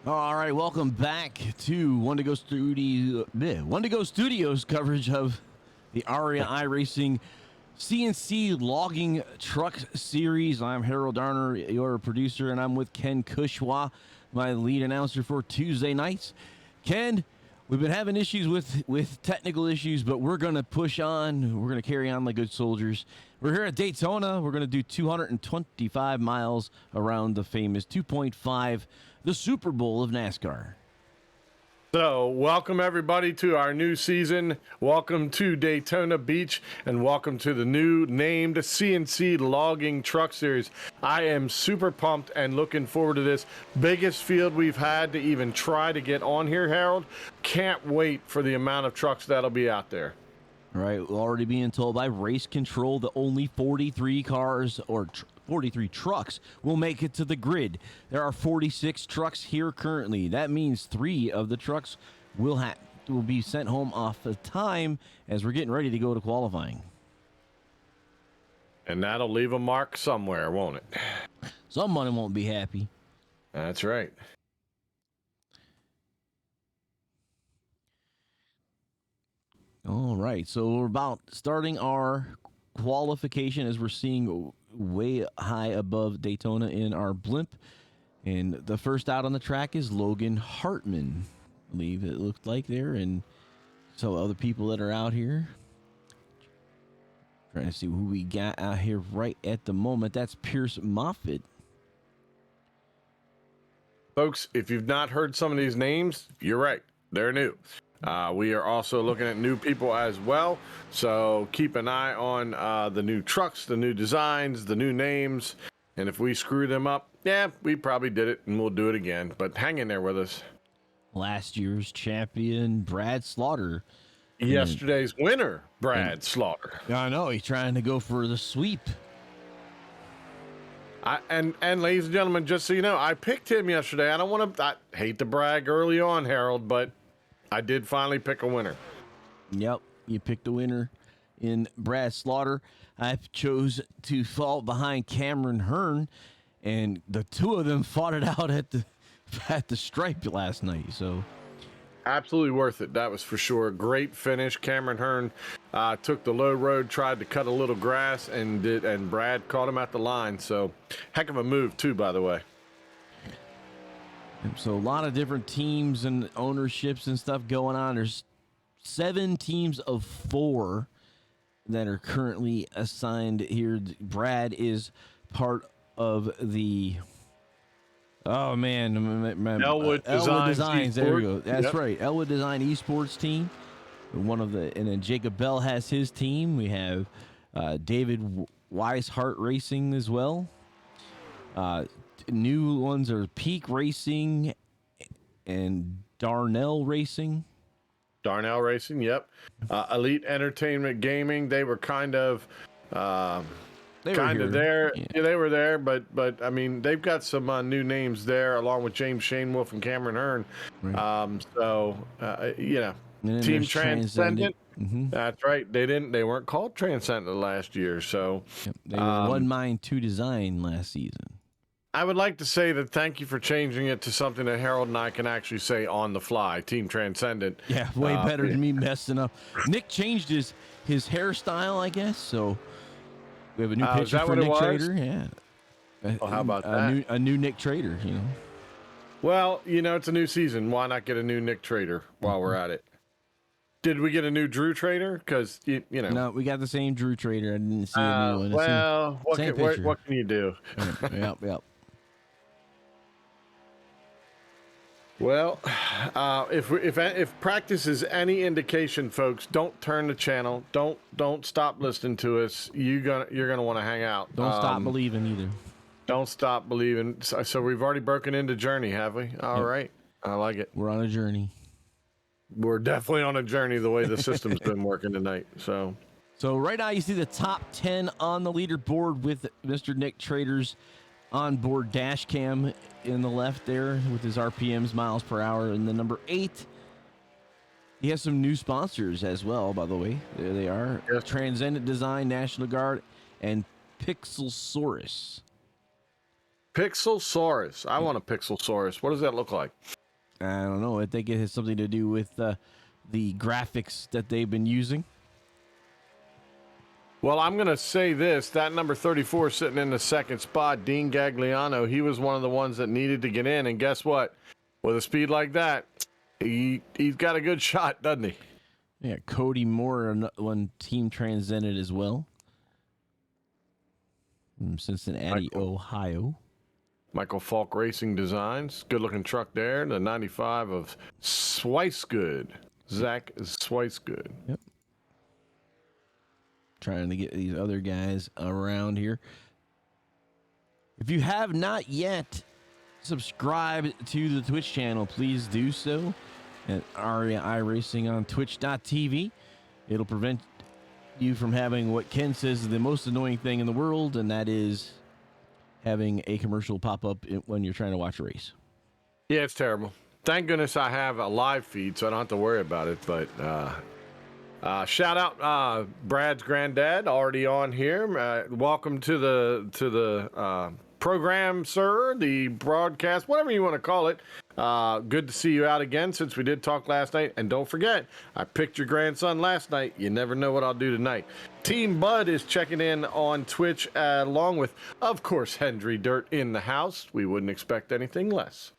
All right, welcome back to One to Go Studios coverage of the Aria iRacing CNC Logging Truck Series. I'm Harold Darner, your producer, and I'm with Ken Kushwa, my lead announcer for Tuesday nights. Ken, we've been having issues with technical issues, but we're going to push on. We're going to carry on like good soldiers. We're here at Daytona. We're going to do 225 miles around the famous 2.5, the Super Bowl of NASCAR. So, welcome everybody to our new season. Welcome to Daytona Beach, and welcome to the new named CNC Logging Truck Series. I am super pumped and looking forward to this. Biggest field we've had to even try to get on here, Harold. Can't wait for the amount of trucks that'll be out there. All right, we're already being told by Race Control that only 43 cars or 43 trucks will make it to the grid. There are 46 trucks here currently. That means 3 of the trucks will be sent home off the time as we're getting ready to go to qualifying. And that'll leave a mark somewhere, won't it? Someone won't be happy. That's right. All right, so we're about starting our qualification as we're seeing way high above Daytona in our blimp. And the first out on the track is Logan Hartman, I believe it looked like there. And so other people that are out here. Trying to see who we got out here right at the moment. That's Pierce Moffitt. Folks, if you've not heard some of these names, you're right. They're new. We are also looking at new people as well. So keep an eye on the new trucks, the new designs, the new names. And if we screw them up, yeah, we probably did it and we'll do it again. But hang in there with us. Last year's champion, Brad Slaughter. Yesterday's winner, Brad Slaughter. I know, he's trying to go for the sweep. And ladies and gentlemen, just so you know, I picked him yesterday. I hate to brag early on, Harold, but I did finally pick a winner. Yep, you picked a winner in Brad Slaughter. I chose to fall behind Cameron Hearn, and the two of them fought it out at the stripe last night. So absolutely worth it. That was for sure. Great finish. Cameron Hearn took the low road, tried to cut a little grass, and Brad caught him at the line. So heck of a move too, by the way. So a lot of different teams and ownerships and stuff going on. There's 7 teams of 4 that are currently assigned here. Brad is part of the Elwood Designs. There we go. That's right. Elwood Design Esports team. And then Jacob Bell has his team. We have David Weishart Racing as well. New ones are Peak Racing and Darnell Racing. Darnell Racing, yep. Elite Entertainment Gaming. They were kind of there. Yeah. Yeah, they were there, but I mean, they've got some new names there, along with James Shanewolf and Cameron Hearn. Right. Team Transcendent. Mm-hmm. That's right. They weren't called Transcendent last year, so they were One Mind, Two Design last season. I would like to say that thank you for changing it to something that Harold and I can actually say on the fly. Team Transcendent. Yeah, way better than me messing up. Nick changed his hairstyle, I guess. So we have a new picture for Nick Trader. Yeah. Well, how about that? A new Nick Trader. You know. Well, it's a new season. Why not get a new Nick Trader while we're at it? Did we get a new Drew Trader? Because No, we got the same Drew Trader. I didn't see a new one. Well, what can you do? Yep. Well, if practice is any indication, folks, don't turn the channel. Don't stop listening to us. You're gonna want to hang out. Don't stop believing either. Don't stop believing. So we've already broken into journey, have we? All right, I like it. We're on a journey. We're definitely on a journey. The way the system's been working tonight. So right now you see the top 10 on the leaderboard with Mr. Nick Trader's onboard dash cam in the left there with his RPMs, miles per hour, and the number 8. He has some new sponsors as well, by the way. There they are. Yes. Transcendent Design, National Guard, and Pixelsaurus. Pixelsaurus. I want a Pixelsaurus. What does that look like? I don't know. I think it has something to do with the graphics that they've been using. Well, I'm going to say this. That number 34 sitting in the second spot, Dean Gagliano, he was one of the ones that needed to get in. And guess what? With a speed like that, he's got a good shot, doesn't he? Yeah, Cody Moore, one team transcended as well. From Cincinnati, Ohio. Michael Falk Racing Designs. Good-looking truck there. The 95 of Swicegood. Zach Swicegood. Yep. Trying to get these other guys around here. If you have not yet subscribed to the Twitch channel, please do so at Aria iRacing on twitch.tv. It'll prevent you from having what Ken says is the most annoying thing in the world, and that is having a commercial pop up when you're trying to watch a race. Yeah, it's terrible. Thank goodness I have a live feed, so I don't have to worry about it. But shout out Brad's granddad, already on here. Welcome to the program, sir, the broadcast, whatever you want to call it. Good to see you out again since we did talk last night. And don't forget, I picked your grandson last night. You never know what I'll do tonight. Team Bud is checking in on Twitch along with, of course, Hendry Dirt in the house. We wouldn't expect anything less.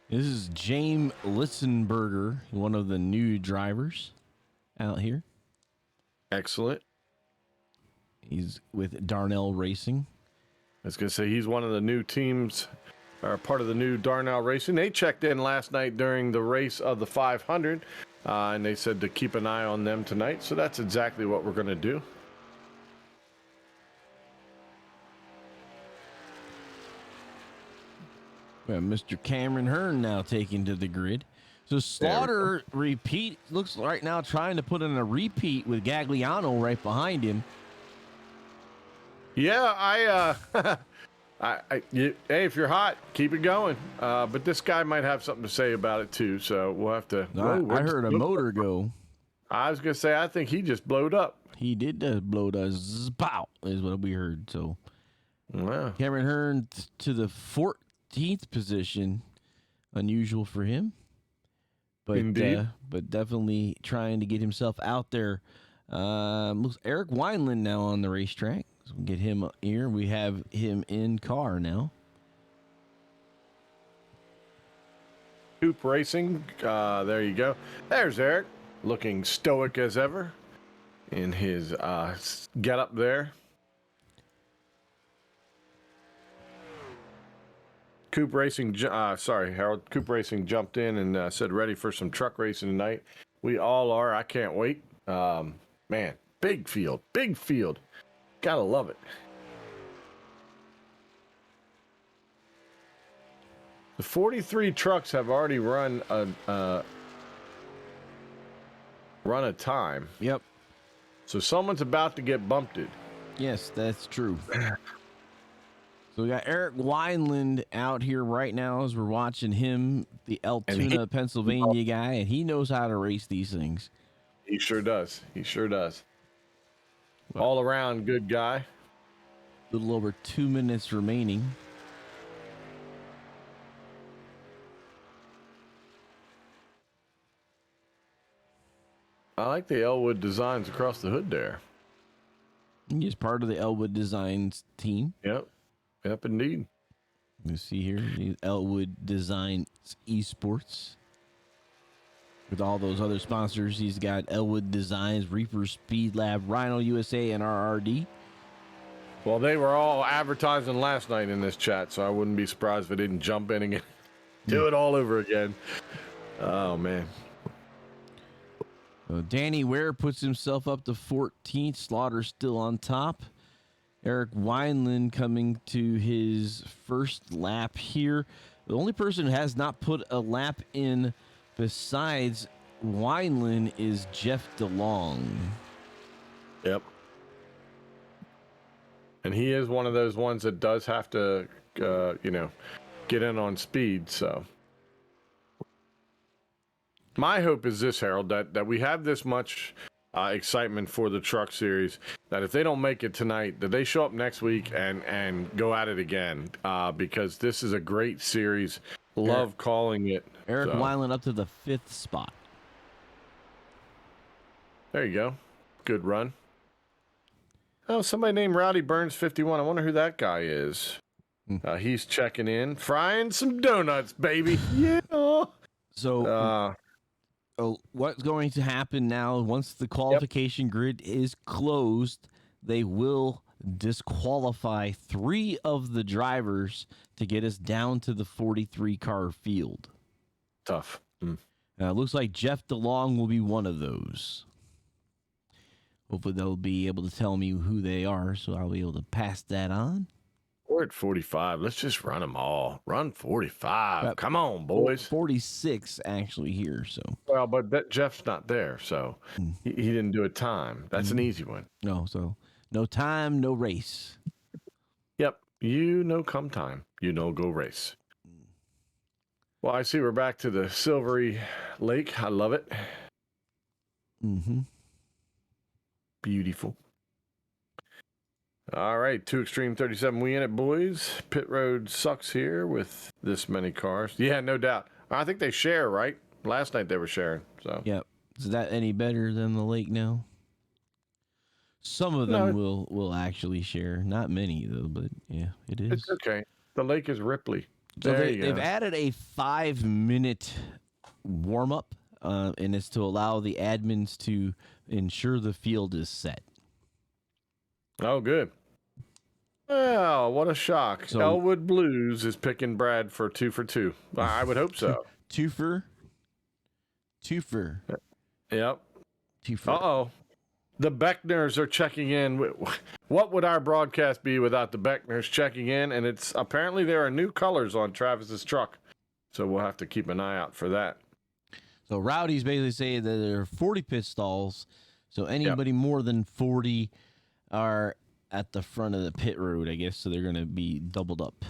This is James Litzenberger, one of the new drivers out here. Excellent. He's with Darnell Racing. I was going to say he's one of the new teams, or part of the new Darnell Racing. They checked in last night during the race of the 500, and they said to keep an eye on them tonight. So that's exactly what we're going to do. We have Mr. Cameron Hearn now taken to the grid. So Slaughter repeat looks right now trying to put in a repeat with Gagliano right behind him. Yeah, hey, if you're hot, keep it going. But this guy might have something to say about it too, so we'll have to. I heard a motor go. I was gonna say I think he just blowed up. He did blow the spout, is what we heard. So Wow. Cameron Hearn to the 14th position, unusual for him, but Indeed. but definitely trying to get himself out there. Looks Eric Wineland now on the racetrack. So we'll get him here. We have him in car now. Coop Racing. There you go. There's Eric, looking stoic as ever in his get up there. Coop Racing, sorry, Harold. Coop Racing jumped in and said ready for some truck racing tonight. We all are. I can't wait. Man, big field, big field. Gotta love it. The 43 trucks have already run a time. Yep. So someone's about to get bumped. Yes, that's true. So we got Eric Wineland out here right now as we're watching him, the Altoona, Pennsylvania guy, and he knows how to race these things. He sure does. He sure does. All around good guy. A little over 2 minutes remaining. I like the Elwood designs across the hood there. He's part of the Elwood Designs team. Yep. Yep, indeed. You see here, the Elwood Designs Esports. With all those other sponsors, he's got Elwood Designs, Reaper Speed Lab, Rhino USA, and RRD. Well, they were all advertising last night in this chat, so I wouldn't be surprised if they didn't jump in and do it all over again. Oh, man. So Danny Ware puts himself up to 14th. Slaughter still on top. Eric Wineland coming to his first lap here. The only person who has not put a lap in besides Wineland is Jeff DeLong. Yep. And he is one of those ones that does have to, get in on speed. So my hope is this, Harold, that we have this much excitement for the truck series, that if they don't make it tonight, that they show up next week and go at it again, because this is a great series Love calling it. Eric So, Weiland up to the 5th spot. there you go. Good run. Oh, somebody named Rowdy Burns 51. I wonder who that guy is. He's checking in, frying some donuts, baby. Yeah. So, what's going to happen now? Once the qualification grid is closed, they will disqualify 3 of the drivers to get us down to the 43 car field. Tough. Looks like Jeff DeLong will be one of those. Hopefully they'll be able to tell me who they are, so I'll be able to pass that on. We're at 45. Let's just run them all. Run 45. Come on, boys. 46 actually here. So well, but Jeff's not there, so he didn't do a time. That's an easy one. No, so no time, no race. Yep. Come time. Go race. Well, I see we're back to the Silvery Lake. I love it. Beautiful. All right, 2 Extreme 37. We in it, boys. Pit road sucks here with this many cars. Yeah, no doubt. I think they share, right? Last night they were sharing. So. Yep. Is that any better than the lake now? Some of them will actually share. Not many though, but yeah, it is. It's okay. The lake is Ripley. So they've added a 5-minute warm up, and it's to allow the admins to ensure the field is set. Oh, good. Well, what a shock. So, Elwood Blues is picking Brad for 2 for 2. I would hope so. Twofer. Yep. Twofer. Uh-oh. The Beckners are checking in. What would our broadcast be without the Beckners checking in? And it's apparently there are new colors on Travis's truck. So we'll have to keep an eye out for that. So Rowdy's basically saying that there are 40 pit stalls. So anybody more than 40 are at the front of the pit road, I guess. So they're going to be doubled up.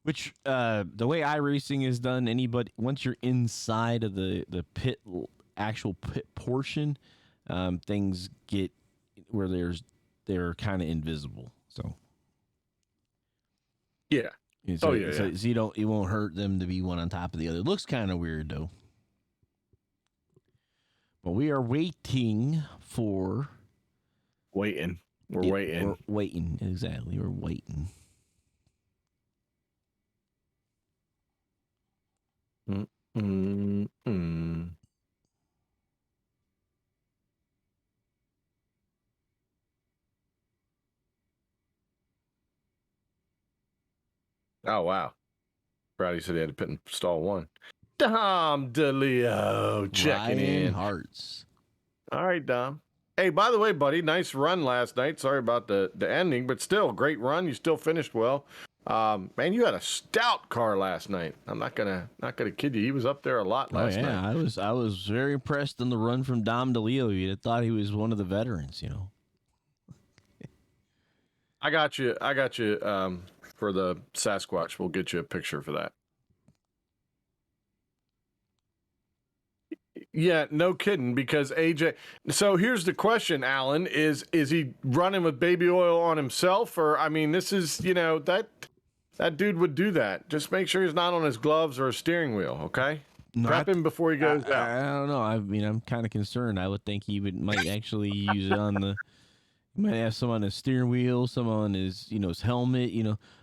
Which, the way iRacing is done, once you're inside of the actual pit portion, things get where they're kind of invisible. So yeah. So it won't hurt them to be one on top of the other. It looks kind of weird though. But we are waiting for. Waiting. We're waiting. Exactly. We're waiting. Oh, wow. Brady said he had to put in stall 1. Dom DeLeo checking in. Hearts. All right, Dom. Hey, by the way, buddy, nice run last night. Sorry about the ending, but still, great run. You still finished well. Man, you had a stout car last night. I'm not gonna kid you. He was up there a lot last night. I was very impressed in the run from Dom DeLeo. You'd have thought he was one of the veterans, I got you. For the Sasquatch. We'll get you a picture for that. Yeah, no kidding, because AJ. So here's the question, Alan: Is he running with baby oil on himself, or this is that dude would do that. Just make sure he's not on his gloves or his steering wheel. Okay, prep him before he goes out. I don't know. I'm kind of concerned. I would think he might actually use it on the. He might have some on his steering wheel, some on his his helmet.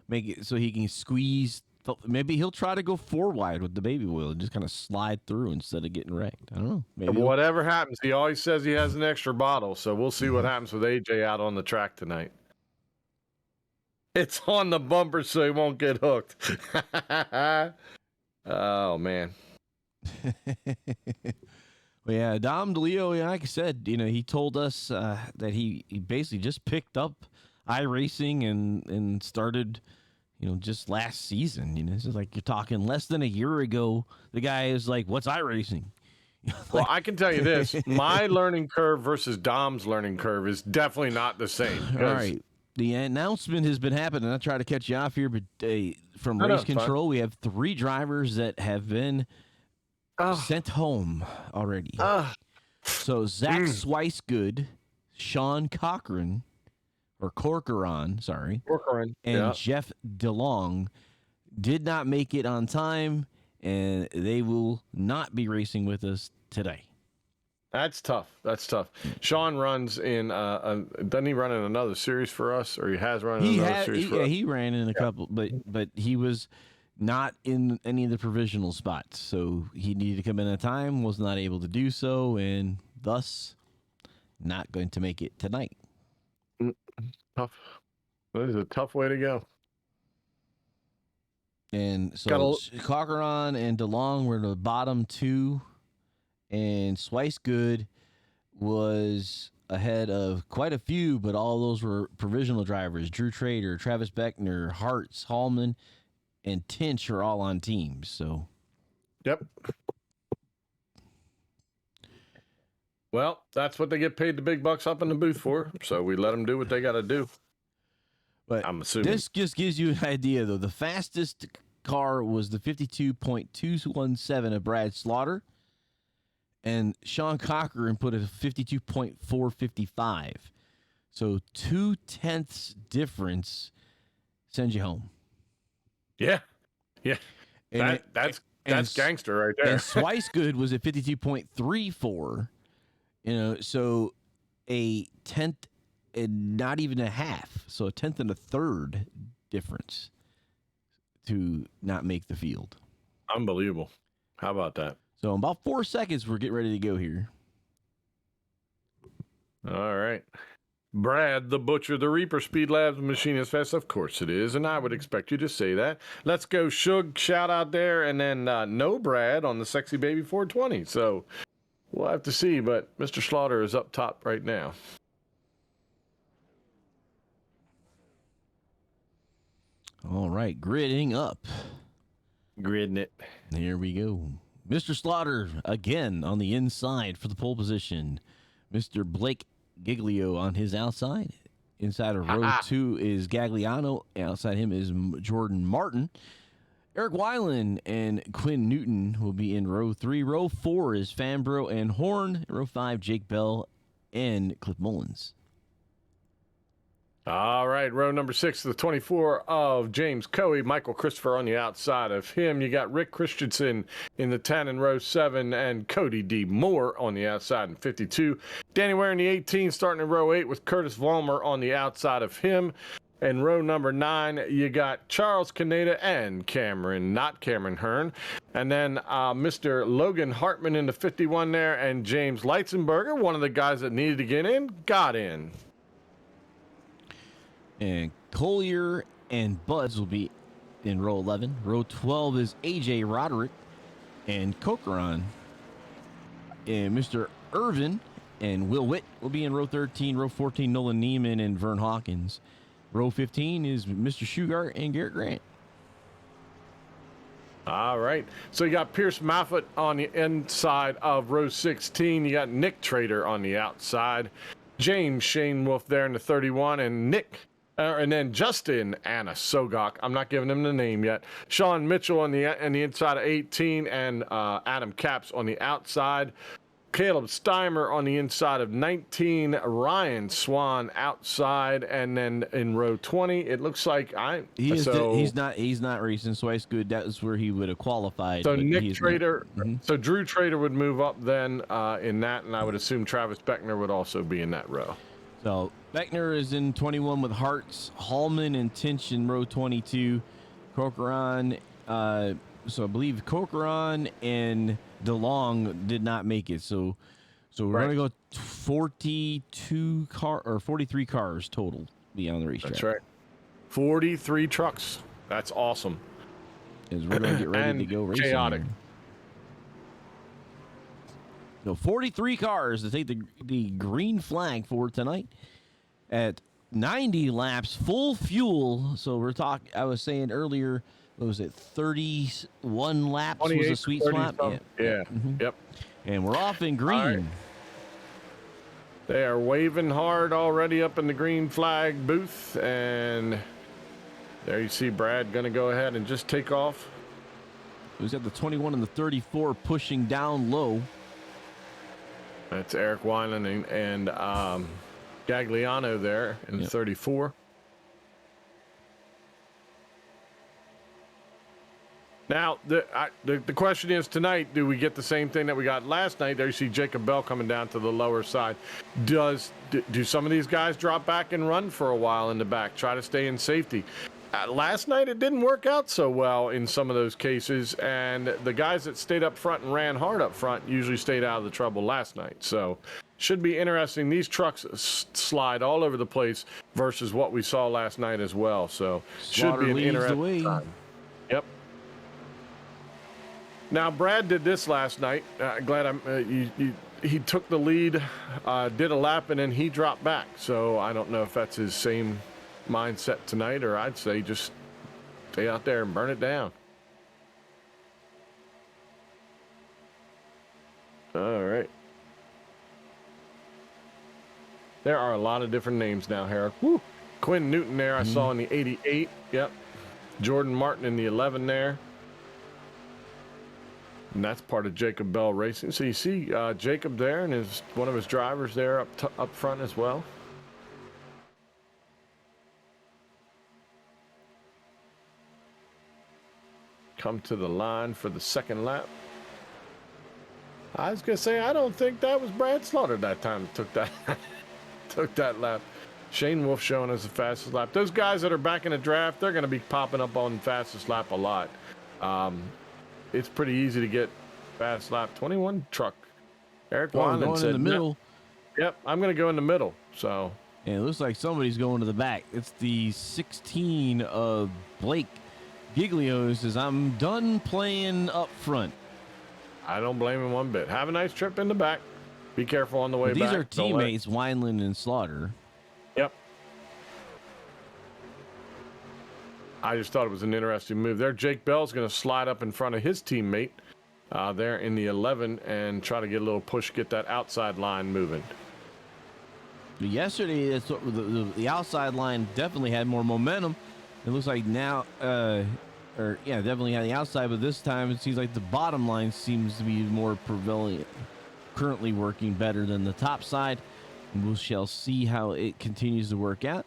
Make it so he can squeeze. Maybe he'll try to go 4 wide with the baby oil and just kind of slide through instead of getting wrecked. I don't know. Maybe whatever happens, he always says he has an extra bottle. So we'll see what happens with AJ out on the track tonight. It's on the bumper so he won't get hooked. Oh, man. Well, yeah, Dom DeLeo, like I said, he told us that he basically just picked up iRacing and started, just last season. It's just like you're talking less than a year ago. The guy is like, "What's iRacing?" Well, I can tell you this: my learning curve versus Dom's learning curve is definitely not the same. All right. The announcement has been happening. I try to catch you off here, but from Race Control, we have 3 drivers that have been sent home already. So Zach Swicegood, Sean Corcoran, and Jeff DeLong did not make it on time, and they will not be racing with us today. That's tough. That's tough. Sean runs in, doesn't he run in another series for us, or he has run in another series for us? He ran in a couple, but he was not in any of the provisional spots, so he needed to come in at a time, was not able to do so, and thus not going to make it tonight. Tough. That is a tough way to go. And so Cochran and DeLong were the bottom two, and Swicegood was ahead of quite a few, but all those were provisional drivers. Drew Trader, Travis Beckner, Hartz, Hallman, and Tinch are all on teams. So, yep. Well, that's what they get paid the big bucks up in the booth for. So we let them do what they got to do. But I'm assuming this just gives you an idea, though. The fastest car was the 52.217 of Brad Slaughter, and Sean Cochran put a 52.455. So 0.2 difference sends you home. Yeah. That's gangster right there. And Swicegood was at 52.34. So a tenth and not even a half. So a tenth and a third difference to not make the field. Unbelievable. How about that? So in about 4 seconds, we're getting ready to go here. All right. Brad, the Butcher, the Reaper, Speed Labs, Machinist Fest. Of course it is, and I would expect you to say that. Let's go, Shug, shout out there, and then no Brad on the Sexy Baby 420. So we'll have to see, but Mr. Slaughter is up top right now. All right, gridding up. Gridding it. Here we go. Mr. Slaughter again on the inside for the pole position. Mr. Blake Giglio on his outside. Inside of row 2 is Gagliano. Outside him is Jordan Martin. Eric Weiland and Quinn Newton will be in row 3. Row 4 is Fambro and Horn. Row 5, Jake Bell and Cliff Mullins. All right, row number 6, the 24 of James Coey, Michael Christopher on the outside of him. You got Rick Christensen in the 10 in row 7, and Cody D. Moore on the outside in 52. Danny Ware in the 18, starting in row 8 with Curtis Vollmer on the outside of him. And row number 9, you got Charles Caneda and not Cameron Hearn. And then Mr. Logan Hartman in the 51 there, and James Leitzenberger, one of the guys that needed to get in, got in. And Collier and Buds will be in row 11. Row 12 is AJ Roderick and Cochran. And Mr. Irvin and Will Witt will be in row 13. Row 14, Nolan Neiman and Vern Hawkins. Row 15 is Mr. Shugart and Garrett Grant. All right. So you got Pierce Moffett on the inside of row 16. You got Nick Trader on the outside. James Shane Wolf there in the 31. And then Justin Anna Sogok. I'm not giving him the name yet. Sean Mitchell on the inside of 18, and Adam Capps on the outside. Caleb Steimer on the inside of 19. Ryan Swan outside, and then in row 20, it looks like he's not racing Swicegood. That is where he would have qualified. So Nick Trader, so Drew Trader would move up then in that, and I would assume Travis Beckner would also be in that row. So Beckner is in 21 with Hartz, Hallman and Tinch in row 22. Cochran, so I believe Cochran and DeLong did not make it. So we're going to go 43 cars total be on the racetrack. That's right. 43 trucks. That's awesome. As we're going to get ready to go racing. Chaotic. So 43 cars to take the green flag for tonight at 90 laps, full fuel. So I was saying earlier, what was it, 31 laps was a sweet spot? Yeah. Yep. And we're off in green. Right. They are waving hard already up in the green flag booth. And there you see Brad going to go ahead and just take off. He's got the 21 and the 34 pushing down low. That's Eric Weiland and Gagliano there in the 34. Now, the question is tonight, do we get the same thing that we got last night? There you see Jacob Bell coming down to the lower side. Do some of these guys drop back and run for a while in the back, try to stay in safety? Last night, it didn't work out so well in some of those cases, and the guys that stayed up front and ran hard up front usually stayed out of the trouble last night. So should be interesting. These trucks slide all over the place versus what we saw last night as well. So should be an interesting time. Yep. Now, Brad did this last night. Glad he took the lead, did a lap, and then he dropped back. So I don't know if that's his same mindset tonight, or I'd say just stay out there and burn it down. All right. There are a lot of different names now, Harold. Woo. Quinn Newton there I saw in the 88. Yep. Jordan Martin in the 11 there. And that's part of Jacob Bell Racing. So you see Jacob there and one of his drivers there up front as well. Come to the line for the second lap. I was gonna say I don't think that was Brad Slaughter that time that took that lap. Shane Wolf showing us the fastest lap. Those guys that are back in the draft, they're gonna be popping up on fastest lap a lot. It's pretty easy to get fast lap. 21 truck. Eric Wineland said, in the middle. Yep, I'm gonna go in the middle. So yeah, it looks like somebody's going to the back. It's the 16 of Blake Giglio. Says, I'm done playing up front. I don't blame him one bit. Have a nice trip in the back. Be careful on the way back. These are teammates, Wineland and Slaughter. Yep. I just thought it was an interesting move there. Jake Bell's going to slide up in front of his teammate there in the 11 and try to get a little push, get that outside line moving. Yesterday, the outside line definitely had more momentum. It looks like now, definitely had the outside, but this time it seems like the bottom line seems to be more prevalent, currently working better than the top side. We shall see how it continues to work out.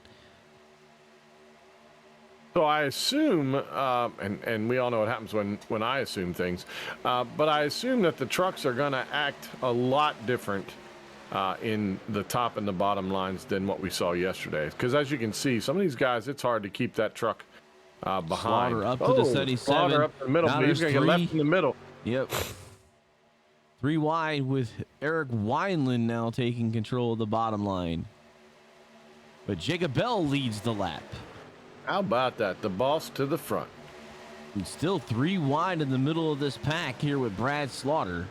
So I assume, and we all know what happens when I assume things, but I assume that the trucks are going to act a lot different in the top and the bottom lines than what we saw yesterday. Because as you can see, some of these guys, it's hard to keep that truck behind. Slaughter up to the 77. Slaughter up the middle. He's going to get left in the middle. Yep. 3 wide with Eric Wineland now taking control of the bottom line. But Jacob Bell leads the lap. How about that? The boss to the front. And still 3 wide in the middle of this pack here with Brad Slaughter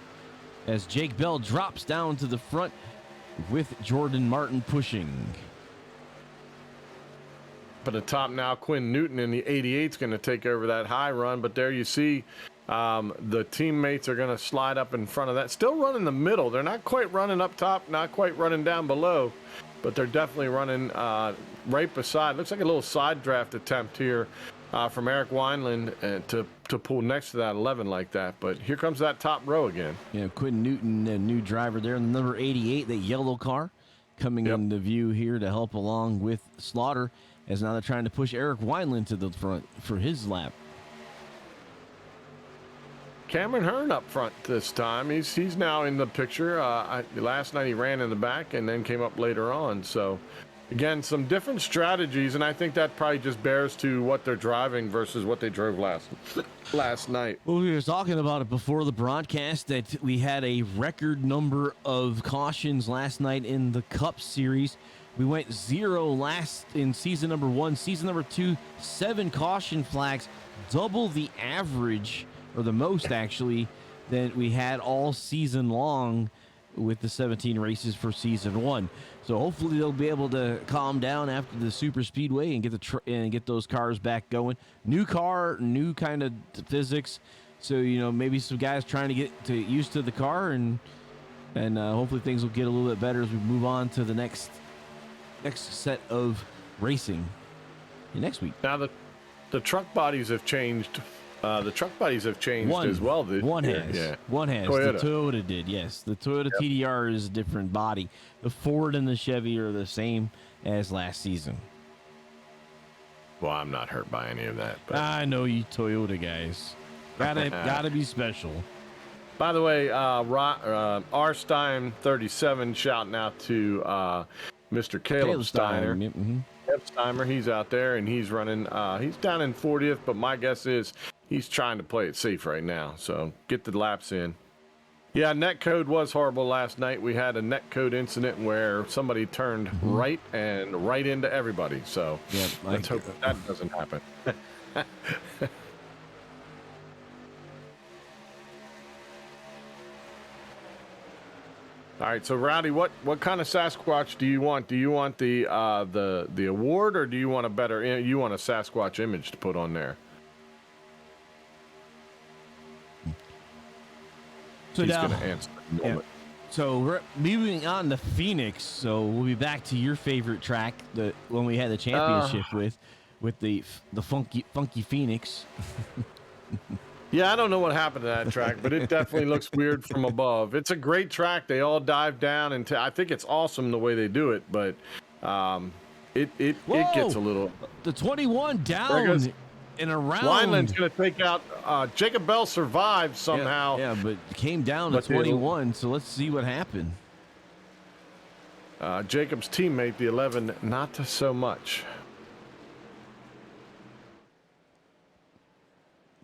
as Jake Bell drops down to the front with Jordan Martin pushing. But the top now, Quinn Newton in the 88 is going to take over that high run. But there you see the teammates are going to slide up in front of that. Still running the middle. They're not quite running up top, not quite running down below, but they're definitely running right beside. Looks like a little side draft attempt here from Eric Wineland to pull next to that 11 like that. But here comes that top row again. Yeah, Quinn Newton, a new driver there, the number 88, that yellow car, coming into view here to help along with Slaughter, as now they're trying to push Eric Wineland to the front for his lap. Cameron Hearn up front this time. He's now in the picture. Last night he ran in the back and then came up later on. So, again, some different strategies, and I think that probably just bears to what they're driving versus what they drove last night. Well, we were talking about it before the broadcast that we had a record number of cautions last night in the Cup Series. We went 0 last in season number 1. Season number 2, 7 caution flags, double the average, or the most actually, that we had all season long with the 17 races for season 1. So hopefully they'll be able to calm down after the super speedway and get those cars back going. New car, new kind of physics. So, maybe some guys trying to get used to the car, and hopefully things will get a little bit better as we move on to the next set of racing next week. Now the truck bodies have changed. The truck bodies have changed as well. One has. The Toyota did, yes. The Toyota TDR is a different body. The Ford and the Chevy are the same as last season. Well, I'm not hurt by any of that. But I know you Toyota guys. Gotta be special. By the way, R Stein 37 shouting out to Mr. Caleb Steiner. Mm-hmm. Caleb Steiner, he's out there and he's running. He's down in 40th, but my guess is he's trying to play it safe right now. So get the laps in. Yeah, netcode was horrible last night. We had a netcode incident where somebody turned right into everybody. So let's hope that doesn't happen. All right, so Rowdy, what kind of Sasquatch do you want? Do you want the award, or do you want a Sasquatch image to put on there? So he's now, going to answer. Yeah. So we're moving on to Phoenix. So we'll be back to your favorite track, the one we had the championship with the funky Phoenix. Yeah, I don't know what happened to that track, but it definitely looks weird from above. It's a great track. They all dive down, and I think it's awesome the way they do it. But it gets a little. The 21 down and around. Wineland's going to take out. Jacob Bell survived somehow. Yeah, but came down to 21. So let's see what happened. Jacob's teammate, the 11, not so much.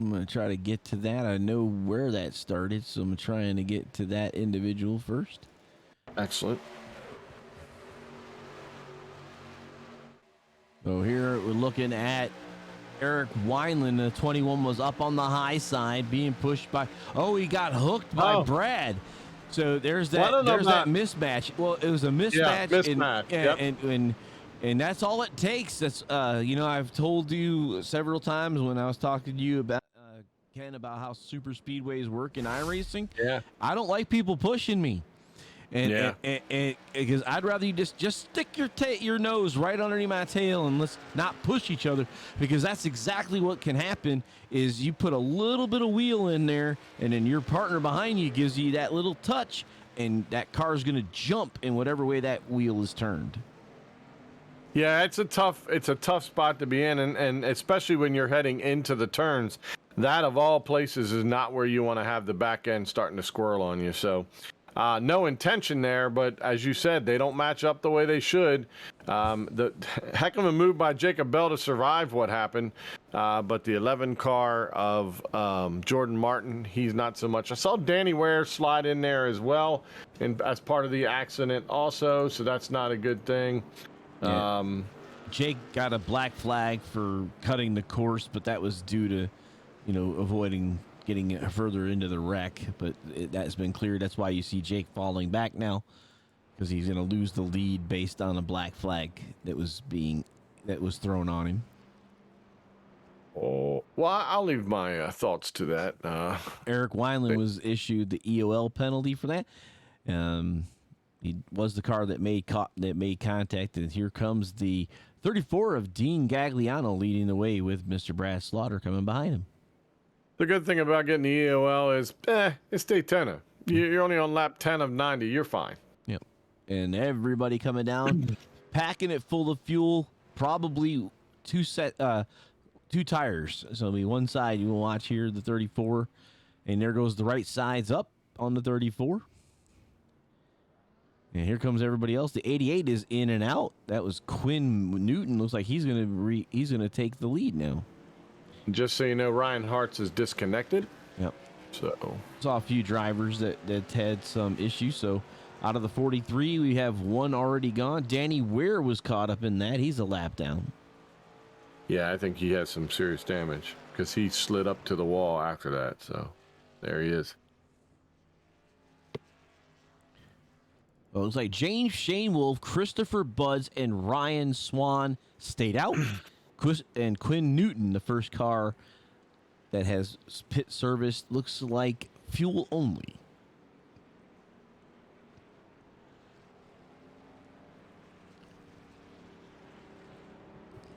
I'm going to try to get to that. I know where that started, so I'm trying to get to that individual first. Excellent. So here we're looking at Eric Wineland. The 21 was up on the high side, being pushed by. Oh, he got hooked by Brad. So there's that. There's that mismatch. Well, it was a mismatch. Yeah, mismatch. And that's all it takes. That's I've told you several times when I was talking to you about Ken about how super speedways work in iRacing. Yeah, I don't like people pushing me, and because I'd rather you just stick your nose right underneath my tail and let's not push each other, because that's exactly what can happen. Is you put a little bit of wheel in there, and then your partner behind you gives you that little touch, and that car is going to jump in whatever way that wheel is turned. Yeah, it's a tough spot to be in, and especially when you're heading into the turns. That, of all places, is not where you want to have the back end starting to squirrel on you. So no intention there, but as you said, they don't match up the way they should. The heck of a move by Jacob Bell to survive what happened, but the 11 car of Jordan Martin, he's not so much. I saw Danny Ware slide in there as well, and as part of the accident also, so that's not a good thing. Yeah. Jake got a black flag for cutting the course, but that was due to, avoiding getting further into the wreck. But that's been cleared. That's why you see Jake falling back now, because he's going to lose the lead based on a black flag that was thrown on him. Oh, well, I'll leave my thoughts to that. Eric Wineland was issued the EOL penalty for that. He was the car that made contact, and here comes the 34 of Dean Gagliano leading the way with Mr. Brad Slaughter coming behind him. The good thing about getting the EOL is, it's Daytona. You're only on lap 10 of 90. You're fine. Yep. And everybody coming down, packing it full of fuel, probably two tires. So it'll be one side you will watch here, the 34, and there goes the right sides up on the 34. And here comes everybody else. The 88 is in and out. That was Quinn Newton. Looks like he's gonna take the lead now. Just so you know, Ryan Hartz is disconnected. Yep. So saw a few drivers that had some issues. So out of the 43, we have one already gone. Danny Ware was caught up in that. He's a lap down. Yeah, I think he has some serious damage because he slid up to the wall after that. So there he is. Well, it looks like James Shane Wolf, Christopher Buds, and Ryan Swan stayed out. And Quinn Newton, the first car that has pit service, looks like fuel only.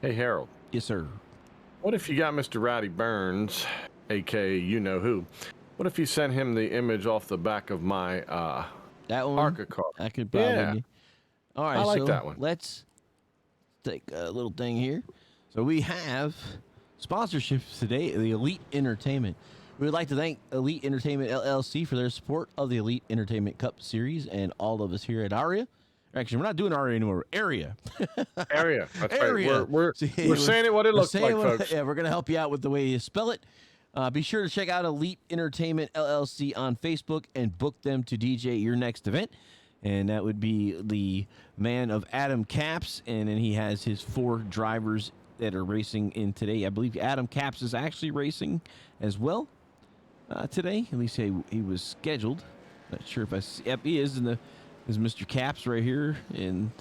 Hey, Harold. Yes, sir. What if you got Mr. Rowdy Burns, a.k.a. you-know-who? What if you sent him the image off the back of my that one? ARCA car? I could probably. Yeah. All right, I like so that one. Let's take a little thing here. So we have sponsorships today, the Elite Entertainment. We would like to thank Elite Entertainment LLC for their support of the Elite Entertainment Cup Series and all of us here at ARIA. Actually, we're not doing ARIA anymore. Area. Area. That's Area. right. We're See, saying it what it we're looks saying like, folks. Yeah, we're going to help you out with the way you spell it. Be sure to check out Elite Entertainment LLC on Facebook and book them to DJ your next event. And that would be the man of Adam Caps. And then he has his 4 drivers that are racing in today. I believe Adam Caps is actually racing as well today. At least he was scheduled. Not sure if I see. Yep, he is. Is Mr. Caps right here in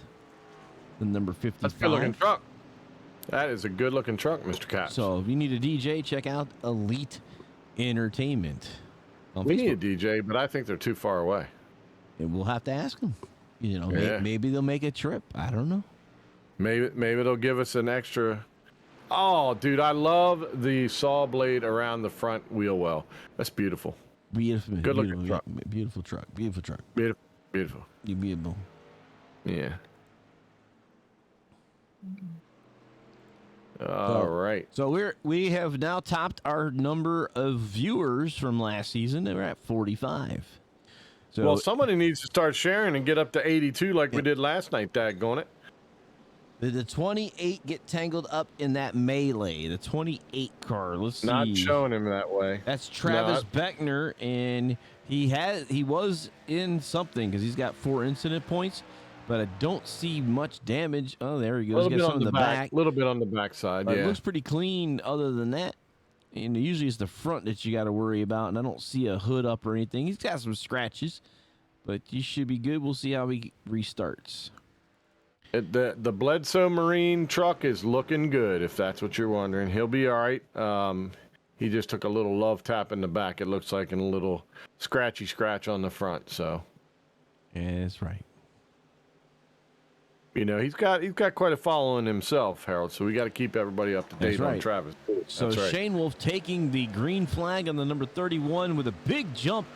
the number 55. That's a good-looking truck. That is a good-looking truck, Mr. Caps. So if you need a DJ, check out Elite Entertainment on We Facebook. need a DJ, but I think they're too far away. And we'll have to ask them. You know, Yeah. maybe they'll make a trip. I don't know. Maybe they'll give us an extra. Oh, dude, I love the saw blade around the front wheel well. That's beautiful. Beautiful, Good-looking truck. Beautiful truck. Beautiful truck. Beautiful. Beautiful. You beautiful. Yeah. All right. So we have now topped our number of viewers from last season. We're at 45. So Well, somebody needs to start sharing and get up to 82 like we did last night, daggone it. the 28 get tangled up in that melee. The 28 car. Let's see. Not showing him that way. That's Travis Beckner, and he was in something because he's got 4 incident points, but I don't see much damage. Oh, there he A goes. little He's bit got on some in the back. A little bit on the back side, But yeah. It looks pretty clean other than that. And usually it's the front that you got to worry about, and I don't see a hood up or anything. He's got some scratches, but you should be good. We'll see how he restarts. The Bledsoe Marine truck is looking good, if that's what you're wondering. He'll be all right. He just took a little love tap in the back, it looks like, and a little scratchy scratch on the front. So, Yeah, that's right. you know, he's got quite a following himself, Harold. So we got to keep everybody up to date That's on right. Travis. So That's right. Shane Wolf taking the green flag on the number 31 with a big jump.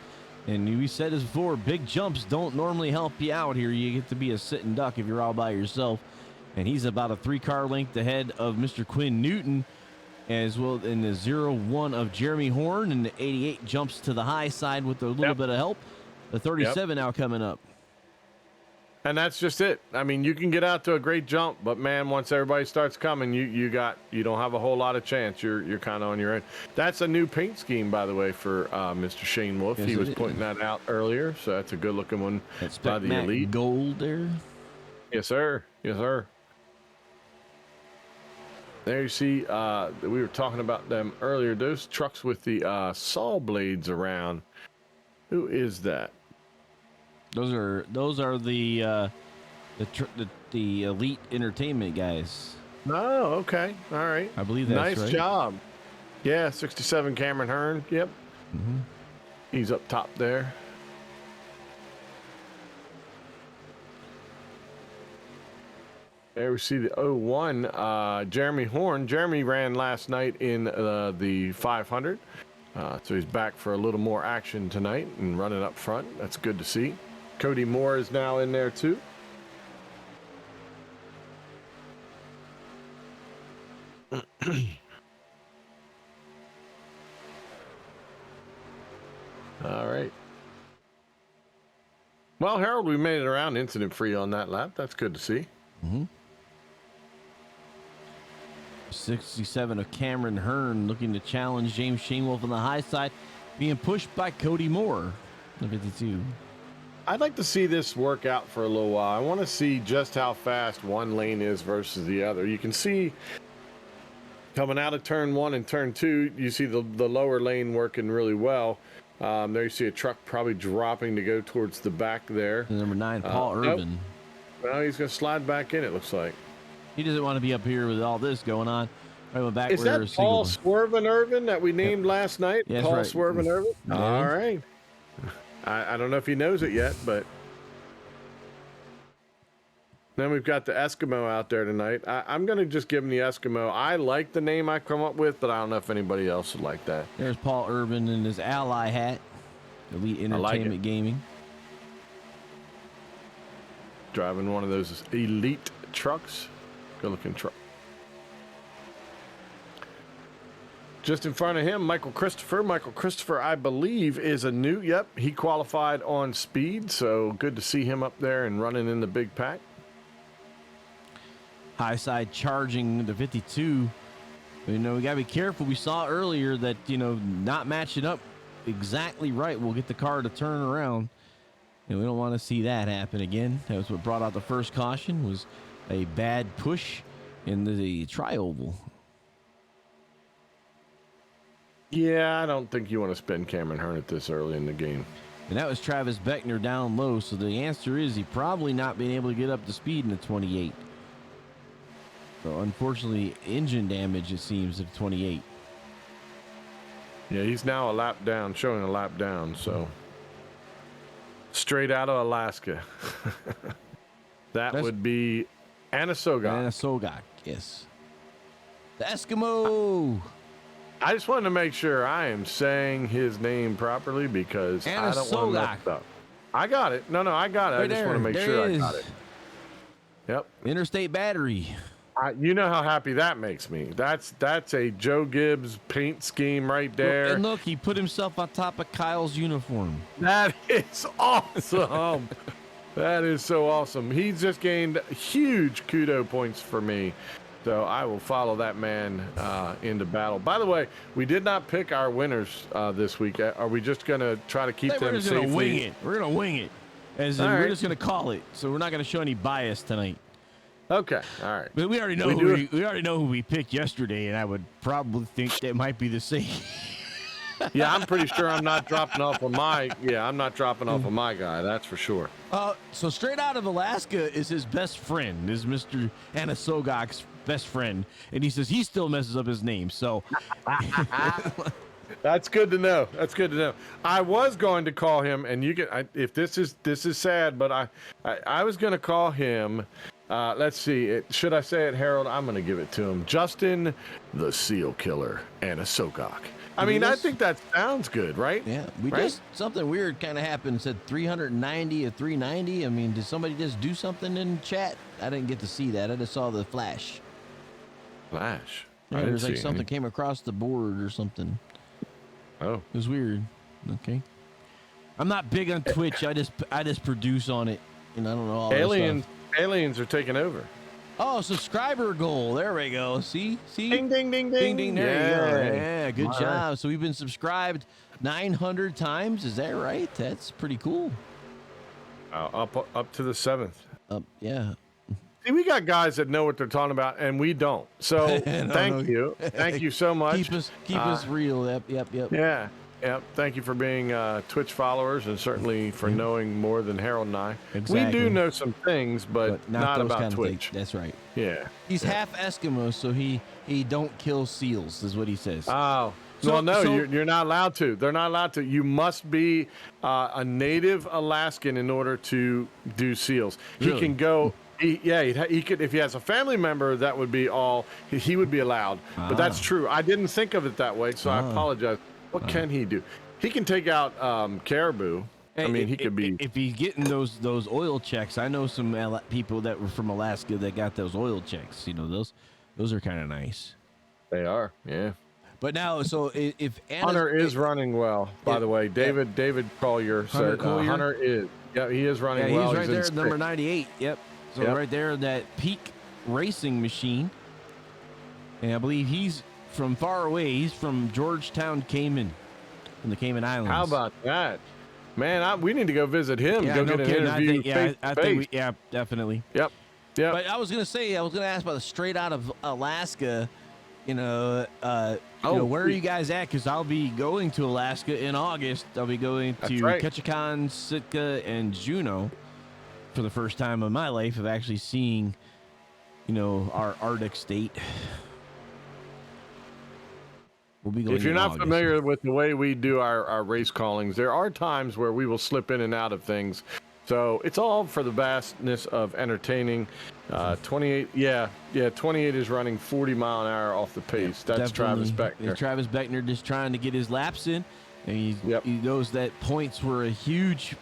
And we said this before, big jumps don't normally help you out here. You get to be a sitting duck if you're all by yourself. And he's about a 3-car length ahead of Mr. Quinn Newton, as well in the 0-1 of Jeremy Horn. And the 88 jumps to the high side with a little bit of help. The 37 now coming up. And that's just it. I mean, you can get out to a great jump, but man, once everybody starts coming, you don't have a whole lot of chance. You're kind of on your own. That's a new paint scheme, by the way, for Mr. Shane Wolf. Yes, He was it pointing that out earlier, so that's a good looking one That's by the Elite. gold there. Yes, sir. Yes, sir. There you see, we were talking about them earlier. Those trucks with the saw blades around. Who is that? Those are the Elite Entertainment guys. Oh, okay. All right. I believe that's nice right. job. Yeah, 67 Cameron Hearn. Yep. Mm-hmm. He's up top there. There we see the 01, Jeremy Horn. Jeremy ran last night in the 500. So he's back for a little more action tonight and running up front. That's good to see. Cody Moore is now in there too. All right. Well, Harold, we made it around incident free on that lap. That's good to see. Mm-hmm. 67 of Cameron Hearn looking to challenge James Shane Wolf on the high side, being pushed by Cody Moore. The 52. I'd like to see this work out for a little while. I want to see just how fast one lane is versus the other. You can see coming out of turn 1 and turn 2, you see the lower lane working really well. There you see a truck probably dropping to go towards the back there. Number 9, Paul nope. Urban. Well, he's going to slide back in, it looks like. He doesn't want to be up here with all this going on. Right, went back Is where that Paul Swervin Irvin that we named last night? Yeah, Paul right. Swervin Irvin? Yeah. All right. I don't know if he knows it yet, but then we've got the Eskimo out there tonight. I'm going to just give him the Eskimo. I like the name I come up with, but I don't know if anybody else would like that. There's Paul Urban in his ally hat. Elite Entertainment Gaming. Driving one of those Elite trucks. Good looking truck. Just in front of him, Michael Christopher. Michael Christopher, I believe, is a new. Yep, he qualified on speed, so good to see him up there and running in the big pack. High side charging the 52. We got to be careful. We saw earlier that, not matching up exactly right will get the car to turn around. And we don't want to see that happen again. That was what brought out the first caution, was a bad push in the tri-oval. Yeah, I don't think you want to spin Cameron Hurnett this early in the game. And that was Travis Beckner down low. So the answer is he probably not been able to get up to speed in the 28. So unfortunately, engine damage, it seems, at 28. Yeah, he's now a lap down, showing a lap down. So straight out of Alaska. That would be Anasogak. Anasogak, yes. The Eskimo. I just wanted to make sure I am saying his name properly because I don't want to mess up. I got it. No, I got it. I just want to make sure I got it. Yep. Interstate Battery. You know how happy that makes me. That's a Joe Gibbs paint scheme right there. And look, he put himself on top of Kyle's uniform. That is awesome. That is so awesome. He's just gained huge kudo points for me. So I will follow that man into battle. By the way, we did not pick our winners this week. Are we just going to try to keep them We're just safely? going to wing it. We're going to wing it. We're just going to call it. So we're not going to show any bias tonight. Okay, all right. But we already know we already know who we picked yesterday, and I would probably think that might be the same. Yeah, I'm pretty sure I'm not dropping off of my. Yeah, I'm not dropping off of my guy. That's for sure. So straight out of Alaska is his best friend, is Mr. Anasogak's best friend, and he says he still messes up his name. So that's good to know. That's good to know. I was going to call him, and you can. If this is sad, but I was going to call him. Let's see. Should I say it, Harold? I'm going to give it to him. Justin, the Seal Killer, Anasogak. I mean, I think that sounds good, right? Yeah. Just something weird kind of happened. It said 390 or 390. I mean, did somebody just do something in chat? I didn't get to see that. I just saw the flash. Flash. Yeah, there's like something came across the board or something. Oh. It was weird. Okay. I'm not big on Twitch. I just produce on it, and I don't know all that stuff. Aliens are taking over. Oh, subscriber goal. There we go. See? Ding, ding, ding, ding. Ding, ding. There you go. Yeah, good job. So we've been subscribed 900 times. Is that right? That's pretty cool. Up to the 7th. Yeah. See, we got guys that know what they're talking about, and we don't. So thank you. Thank you so much. Keep us real. Yep. Yeah. Yep. Thank you for being Twitch followers and certainly for knowing more than Harold and I. Exactly. We do know some things, but not about Twitch. That's right. Yeah. He's half Eskimo, so he don't kill seals, is what he says. Oh. You're not allowed to. They're not allowed to. You must be a native Alaskan in order to do seals. Really? He can go. He could, if he has a family member, that would be all. He would be allowed. But that's true. I didn't think of it that way, so I apologize. What can he do? He can take out caribou. I mean, he could be. If he's getting those oil checks, I know some people that were from Alaska that got those oil checks. Those are kind of nice. They are, yeah. But now, so if Hunter is running well, by the way. David Collier said Hunter is. Yeah, he is running well. He's right there at number 98. Yep. So right there, that peak racing machine. And I believe he's from far away. He's from Georgetown, Cayman, from the Cayman Islands. How about that? Man, we need to go visit him. Yeah, go get an interview. I think definitely. Yep. But I was going to ask about the straight out of Alaska, where are you guys at? Because I'll be going to Alaska in August. I'll be going to Ketchikan, Sitka, and Juneau for the first time in my life of actually seeing, our Arctic state. We'll be going. If you're not familiar with the way we do our race callings, there are times where we will slip in and out of things. So it's all for the vastness of entertaining. 28 is running 40 mile an hour off the pace. That's Travis Beckner. Travis Beckner just trying to get his laps in. And he knows that points were a huge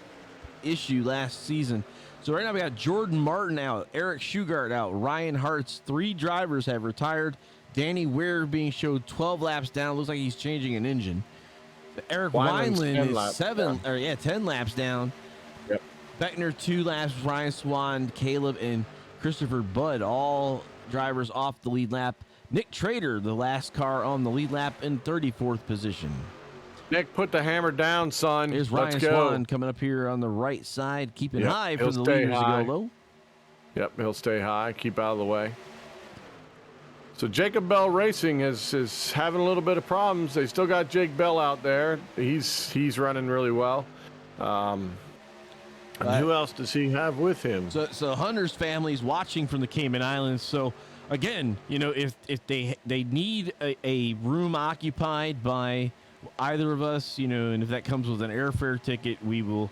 issue last season. So right now we got Jordan Martin out, Eric Shugart out, Ryan Hartz. 3 drivers have retired. Danny Ware being showed 12 laps down. Looks like he's changing an engine. Eric Wineland's Wineland 10 is laps 10 laps down. Yep. Beckner 2 laps. Ryan Swan, Caleb, and Christopher Budd, all drivers off the lead lap. Nick Trader, the last car on the lead lap, in 34th position. Nick, put the hammer down, son. Here's Ryan Let's go. Swan coming up here on the right side, keeping Yep, high for he'll the stay leaders high. to go low. Yep, he'll stay high, keep out of the way. So Jacob Bell Racing is having a little bit of problems. They still got Jake Bell out there. He's running really well. And who else does he have with him? So Hunter's family's watching from the Cayman Islands. So again, if they need a room occupied by either of us, and if that comes with an airfare ticket, we will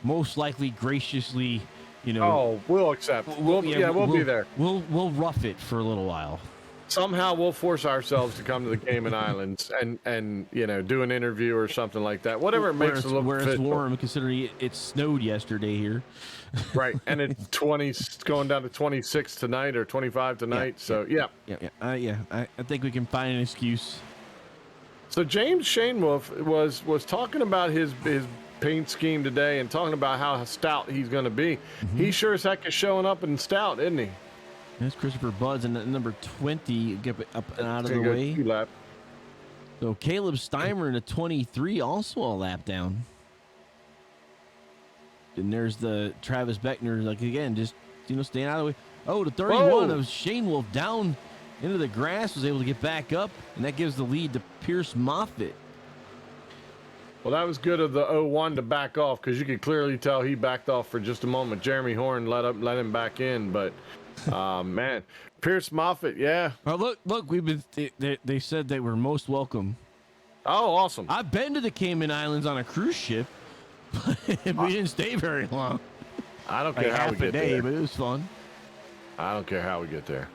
most likely graciously, Oh, we'll accept. We'll be there. We'll rough it for a little while. Somehow we'll force ourselves to come to the Cayman Islands and do an interview or something like that. Whatever it makes it look where it's fit. warm, considering it snowed yesterday here. Right, and it's going down to 26 tonight or 25 tonight. I think we can find an excuse. So James Shanewolf was talking about his paint scheme today and talking about how stout he's going to be. Mm-hmm. He sure as heck is showing up in stout, isn't he? There's Christopher Buds and number 20 get up and out of the way. So Caleb Steimer in a 23, also a lap down. And there's the Travis Beckner, again, just staying out of the way. Oh, the 31 of Shane Wolf down into the grass, was able to get back up, and that gives the lead to Pierce Moffitt. Well, that was good of the 01 to back off, because you could clearly tell he backed off for just a moment. Jeremy Horn let him back in, but man, Pierce Moffitt, yeah. Oh, look, we've been. They said they were most welcome. Oh, awesome. I've been to the Cayman Islands on a cruise ship, but we didn't stay very long. I don't care how we get there. But it was fun. I don't care how we get there.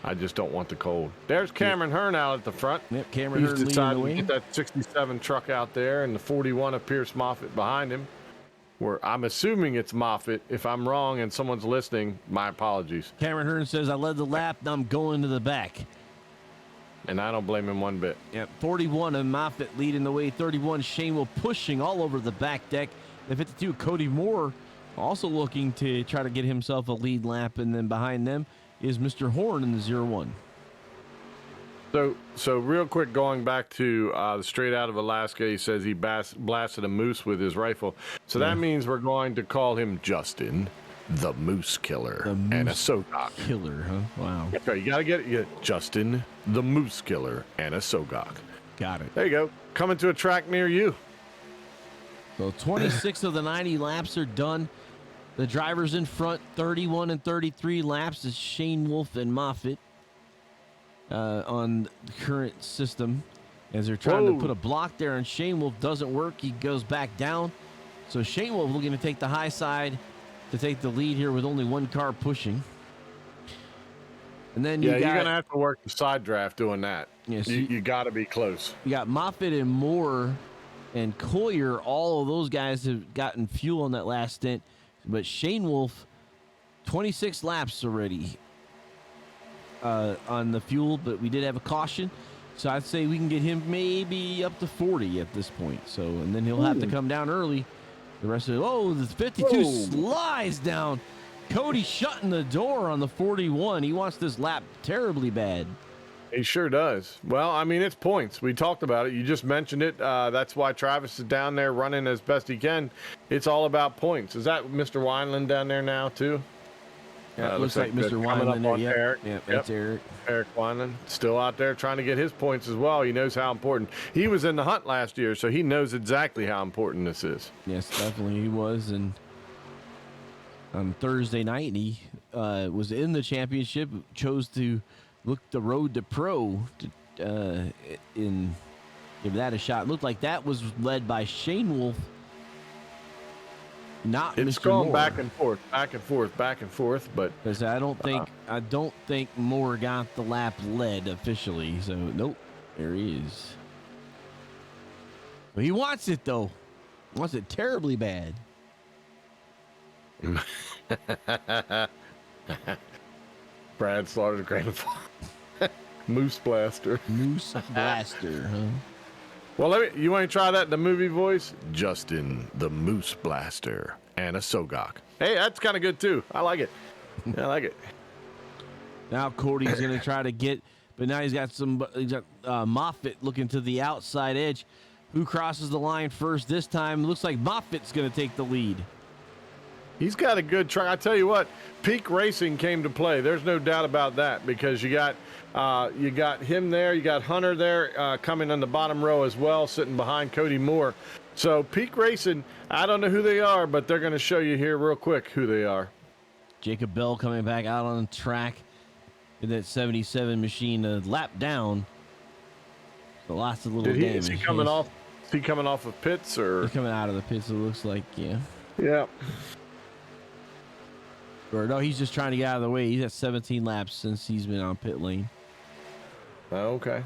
I just don't want the cold. There's Cameron Hearn out at the front. Yep, Cameron He's Hearn leading decided the way. to get that 67 truck out there, and the 41 of Pierce Moffitt behind him. Where I'm assuming it's Moffitt. If I'm wrong and someone's listening, my apologies. Cameron Hearn says, I led the lap, now I'm going to the back. And I don't blame him one bit. Yep, 41 and Moffitt leading the way. 31, Shane Will pushing all over the back deck. The 52, Cody Moore, also looking to try to get himself a lead lap. And then behind them is Mr. Horn in the 01. So real quick, going back to the Straight Out of Alaska, he says he blasted a moose with his rifle. So that means we're going to call him Justin, the Moose Killer, and a Sogok. Killer, huh? Wow. Okay, you got to get it. Yeah, Justin, the Moose Killer, and a Sogok. Got it. There you go. Coming to a track near you. So 26 of the 90 laps are done. The drivers in front, 31 and 33 laps is Shane Wolf and Moffitt. On the current system, as they're trying to put a block there, and Shane Wolf doesn't work. He goes back down. So Shane Wolf looking to take the high side to take the lead here with only one car pushing. And then you're gonna have to work the side draft doing that. Yes, you got to be close. You got Moffitt and Moore and Collier. All of those guys have gotten fuel on that last stint, but Shane Wolf, 26 laps already on the fuel, but we did have a caution, so I'd say we can get him maybe up to 40 at this point. So, and then he'll have to come down early. The rest of it, the 52 slides down. Cody shutting the door on the 41. He wants this lap terribly bad. He sure does. Well, I mean, it's points. We talked about it. You just mentioned it. That's why Travis is down there running as best he can. It's all about points. Is that Mr. Wineland down there now, too? Yeah, looks like Mr. Wineland there. Yep. Eric. Yeah, that's Eric. Eric Wineland still out there trying to get his points as well. He knows how important. He was in the hunt last year, so he knows exactly how important this is. Yes, definitely he was. And on Thursday night, he was in the championship, chose to look the road to pro to give that a shot. It looked like that was led by Shane Wolf. Not it's Mr. going Moore. back and forth, but because I don't think Moore got the lap led officially. So nope, there he is. But he wants it though. He wants it terribly bad. Brad slaughtered the grandfather. Moose Blaster. Moose Blaster, huh? Well, you want to try that in the movie voice? Justin, the Moose Blaster, and a Sogok. Hey, that's kind of good too. I like it. I like it. Now Cody's gonna try to get, but now he's got Moffitt looking to the outside edge. Who crosses the line first this time? Looks like Moffitt's gonna take the lead. He's got a good truck. I tell you what, peak racing came to play. There's no doubt about that, because you got him there, you got Hunter there coming on the bottom row as well, sitting behind Cody Moore. So peak racing, I don't know who they are, but they're going to show you here real quick who they are. Jacob Bell coming back out on the track in that 77 machine, a lap down. So lots of little damage. Is he coming off? Is he coming off of pits, or he's coming out of the pits? It looks like, yeah. Yeah. Or no, he's just trying to get out of the way. He's at 17 laps since he's been on pit lane. Okay.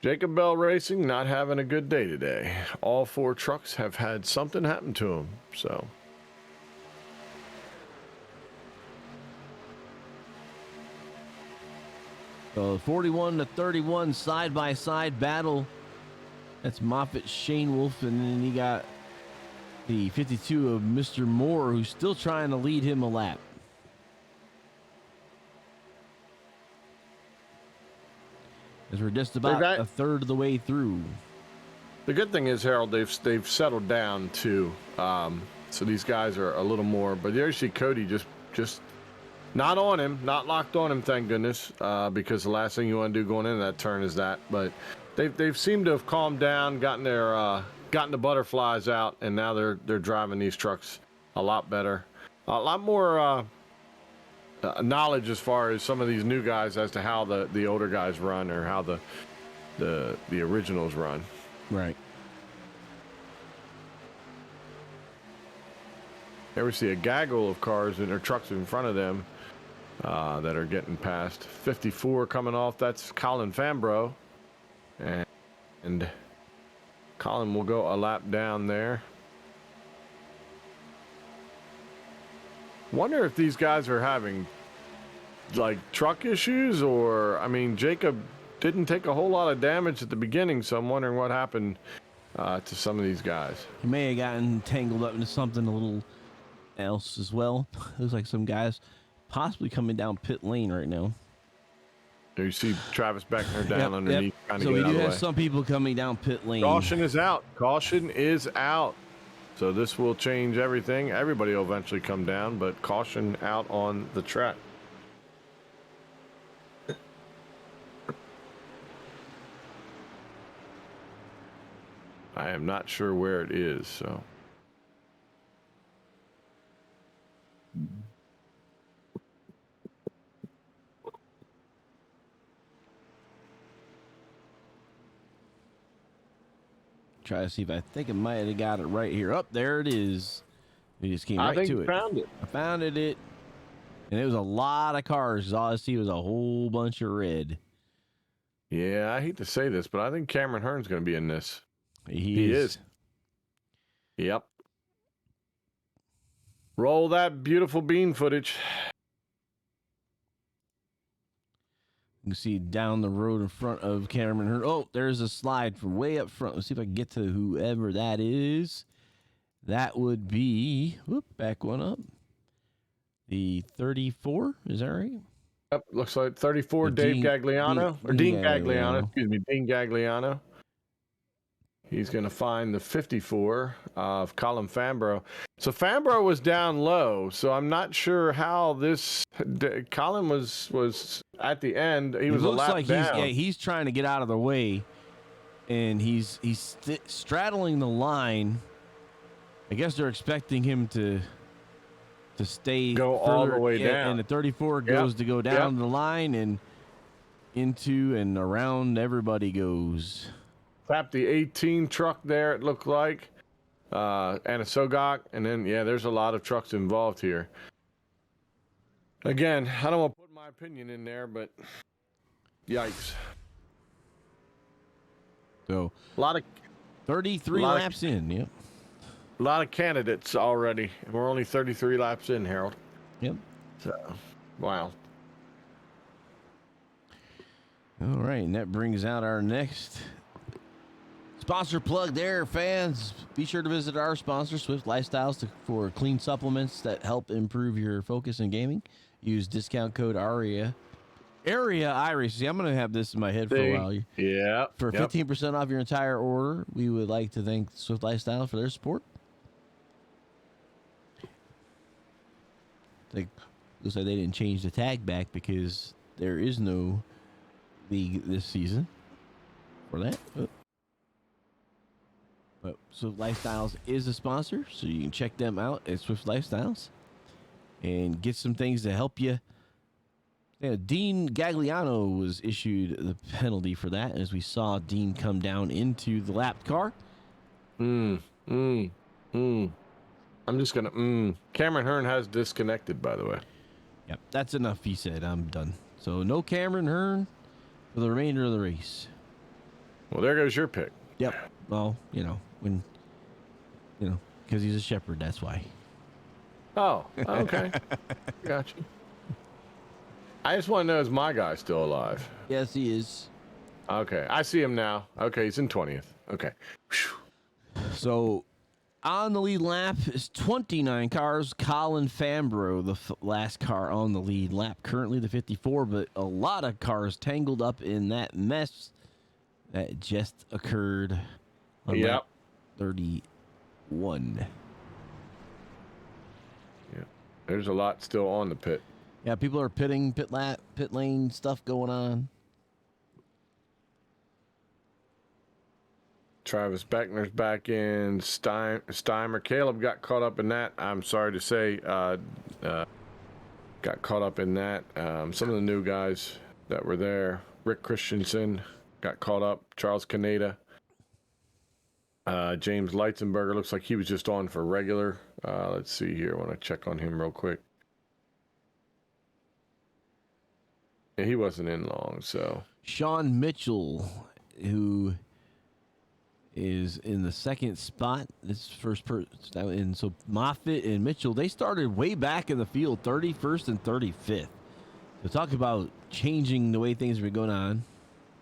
Jacob Bell Racing not having a good day today. All four trucks have had something happen to them. So. So 41-31 side-by-side battle. That's Moffitt, Shane Wolf, and then you got the 52 of Mr. Moore, who's still trying to lead him a lap. As we're just about a third of the way through. The good thing is, Harold, they've settled down too. So these guys are a little more. But there you see Cody just not on him, not locked on him, thank goodness, because the last thing you want to do going into that turn is that. But they've seemed to have calmed down, gotten the butterflies out, and now they're driving these trucks a lot better, a lot more knowledge as far as some of these new guys as to how the older guys run, or how the originals run. Right. There we see a gaggle of cars and their trucks in front of them that are getting past. 54 coming off. That's Colin Fambro, and Colin will go a lap down there. Wonder if these guys are having like truck issues, or I mean, Jacob didn't take a whole lot of damage at the beginning, so I'm wondering what happened to some of these guys. He may have gotten tangled up into something a little else as well. Looks like some guys possibly coming down pit lane right now. There you see Travis Beckner down underneath. Yep. So we do have some people coming down pit lane. Caution is out. Caution is out. So this will change everything. Everybody will eventually come down, but caution out on the track. I am not sure where it is, so. Try to see if I think I might have got it right here. Up there it is. We just came right to it. Found it. I found it. And it was a lot of cars. All I see was a whole bunch of red. Yeah, I hate to say this, but I think Cameron Hearn's going to be in this. He is. Yep. Roll that beautiful bean footage. You can see down the road in front of Cameron Hearn. Oh, there's a slide from way up front. Let's see if I can get to whoever that is. That would be, back one up. The 34, is that right? Yep, looks like 34, Dave Gagliano. Dean Gagliano. Excuse me, Dean Gagliano. He's going to find the 54 of Colin Fambro. So Fambro was down low, so I'm not sure how this. Colin was at the end. He was a lap like down. He's trying to get out of the way, and he's straddling the line. I guess they're expecting him to go all the way down, and the 34 goes to go down the line and into and around. Everybody goes. Tap the 18 truck there, it looked like, and a Sogok, and then there's a lot of trucks involved here. Again, I don't want to put my opinion in there, but yikes. So a lot of 33 laps in. Yep. A lot of candidates already. We're only 33 laps in, Harold. Yep. So, wow. All right, and that brings out our next sponsor plug there, fans. Be sure to visit our sponsor, Swift Lifestyles, for clean supplements that help improve your focus in gaming. Use discount code ARIA. Area iRacing. See, I'm going to have this in my head for a while. Yeah. For 15% off your entire order, we would like to thank Swift Lifestyle for their support. Looks like they didn't change the tag back because there is no league this season for that. But Swift Lifestyles is a sponsor, so you can check them out at Swift Lifestyles and get some things to help you. Yeah, Dean Gagliano was issued the penalty for that, as we saw Dean come down into the lapped car. I'm just gonna. Cameron Hearn has disconnected, by the way. Yep, that's enough. He said, "I'm done." So no Cameron Hearn for the remainder of the race. Well, there goes your pick. Yep. Well, because he's a shepherd, that's why. Oh, okay. Got you. I just want to know, is my guy still alive? Yes, he is. Okay, I see him now. Okay, he's in 20th. Okay. Whew. So on the lead lap is 29 cars. Colin Fambro, the last car on the lead lap, currently the 54, but a lot of cars tangled up in that mess that just occurred on lap 31. Yeah, there's a lot still on the pit. Yeah, people are pitting, pit lane stuff going on. Travis Beckner's back in. Steimer. Caleb got caught up in that. I'm sorry to say, got caught up in that. Some of the new guys that were there. Rick Christensen got caught up. Charles Caneda. James Leitzenberger looks like he was just on for regular. Let's see here. I want to check on him real quick. Yeah, he wasn't in long, so. Sean Mitchell, who is in the second spot. This first person. And so Moffitt and Mitchell, they started way back in the field, 31st and 35th. So talk about changing the way things were going on.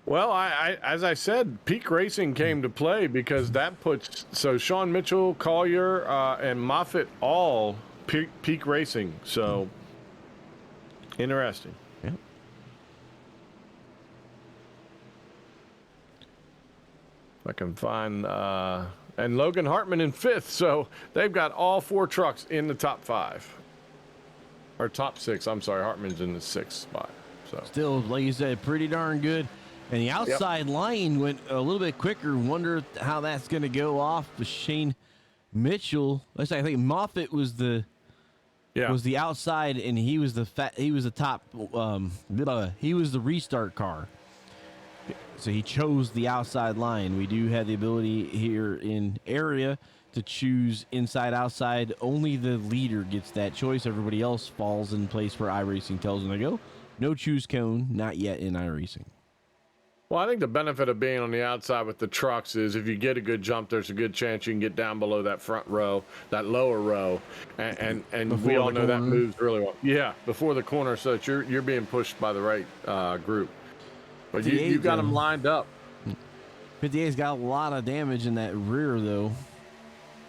Well, I as I said, peak racing came to play because that puts Sean Mitchell, Collier, and Moffitt all peak racing. So interesting. Yeah. If I can find and Logan Hartman in 5th, so they've got all 4 trucks in the top 5 or top 6. I'm sorry, Hartman's in the 6th spot. So Still, like you said, pretty darn good. And the outside line went a little bit quicker. Wonder how that's going to go off with Shane Mitchell. I think Moffitt was the outside, and he was the top. He was the restart car. So he chose the outside line. We do have the ability here in area to choose inside, outside. Only the leader gets that choice. Everybody else falls in place where iRacing tells them to go. No choose cone, not yet in iRacing. Well, I think the benefit of being on the outside with the trucks is if you get a good jump, there's a good chance you can get down below that front row, that lower row, and we all know that moves really well. Yeah, before the corner, so that you're being pushed by the right group. But you got them lined up. 58's got a lot of damage in that rear, though.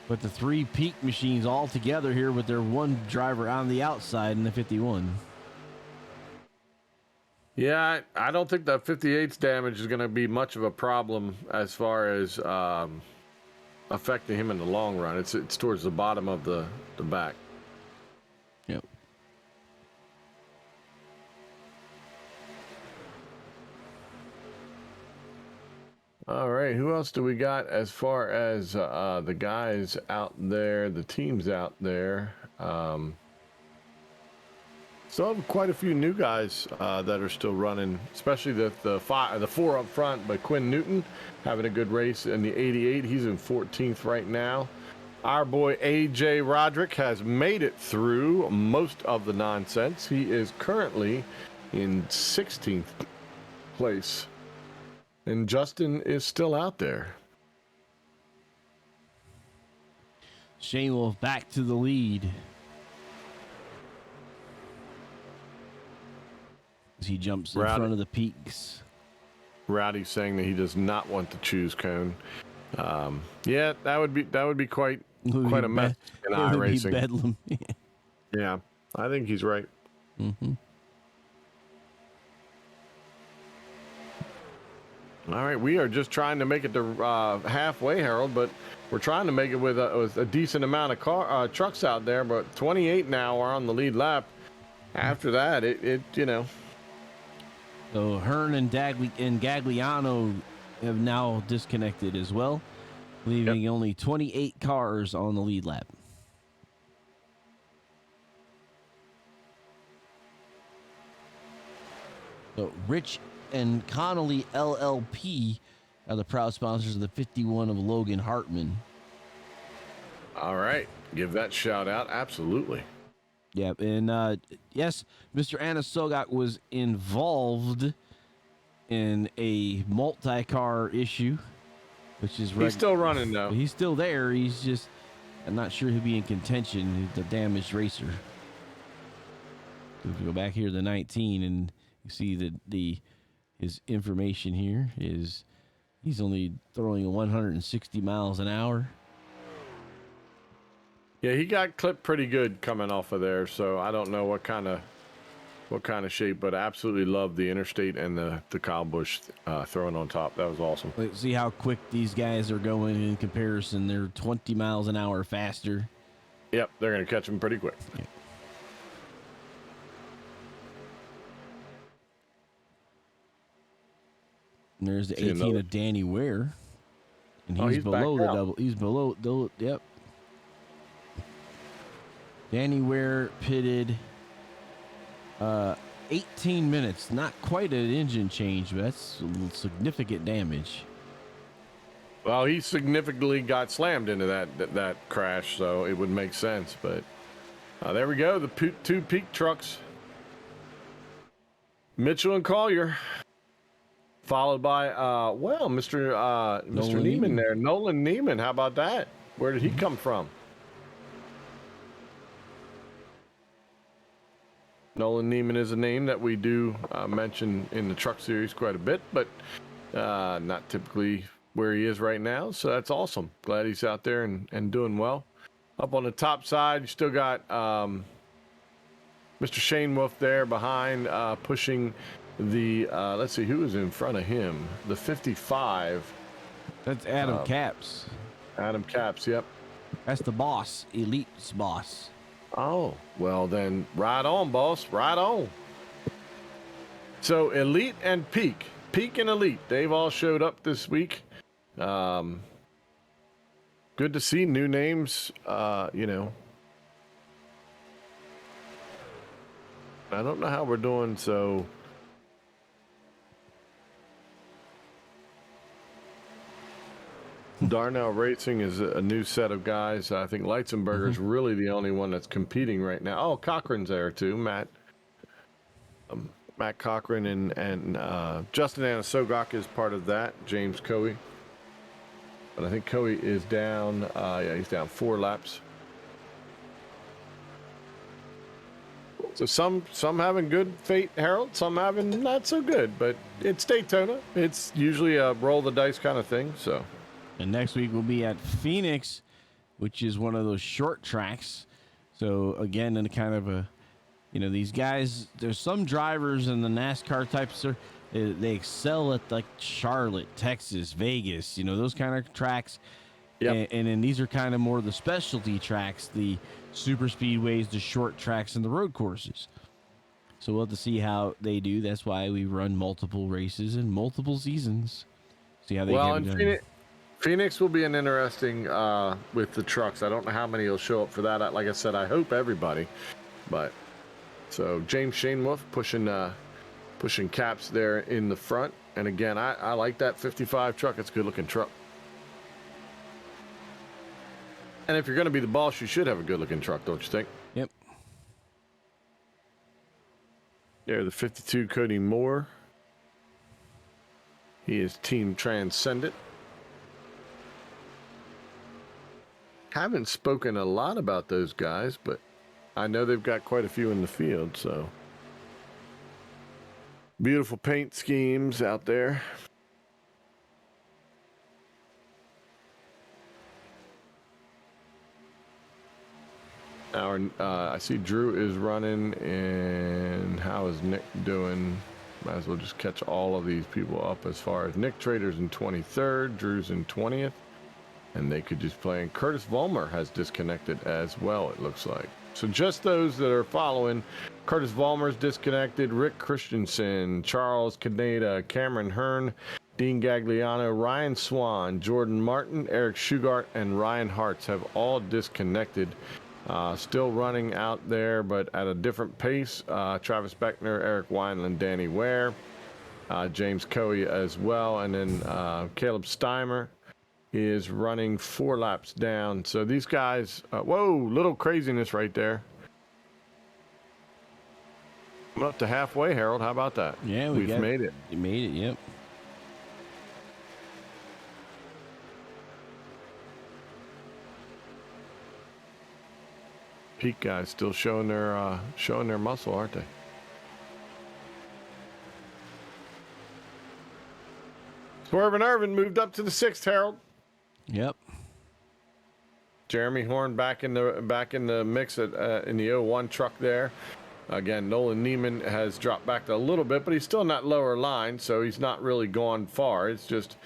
But the 3 peak machines all together here with their one driver on the outside in the 51. Yeah, I don't think the 58's damage is going to be much of a problem as far as affecting him in the long run. It's towards the bottom of the back. Yep. All right, who else do we got as far as the guys out there, the teams out there? Still have quite a few new guys that are still running, especially the 4 up front. But Quinn Newton having a good race in the 88. He's in 14th right now. Our boy AJ Roderick has made it through most of the nonsense. He is currently in 16th place. And Justin is still out there. Shane Wolf back to the lead. As he jumps in front of the peaks. Rowdy saying that he does not want to choose cone. Yeah, that would be quite a mess in It would be iRacing. bedlam. Yeah, I think he's right. Mm-hmm. All right, we are just trying to make it to halfway, Harold, but we're trying to make it with a decent amount of trucks out there. But 28 now are on the lead lap. After that, it you know. So Hearn and Gagliano have now disconnected as well, leaving only 28 cars on the lead lap. So Rich and Connolly LLP are the proud sponsors of the 51 of Logan Hartman. All right, give that shout out. Absolutely. Yeah, and yes, Mr. Anasogak was involved in a multi-car issue, which is He's still running though. He's still there. He's just, I'm not sure he'll be in contention. He's the damaged racer. So if you go back here to 19 and you see that his information here is he's only throwing 160 miles an hour. Yeah, he got clipped pretty good coming off of there, so I don't know what kind of shape, but I absolutely love the interstate and the Kyle Busch throwing on top. That was awesome. Let's see how quick these guys are going in comparison. They're 20 miles an hour faster. Yep, they're going to catch him pretty quick. Yeah. And there's the 18 of Danny Ware. And he's below the double. He's below the, yep. Danny Ware pitted 18 minutes. Not quite an engine change, but that's significant damage. Well, he significantly got slammed into that crash, so it would make sense. But there we go, the two peak trucks. Mitchell and Collier, followed by Mr. Neiman there, Nolan Neiman. How about that? Where did he come from? Nolan Neiman is a name that we do mention in the truck series quite a bit, but not typically where he is right now. So that's awesome. Glad he's out there and doing well. Up on the top side, you still got Mr. Shane Wolf there behind, pushing the, let's see, who is in front of him? The 55. That's Adam Capps. Adam Capps, yep. That's the boss, Elite's boss. Oh, well then, right on, boss, right on. So Elite and Peak and Elite, they've all showed up this week. Good to see new names, you know. I don't know how we're doing, so Darnell Racing is a new set of guys. I think Leitzenberger's really the only one that's competing right now. Oh, Cochran's there too, Matt Cochran and Justin Anasogak is part of that. James Coey, but I think Coey is down. Yeah, he's down 4 laps. So some having good fate, Harold. Some having not so good, but it's Daytona. It's usually a roll the dice kind of thing. So. And next week we'll be at Phoenix, which is one of those short tracks. So again, in kind of a, you know, these guys, there's some drivers in the NASCAR types, they excel at like Charlotte, Texas, Vegas, you know, those kind of tracks. Yep. And then these are kind of more the specialty tracks, the super speedways, the short tracks, and the road courses. So we'll have to see how they do. That's why we run multiple races and multiple seasons. See how they do. Phoenix will be an interesting with the trucks. I don't know how many will show up for that. Like I said, I hope everybody. But so James Shaneworth pushing Caps there in the front. And again, I like that 55 truck. It's a good looking truck. And if you're going to be the boss, you should have a good looking truck, don't you think? Yep. There, the 52 Cody Moore. He is Team Transcendent. Haven't spoken a lot about those guys, but I know they've got quite a few in the field, so. Beautiful paint schemes out there. now. I see Drew is running, and how is Nick doing? Might as well just catch all of these people up as far as Nick Trader's in 23rd, Drew's in 20th, and they could just play. And Curtis Vollmer has disconnected as well, it looks like. So just those that are following, Curtis Vollmer's disconnected, Rick Christensen, Charles Caneda, Cameron Hearn, Dean Gagliano, Ryan Swan, Jordan Martin, Eric Shugart, and Ryan Hartz have all disconnected. Still running out there, but at a different pace. Travis Beckner, Eric Wineland, Danny Ware, James Coey as well, and then Caleb Steimer is running 4 laps down. So these guys, whoa, little craziness right there. I'm up to halfway, Harold. How about that? Yeah, we've made it. You made it, yep. Peak guys still showing their muscle, aren't they? Swerve and Irvin moved up to the 6th, Harold. Yep. Jeremy Horn back in the mix in the 01 truck there. Again, Nolan Neiman has dropped back a little bit, but he's still in that lower line, so he's not really gone far. It's just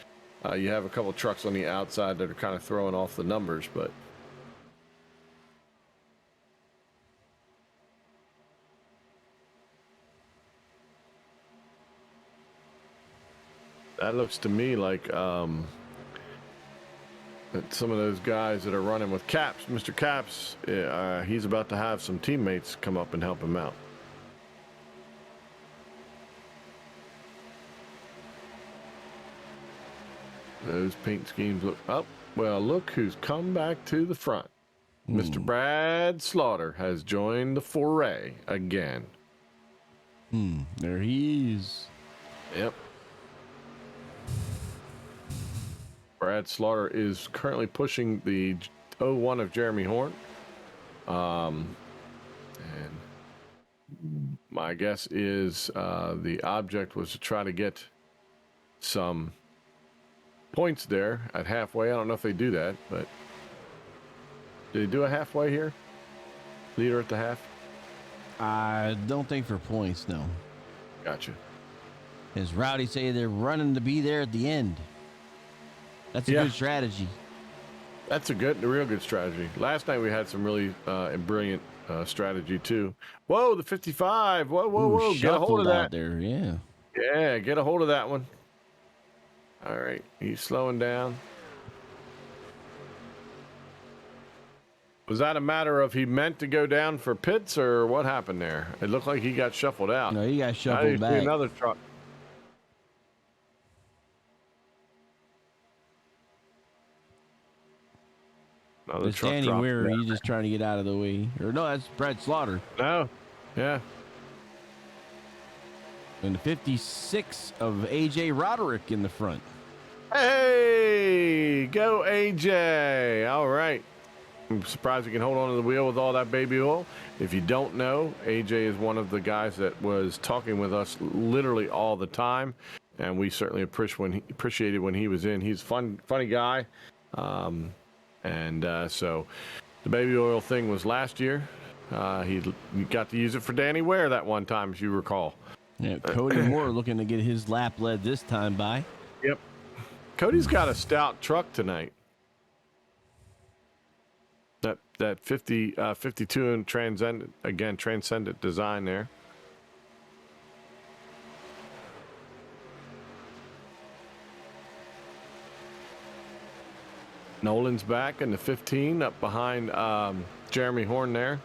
you have a couple trucks on the outside that are kind of throwing off the numbers, but. That looks to me like that some of those guys that are running with Caps, Mr. Caps, he's about to have some teammates come up and help him out. Those paint schemes look up. Well, look who's come back to the front. Mr. Brad Slaughter has joined the foray again. There he is. Yep. Brad Slaughter is currently pushing the 01 of Jeremy Horn. And my guess is the object was to try to get some points there at halfway. I don't know if they do that, but did they do a halfway here? Leader at the half? I don't think for points, no. Gotcha. As Rowdy say, they're running to be there at the end. That's a good strategy. That's a real good strategy. Last night we had some really brilliant strategy too. Whoa, the 55. Whoa. Get a hold of that. Out there, yeah. Yeah, get a hold of that one. All right, he's slowing down. Was that a matter of he meant to go down for pits or what happened there? It looked like he got shuffled out. No, he got shuffled back. See another truck. It's Danny Weir. He's just trying to get out of the way. Or no, that's Brad Slaughter. No, yeah. And the 56 of AJ Roderick in the front. Hey, go AJ. All right. I'm surprised he can hold on to the wheel with all that baby oil. If you don't know, AJ is one of the guys that was talking with us literally all the time. And we certainly appreciated when he was in. He's a funny guy. So the baby oil thing was last year. He got to use it for Danny Ware that one time, if you recall. Yeah, Cody Moore looking to get his lap led this time by. Yep. Cody's got a stout truck tonight. That 52 and transcendent design there. Nolan's back in the 15 up behind Jeremy Horn there.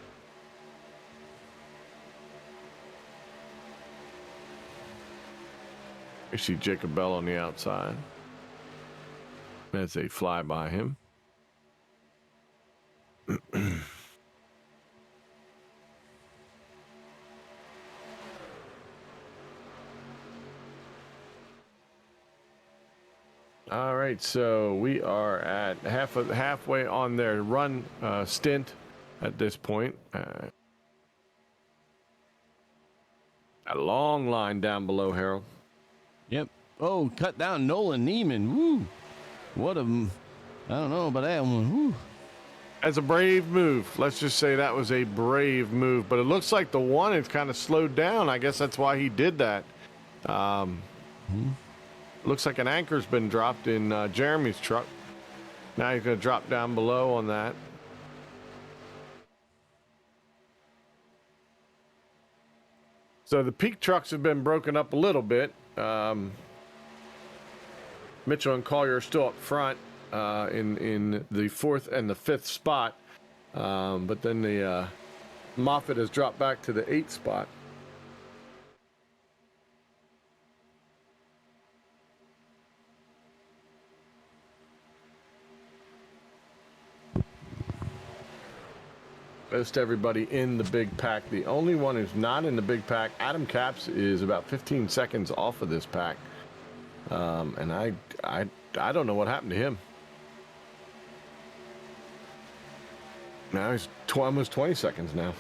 You see Jacob Bell on the outside as they fly by him. All right, so we are at halfway on their run stint at this point. A long line down below, Harold. Yep. Oh, cut down Nolan Neiman. Woo. What a... I don't know about that one. Woo. As a brave move. Let's just say that was a brave move. But it looks like the one is kind of slowed down. I guess that's why he did that. Looks like an anchor's been dropped in Jeremy's truck. Now he's going to drop down below on that. So the peak trucks have been broken up a little bit. Mitchell and Collier are still up front in the 4th and the 5th spot. But then the Moffitt has dropped back to the 8th spot. Most everybody in the big pack. The only one who's not in the big pack, Adam Capps, is about 15 seconds off of this pack. And I don't know what happened to him. Now he's almost 20 seconds now.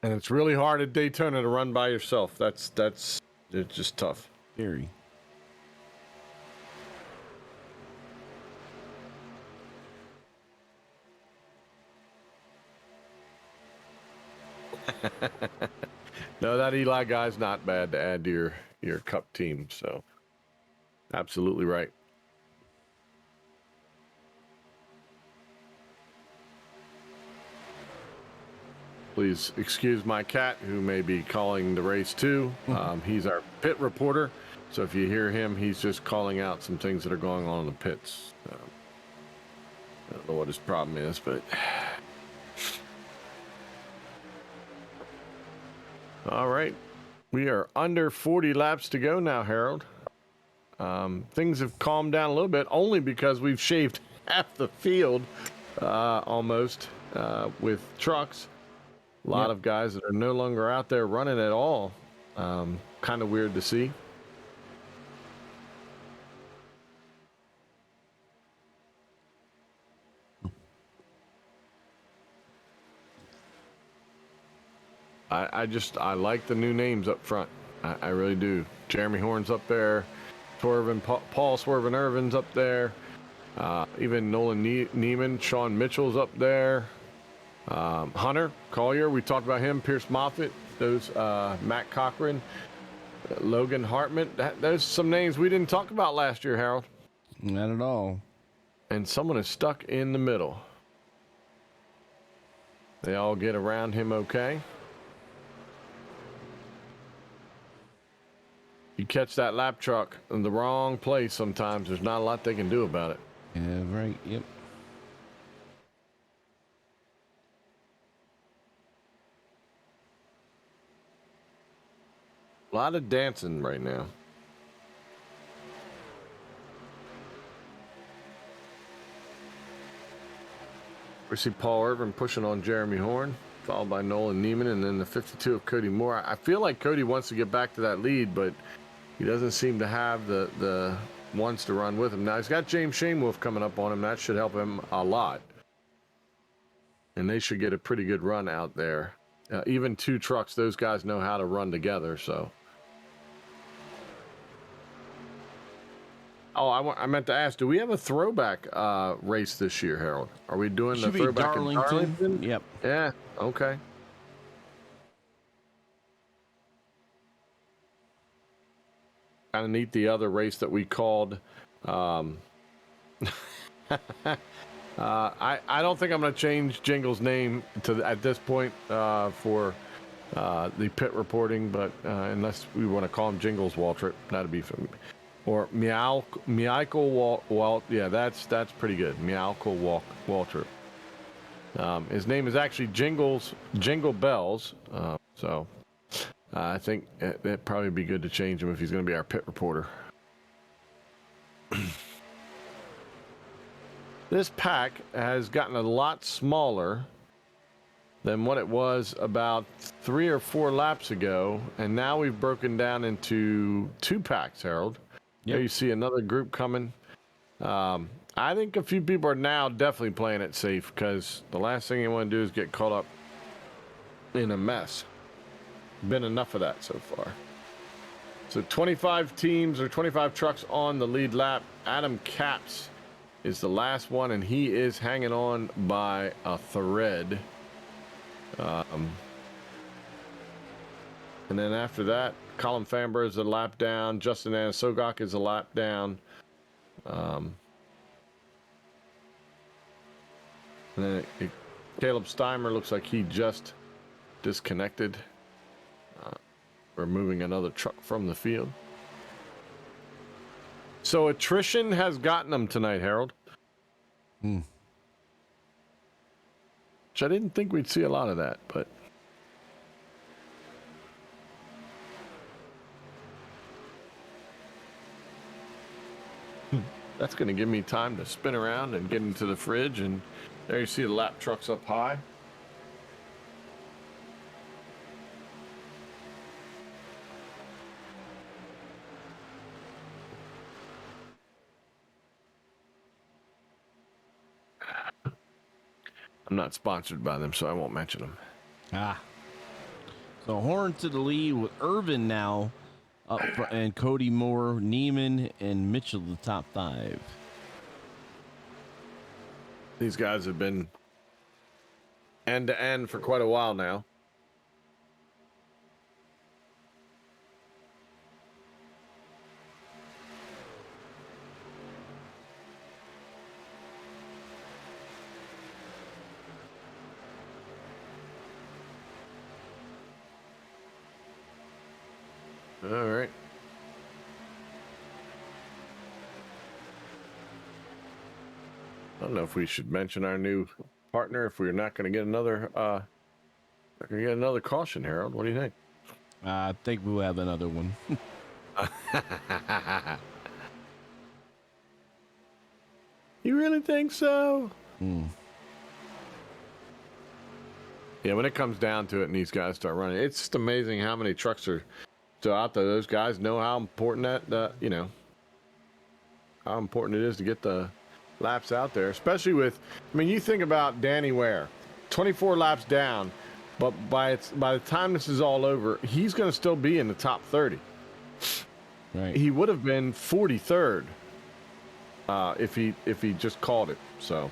And it's really hard at Daytona to run by yourself. It's just tough. Scary. No, that Eli guy's not bad to add to your cup team. So, absolutely right. Please excuse my cat who may be calling the race too. He's our pit reporter. So if you hear him, he's just calling out some things that are going on in the pits. I don't know what his problem is, but... All right. We are under 40 laps to go now, Harold. Things have calmed down a little bit, only because we've shaved half the field almost with trucks. A lot of guys that are no longer out there running at all. Kind of weird to see. I like the new names up front. I really do. Jeremy Horn's up there. Paul Swervin Irvin's up there. Even Nolan Neiman, Sean Mitchell's up there. Hunter Collier, we talked about him. Pierce Moffitt, those Matt Cochran, Logan Hartman. There's some names we didn't talk about last year, Harold. Not at all. And someone is stuck in the middle. They all get around him okay. You catch that lap truck in the wrong place sometimes, there's not a lot they can do about it. Yeah, right. Yep. A lot of dancing right now. We see Paul Irvin pushing on Jeremy Horn, followed by Nolan Neiman, and then the 52 of Cody Moore. I feel like Cody wants to get back to that lead, but he doesn't seem to have the ones to run with him. Now, he's got James Shanewolf coming up on him. That should help him a lot. And they should get a pretty good run out there. Even two trucks, those guys know how to run together, so. Oh, I meant to ask, do we have a throwback race this year, Harold? Are we doing the throwback in Darlington? Yep. Yeah, okay. Kind of neat, the other race that we called. I don't think I'm going to change Jingle's name at this point for the pit reporting, but unless we want to call him Jingles Waltrip, that'd be for me. Or Michael Walt. Yeah, that's pretty good. Michael Waltrip. His name is actually Jingle Bells. So I think it'd probably be good to change him if he's going to be our pit reporter. This pack has gotten a lot smaller than what it was about 3 or 4 laps ago, and now we've broken down into 2 packs, Harold. Yep. There you see another group coming. I think a few people are now definitely playing it safe, because the last thing you want to do is get caught up in a mess. Been enough of that so far. So 25 teams or 25 trucks on the lead lap. Adam Capps is the last one, and he is hanging on by a thread. And then after that, Colin Fambro is a lap down. Justin Anasogok is a lap down. And then Caleb Steimer looks like he just disconnected. We're moving another truck from the field. So attrition has gotten them tonight, Harold. Which I didn't think we'd see a lot of that, but that's going to give me time to spin around and get into the fridge. And there you see the lap trucks up high. I'm not sponsored by them, so I won't mention them. So Horn to the lead with Irvin now up and Cody Moore, Neiman, and Mitchell the top 5. These guys have been end to end for quite a while now. All right. I don't know if we should mention our new partner if we're not going to get another caution, Harold. What do you think? I think we'll have another one. You really think so? Yeah, when it comes down to it and these guys start running, it's just amazing how many trucks are still out there. Those guys know how important how important it is to get the laps out there, especially with, I mean, you think about Danny Ware, 24 laps down, but by the time this is all over, he's going to still be in the top 30. Right. He would have been 43rd if he just called it. So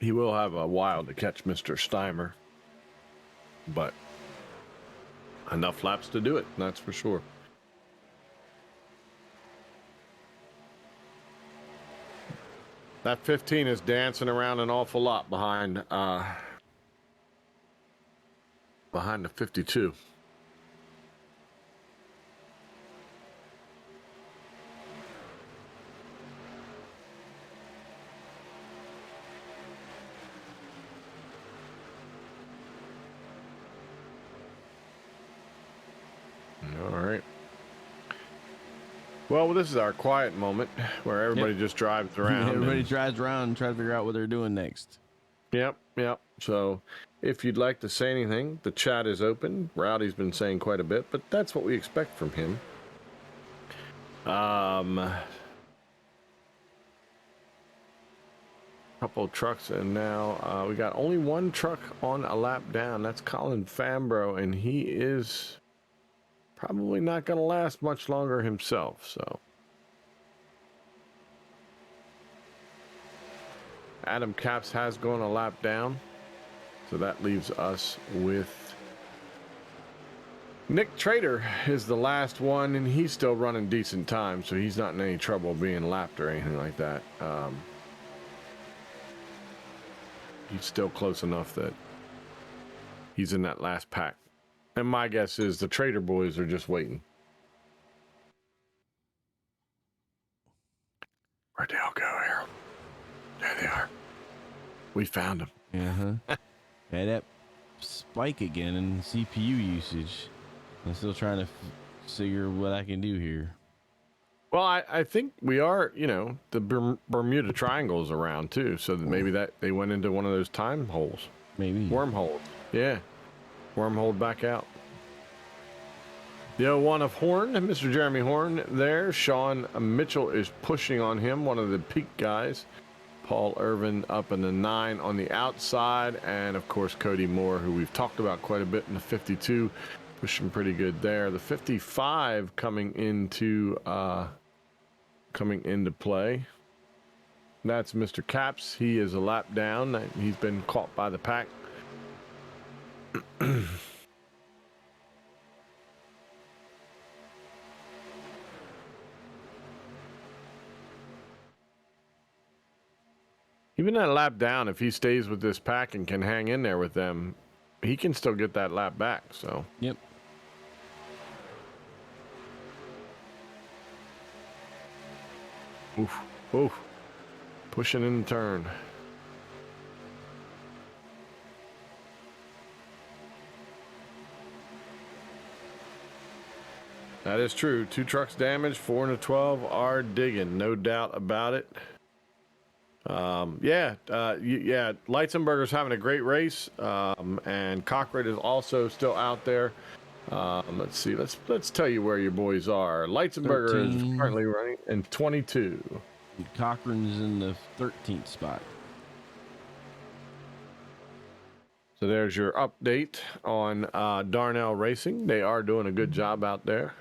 he will have a while to catch Mr. Steimer, but enough laps to do it, that's for sure. That 15 is dancing around an awful lot behind the 52. All right. Well, this is our quiet moment where everybody just drives around. Everybody drives around and tries to figure out what they're doing next. Yep. So if you'd like to say anything, the chat is open. Rowdy's been saying quite a bit, but that's what we expect from him. Couple of trucks, and now we got only one truck on a lap down. That's Colin Fambro, and he is probably not going to last much longer himself. So Adam Capps has gone a lap down, so that leaves us with Nick Trader is the last one, and he's still running decent time, so he's not in any trouble being lapped or anything like that. He's still close enough that he's in that last pack. And my guess is the Trader boys are just waiting. Where'd they all go, Harold? There they are. We found them. Yeah, that spike again in CPU usage. I'm still trying to figure what I can do here. Well, I think we are, the Bermuda Triangle is around too, so that maybe that they went into one of those time holes. Maybe. Wormhole. Yeah. Wormhole back out. The 01 of Horn, Mr. Jeremy Horn there. Sean Mitchell is pushing on him, one of the peak guys. Paul Irvin up in the 9 on the outside. And, of course, Cody Moore, who we've talked about quite a bit in the 52. Pushing pretty good there. The 55 coming into play. That's Mr. Caps. He is a lap down. He's been caught by the pack. Even that lap down, if he stays with this pack and can hang in there with them, he can still get that lap back. So Yep. oof, oof. Pushing in the turn. That is true. 2 trucks damaged, 4 and a 12 are digging, no doubt about it. Yeah, Leitzenberger's having a great race, and Cochran is also still out there. Let's see. Let's tell you where your boys are. Leitzenberger 13. is currently running in 22. Cochran's in the 13th spot. So there's your update on Darnell Racing. They are doing a good job out there.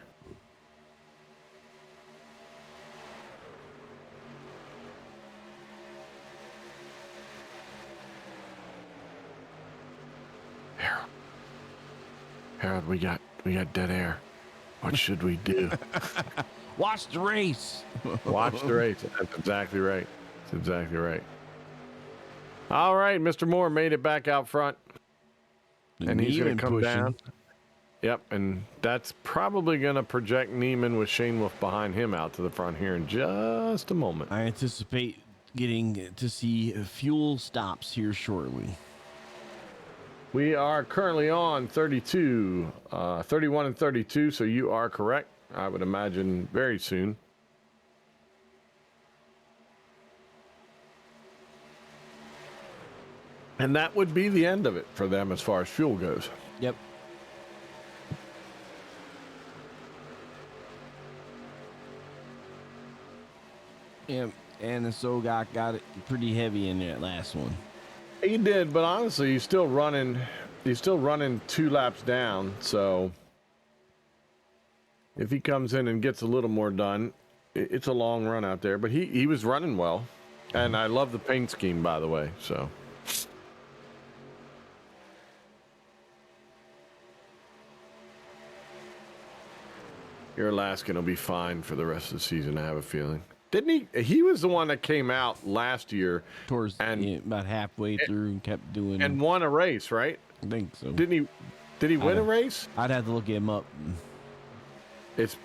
Harold, we got dead air. What should we do? Watch the race. Watch the race. That's exactly right. That's exactly right. All right, Mr. Moore made it back out front. And he's going to come down. Yep, and that's probably going to project Neiman with Shane Wolf behind him out to the front here in just a moment. I anticipate getting to see fuel stops here shortly. We are currently on 32, 31 and 32, so you are correct. I would imagine very soon. And that would be the end of it for them as far as fuel goes. Yep. Yep. And the Sogok got it pretty heavy in that last one. He did, but honestly, he's still running 2 laps down. So if he comes in and gets a little more done, it's a long run out there. But he was running well, and I love the paint scheme, by the way. So. Your Alaskan will be fine for the rest of the season, I have a feeling. Didn't he? He was the one that came out last year towards about halfway through and kept doing and won a race, right? I think so. Didn't he? Did he win a race? I'd have to look him up.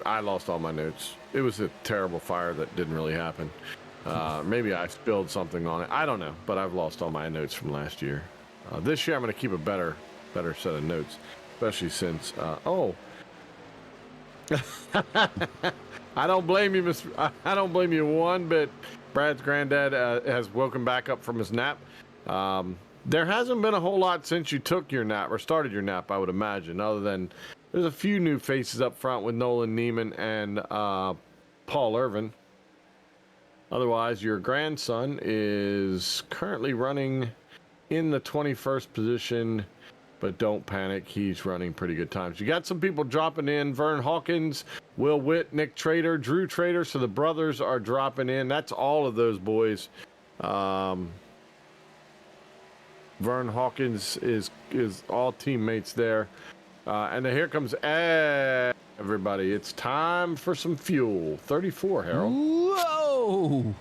I lost all my notes. It was a terrible fire that didn't really happen. Maybe I spilled something on it. I don't know, but I've lost all my notes from last year. This year I'm going to keep a better set of notes, especially since I don't blame you, I don't blame you one bit. Brad's granddad has woken back up from his nap. There hasn't been a whole lot since you took your nap or started your nap, I would imagine, other than there's a few new faces up front with Nolan Neiman and Paul Irvin. Otherwise, your grandson is currently running in the 21st position. But don't panic, he's running pretty good times. You got some people dropping in. Vern Hawkins, Will Witt, Nick Trader, Drew Trader. So the brothers are dropping in. That's all of those boys. Vern Hawkins is all teammates there. And then here comes everybody. It's time for some fuel. 34, Harold. Whoa!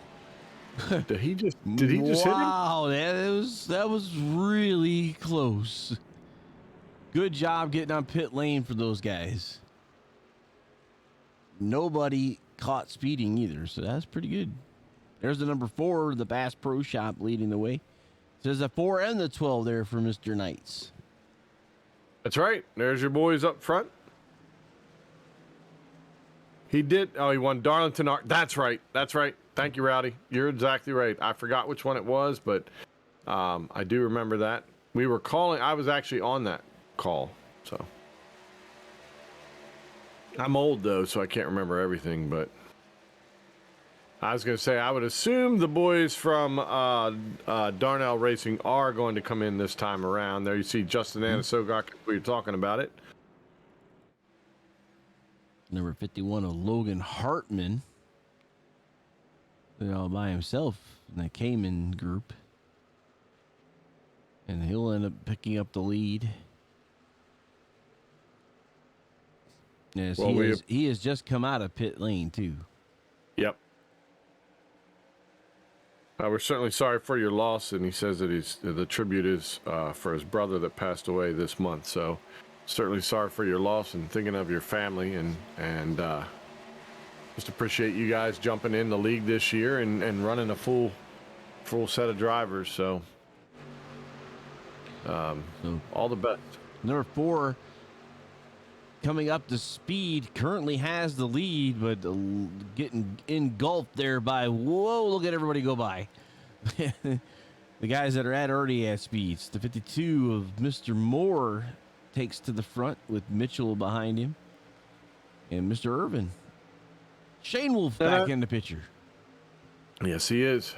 Did he just hit him? Wow, that was really close. Good job getting on pit lane for those guys. Nobody caught speeding either, so that's pretty good. There's the number 4, the Bass Pro Shop leading the way. There's a 4 and the 12 there for Mr. Knights. That's right. There's your boys up front. He did. Oh, he won Darlington. That's right. That's right. Thank you, Rowdy. You're exactly right. I forgot which one it was, but I do remember that. We were calling. I was actually on that call. So I'm old, though, so I can't remember everything, but I was going to say, I would assume the boys from Darnell Racing are going to come in this time around. There you see Justin Anasogok. We were talking about it. Number 51 of Logan Hartman. They're all by himself in the Cayman group. And he'll end up picking up the lead. Yes, Well, he has just come out of pit lane, too. Yep. We're certainly sorry for your loss, and he says that the tribute is for his brother that passed away this month. So, certainly sorry for your loss and thinking of your family, and just appreciate you guys jumping in the league this year and running a full set of drivers. So, all the best. Number 4, coming up to speed, currently has the lead, but getting engulfed there by, whoa, look at everybody go by. The guys that are already at speeds. The 52 of Mr. Moore takes to the front with Mitchell behind him. And Mr. Irvin. Shane Wolf back in the picture. Yes, he is.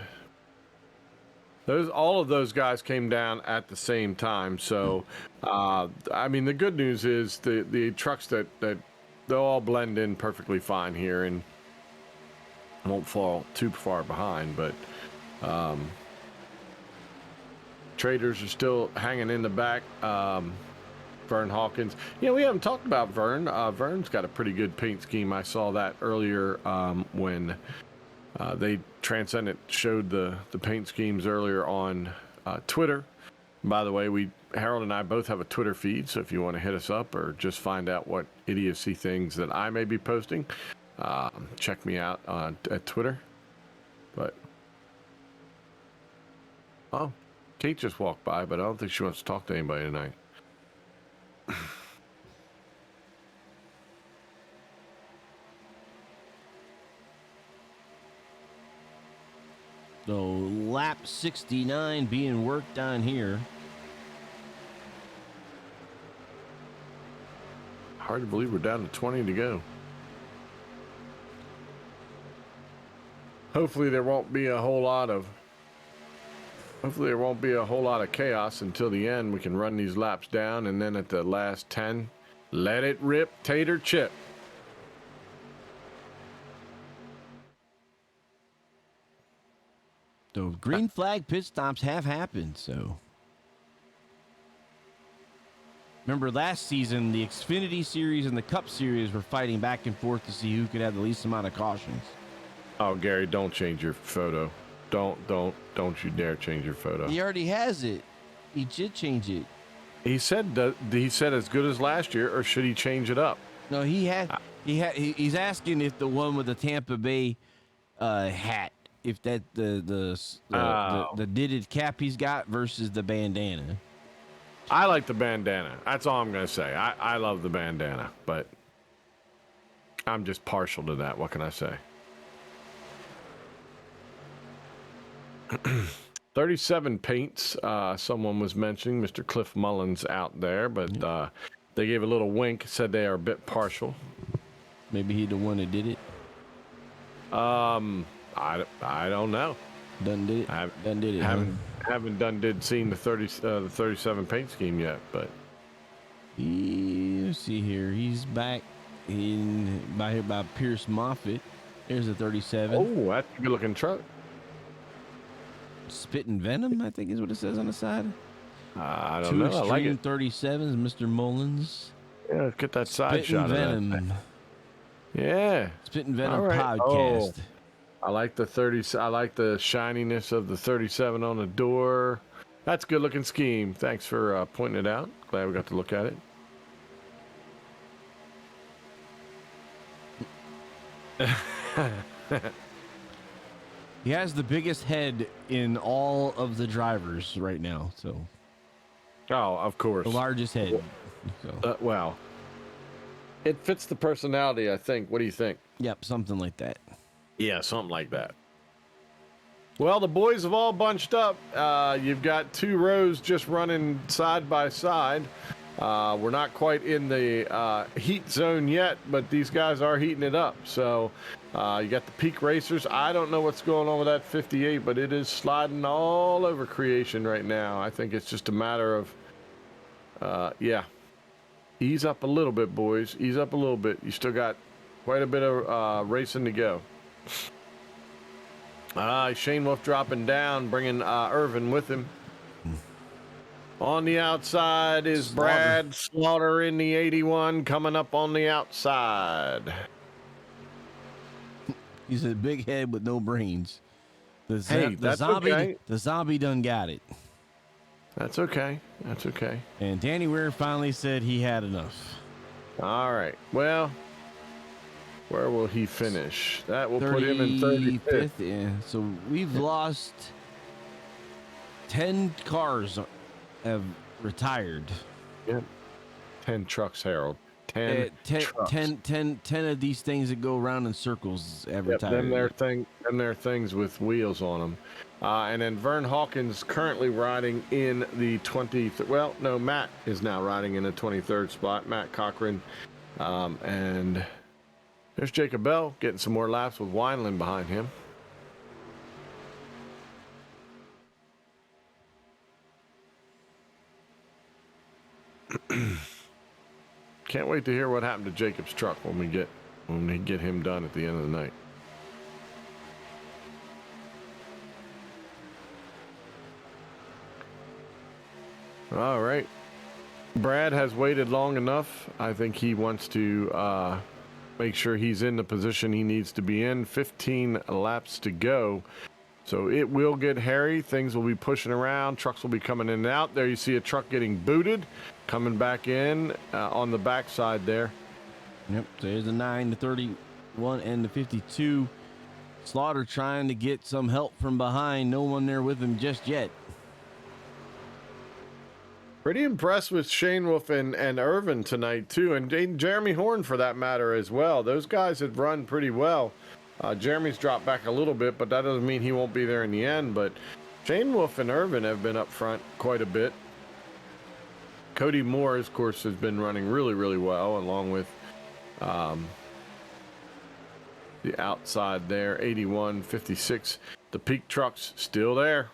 All of those guys came down at the same time. So, I mean, the good news is the trucks that they'll all blend in perfectly fine here and won't fall too far behind. But Traders are still hanging in the back. Vern Hawkins. Yeah, we haven't talked about Vern. Vern's got a pretty good paint scheme. I saw that earlier when they Transcendent showed the paint schemes earlier on Twitter. By the way, Harold and I both have a Twitter feed, so if you want to hit us up or just find out what idiocy things that I may be posting, check me out at Twitter. But Kate just walked by, but I don't think she wants to talk to anybody tonight. So lap 69 being worked on here. Hard to believe we're down to 20 to go. Hopefully there won't be a whole lot of chaos until the end. We can run these laps down, and then at the last 10, let it rip, tater chip. So green flag pit stops have happened. So remember last season, the Xfinity Series and the Cup Series were fighting back and forth to see who could have the least amount of cautions. Oh, Gary, don't change your photo. Don't you dare change your photo. He already has it. He did change it. He said as good as last year, or should he change it up? No, he's asking if the one with the Tampa Bay hat, if that the knitted cap he's got versus the bandana. I like the bandana. That's all I'm gonna say. I love the bandana, but I'm just partial to that. What can I say? 37 paints. Someone was mentioning Mr. Cliff Mullins out there, but they gave a little wink, said they are a bit partial. Maybe he the one that did it. I don't know. Done did it. Haven't seen the 37 paint scheme yet, but let's see here. He's back by Pierce Moffitt. There's a 37. Oh, that's a good looking truck. Spitting Venom, I think is what it says on the side. I don't know. I like it. 37s, Mr. Mullins. Yeah, let's get that side shot Venom. of that. Yeah. Spitting Venom right. podcast. I like the 30. I like the shininess of the 37 on the door. That's a good looking scheme. Thanks for pointing it out. Glad we got to look at it. He has the biggest head in all of the drivers right now. So, of course, the largest head. So. Well, it fits the personality, I think. What do you think? Yep, something like that. Yeah, something like that. Well, the boys have all bunched up. You've got two rows just running side by side. We're not quite in the heat zone yet, but these guys are heating it up. So you got the Peak Racers. I don't know what's going on with that 58, but it is sliding all over creation right now. I think it's just a matter of, ease up a little bit, boys. Ease up a little bit. You still got Quite a bit of racing to go. Shane Wolf dropping down, bringing Irvin with him. On the outside is Slaughter. Brad Slaughter in the 81 coming up on the outside. He's a big head with no brains. The zombie done got it. That's okay. That's okay. And Danny Ware finally said he had enough. All right. Well, where will he finish? That will put him in 35th. Yeah. So we've lost 10 cars have retired. Yep. 10 trucks, Harold. 10 trucks. 10 of these things that go around in circles have retired. Then there are things with wheels on them. And then Vern Hawkins currently riding in the 20th. Well, no, Matt is now riding in the 23rd spot. Matt Cochran. And there's Jacob Bell getting some more laps with Wineland behind him. Can't wait to hear what happened to Jacob's truck when we get him done at the end of the night. All right. Brad has waited long enough. I think he wants to make sure he's in the position he needs to be in. 15 laps to go. So it will get hairy. Things will be pushing around. Trucks will be coming in and out. There you see a truck getting booted, coming back in on the backside there. Yep. So there's the 9, the 31, and the 52. Slaughter trying to get some help from behind. No one there with him just yet. Pretty impressed with Shane Wolf and Irvin tonight, too. And Jeremy Horn, for that matter, as well. Those guys have run pretty well. Jeremy's dropped back a little bit, but that doesn't mean he won't be there in the end. But Shane Wolf and Irvin have been up front quite a bit. Cody Moore, of course, has been running really, really well, along with the outside there, 81, 56. The peak trucks still there.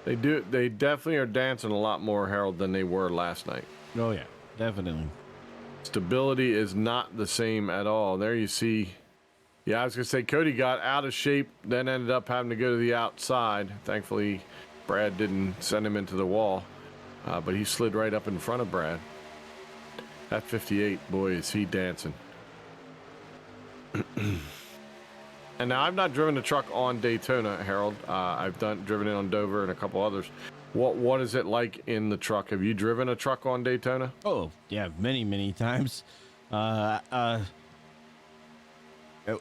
They do. They definitely are dancing a lot more, Harold, than they were last night. Oh, yeah, definitely. Stability is not the same at all. There you see. Yeah, I was going to say Cody got out of shape, then ended up having to go to the outside. Thankfully, Brad didn't send him into the wall, but he slid right up in front of Brad. That 58, boy, is he dancing. And now I've not driven a truck on Daytona, Harold. I've driven it on Dover and a couple others. What is it like in the truck? Have you driven a truck on Daytona? Oh, yeah, many times. I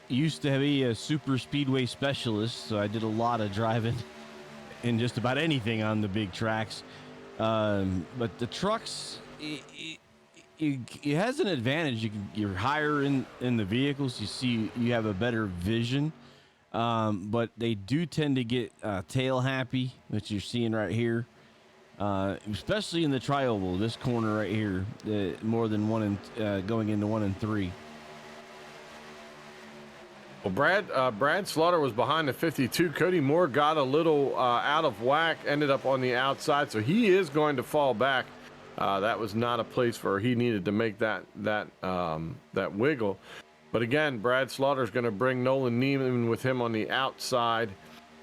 used to be a super speedway specialist, so I did a lot of driving in just about anything on the big tracks. But the trucks, it has an advantage. You're higher in the vehicles. You have a better vision. But they do tend to get tail happy, which you're seeing right here, especially in the tri-oval, this corner right here, more than going into 1 and 3. Well, Brad Slaughter was behind the 52. Cody Moore got a little out of whack, ended up on the outside, so he is going to fall back. That was not a place where he needed to make that wiggle. But again, Brad Slaughter's going to bring Nolan Neiman with him on the outside.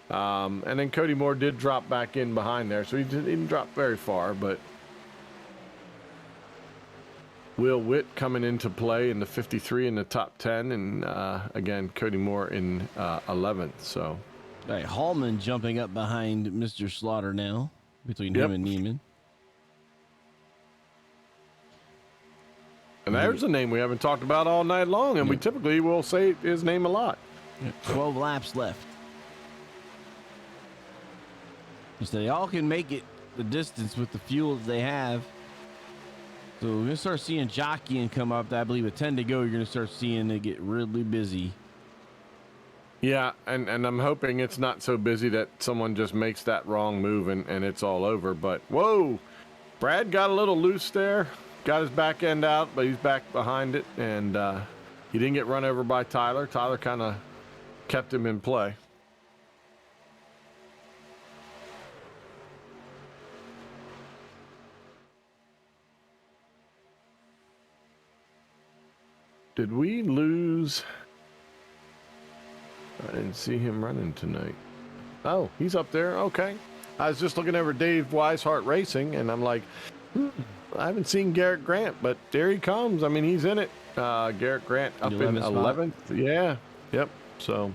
And then Cody Moore did drop back in behind there, so he didn't drop very far. But Will Witt coming into play in the 53 in the top 10. And again, Cody Moore in 11th. So, all right, Hallman jumping up behind Mr. Slaughter now, between him and Neiman. And there's a name we haven't talked about all night long, and we typically will say his name a lot. 12 laps left. So they all can make it the distance with the fuel that they have. So we're going to start seeing jockeying come up. I believe at 10 to go, you're going to start seeing it get really busy. Yeah, and I'm hoping it's not so busy that someone just makes that wrong move and it's all over. But, whoa, Brad got a little loose there. Got his back end out, but he's back behind it, and He didn't get run over by Tyler. Tyler kind of kept him in play. Did we lose? I didn't see him running tonight. Oh, he's up there. Okay. I was just looking over Dave Weishart Racing, and I'm like, I haven't seen Garrett Grant, but there he comes. I mean, he's in it. Garrett Grant up in 11th. Yeah. Yep. So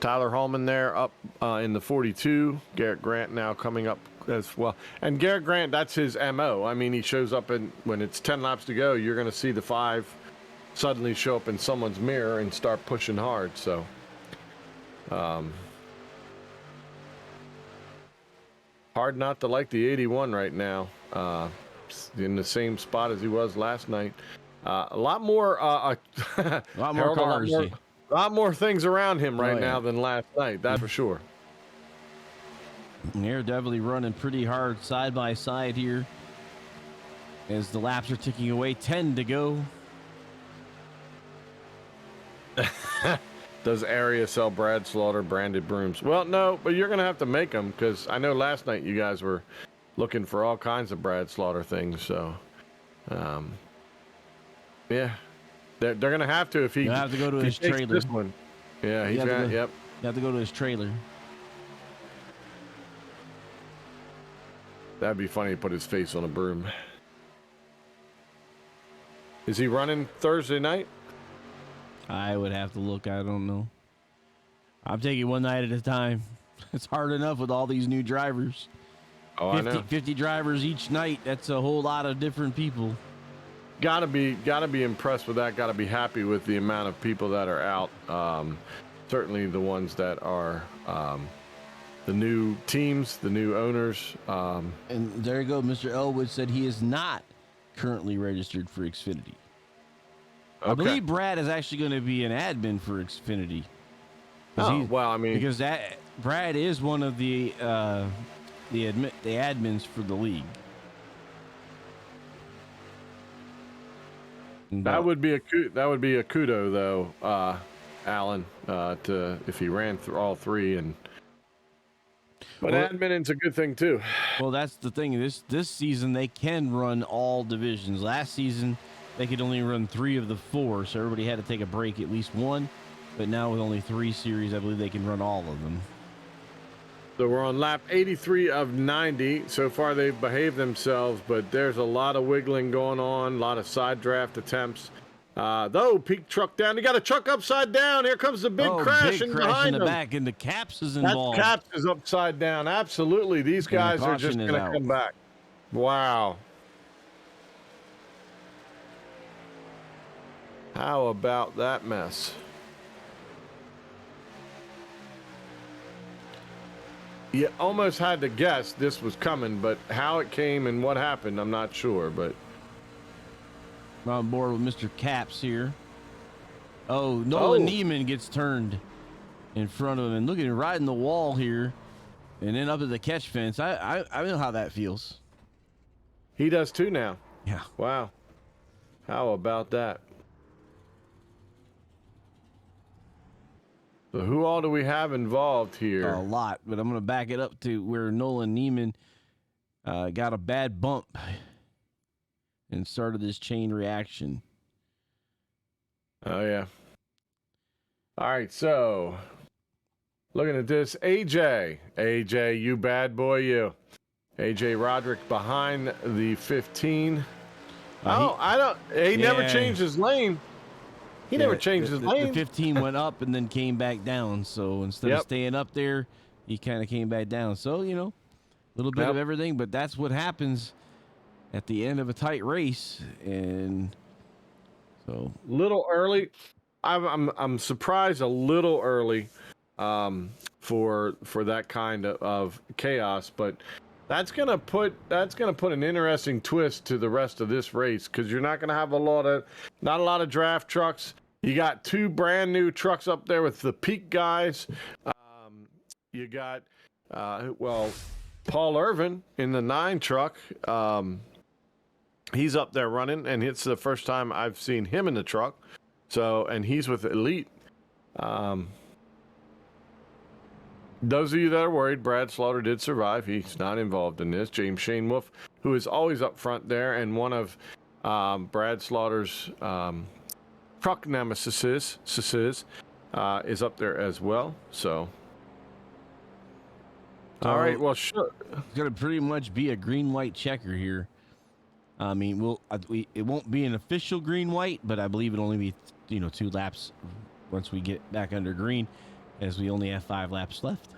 Tyler Hallman there up in the 42. Garrett Grant now coming up as well. And Garrett Grant, that's his MO. I mean, he shows up when it's 10 laps to go, you're going to see the 5 suddenly show up in someone's mirror and start pushing hard. So, hard not to like the 81 right now. In the same spot as he was last night. A lot more, a lot more cars. A lot more things around him right now than last night. That's for sure. And they're definitely running pretty hard side by side here as the laps are ticking away. 10 to go. Does Area sell Brad Slaughter branded brooms? Well, no, but you're going to have to make them, because I know last night you guys were looking for all kinds of Brad Slaughter things. So, yeah, they're going to have to if he. You'll have to go to his trailer. This one. Yeah, he's got. Yep. You have to go to his trailer. That'd be funny to put his face on a broom. Is he running Thursday night? I would have to look. I don't know. I'm taking one night at a time. It's hard enough with all these new drivers. Oh, 50, I know. 50 drivers each night. That's a whole lot of different people. Gotta be impressed with that. Gotta be happy with the amount of people that are out. Certainly the ones that are the new teams, the new owners. And there you go. Mr. Elwood said he is not currently registered for Xfinity. Okay. I believe Brad is actually going to be an admin for Xfinity. Oh, well, I mean, because Brad is one of the admins for the league. That would be a kudo though, Alan, to if he ran through all 3 and. But adminning's a good thing too. Well, that's the thing. This season they can run all divisions. Last season they could only run 3 of the 4, so everybody had to take a break at least one. But now with only 3 series, I believe they can run all of them. So we're on lap 83 of 90. So far they've behaved themselves, but there's a lot of wiggling going on, a lot of side draft attempts. Though, peak truck down. You got a truck upside down. Here comes the big crash in the back, and the Caps is involved. That Caps is upside down. Absolutely. These guys are just going to come back. Wow. How about that mess? You almost had to guess this was coming, but how it came and what happened, I'm not sure. But we're on board with Mr. Caps here. Oh, Nolan Neiman gets turned in front of him, and look at him riding the wall here, and then up to the catch fence. I know how that feels. He does too now. Yeah. Wow. How about that? So who all do we have involved here? A lot, but I'm going to back it up to where Nolan Neiman got a bad bump and started this chain reaction. Oh, yeah. All right, so looking at this, AJ, you bad boy, you. AJ Roderick behind the 15. He never changed his lane. He never changed his lane. The 15 went up and then came back down. So instead of staying up there, he kind of came back down. So, you know, a little bit of everything, but that's what happens at the end of a tight race. And so little early. I'm surprised a little early for that kind of chaos, but that's gonna put an interesting twist to the rest of this race, because you're not gonna have not a lot of draft trucks. You got 2 brand new trucks up there with the peak guys. You got Paul Irvin in the 9 truck. He's up there running, and it's the first time I've seen him in the truck. So, and he's with Elite. Those of you that are worried, Brad Slaughter did survive. He's not involved in this. James Shane Wolf, who is always up front there, and one of Brad Slaughter's truck nemesis is up there as well. So, all right, well, sure. It's gonna pretty much be a green-white checker here. I mean, it won't be an official green-white, but I believe it'll only be 2 laps once we get back under green, as we only have 5 laps left.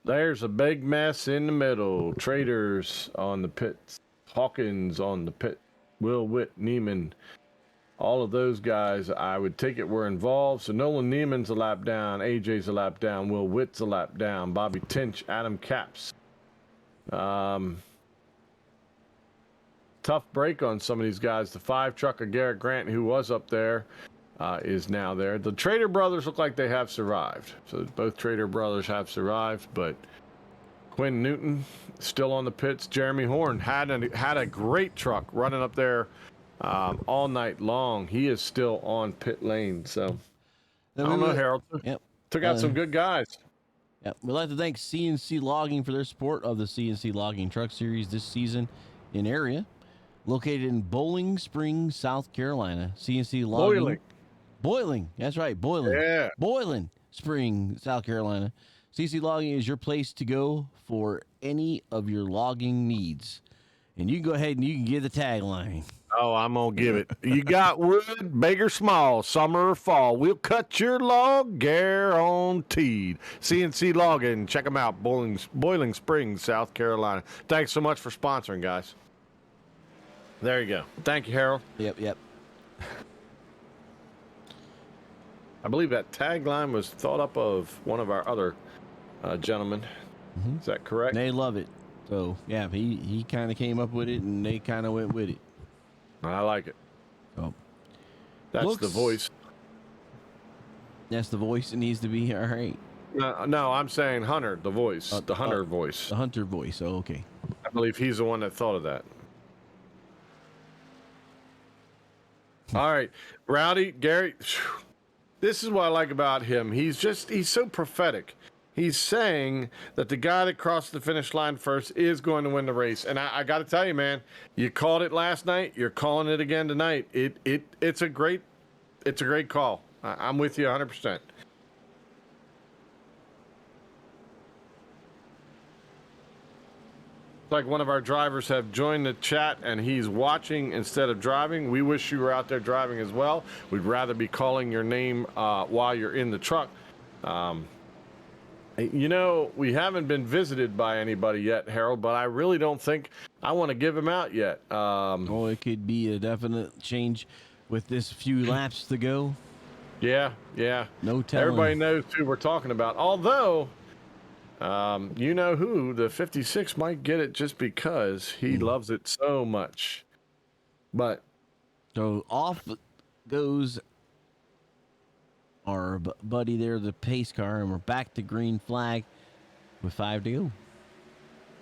There's a big mess in the middle. Traders on the pits. Hawkins on the pit. Will Witt, Neiman. All of those guys, I would take it, were involved. So Nolan Neiman's a lap down. AJ's a lap down. Will Witt's a lap down. Bobby Tinch, Adam Capps. Tough break on some of these guys. The 5 trucker Garrett Grant, who was up there, is now there. The Trader brothers look like they have survived. So both Trader brothers have survived, but Quinn Newton still on the pits. Jeremy Horn had a great truck running up there all night long. He is still on pit lane. So I don't know, Harold. Yep. Took out some good guys. Yep. We'd like to thank CNC Logging for their support of the CNC Logging Truck Series this season in area. Located in Bowling Springs, South Carolina. CNC Logging. Boiling. That's right. Boiling. Yeah. Boiling Spring, South Carolina. CNC Logging is your place to go for any of your logging needs. And you can go ahead and you can give the tagline. Oh, I'm going to give it. You got wood, big or small, summer or fall. We'll cut your log guaranteed. CNC Logging. Check them out. Boiling Springs, South Carolina. Thanks so much for sponsoring, guys. There you go. Thank you, Harold. Yep. I believe that tagline was thought up of one of our other gentlemen. Mm-hmm. Is that correct? They love it. So, yeah, he kind of came up with it, and they kind of went with it. I like it. So, that's the voice. That's the voice it needs to be. All right. No, I'm saying Hunter, the voice. The Hunter voice. The Hunter voice. Oh, okay. I believe he's the one that thought of that. All right, Rowdy, Gary, this is what I like about him. He's so prophetic. He's saying that the guy that crossed the finish line first is going to win the race. And I got to tell you, man, you called it last night. You're calling it again tonight. It's a great call. I'm with you 100%. Like one of our drivers have joined the chat and he's watching instead of driving. We wish you were out there driving as well. We'd rather be calling your name while you're in the truck. We haven't been visited by anybody yet, Harold, but I really don't think I want to give him out yet. It could be a definite change with this few laps to go. Yeah. No telling. Everybody knows who we're talking about. Although, you know who, the 56 might get it just because he loves it so much. But so off goes our buddy there, the pace car, and we're back to green flag with 5 to go.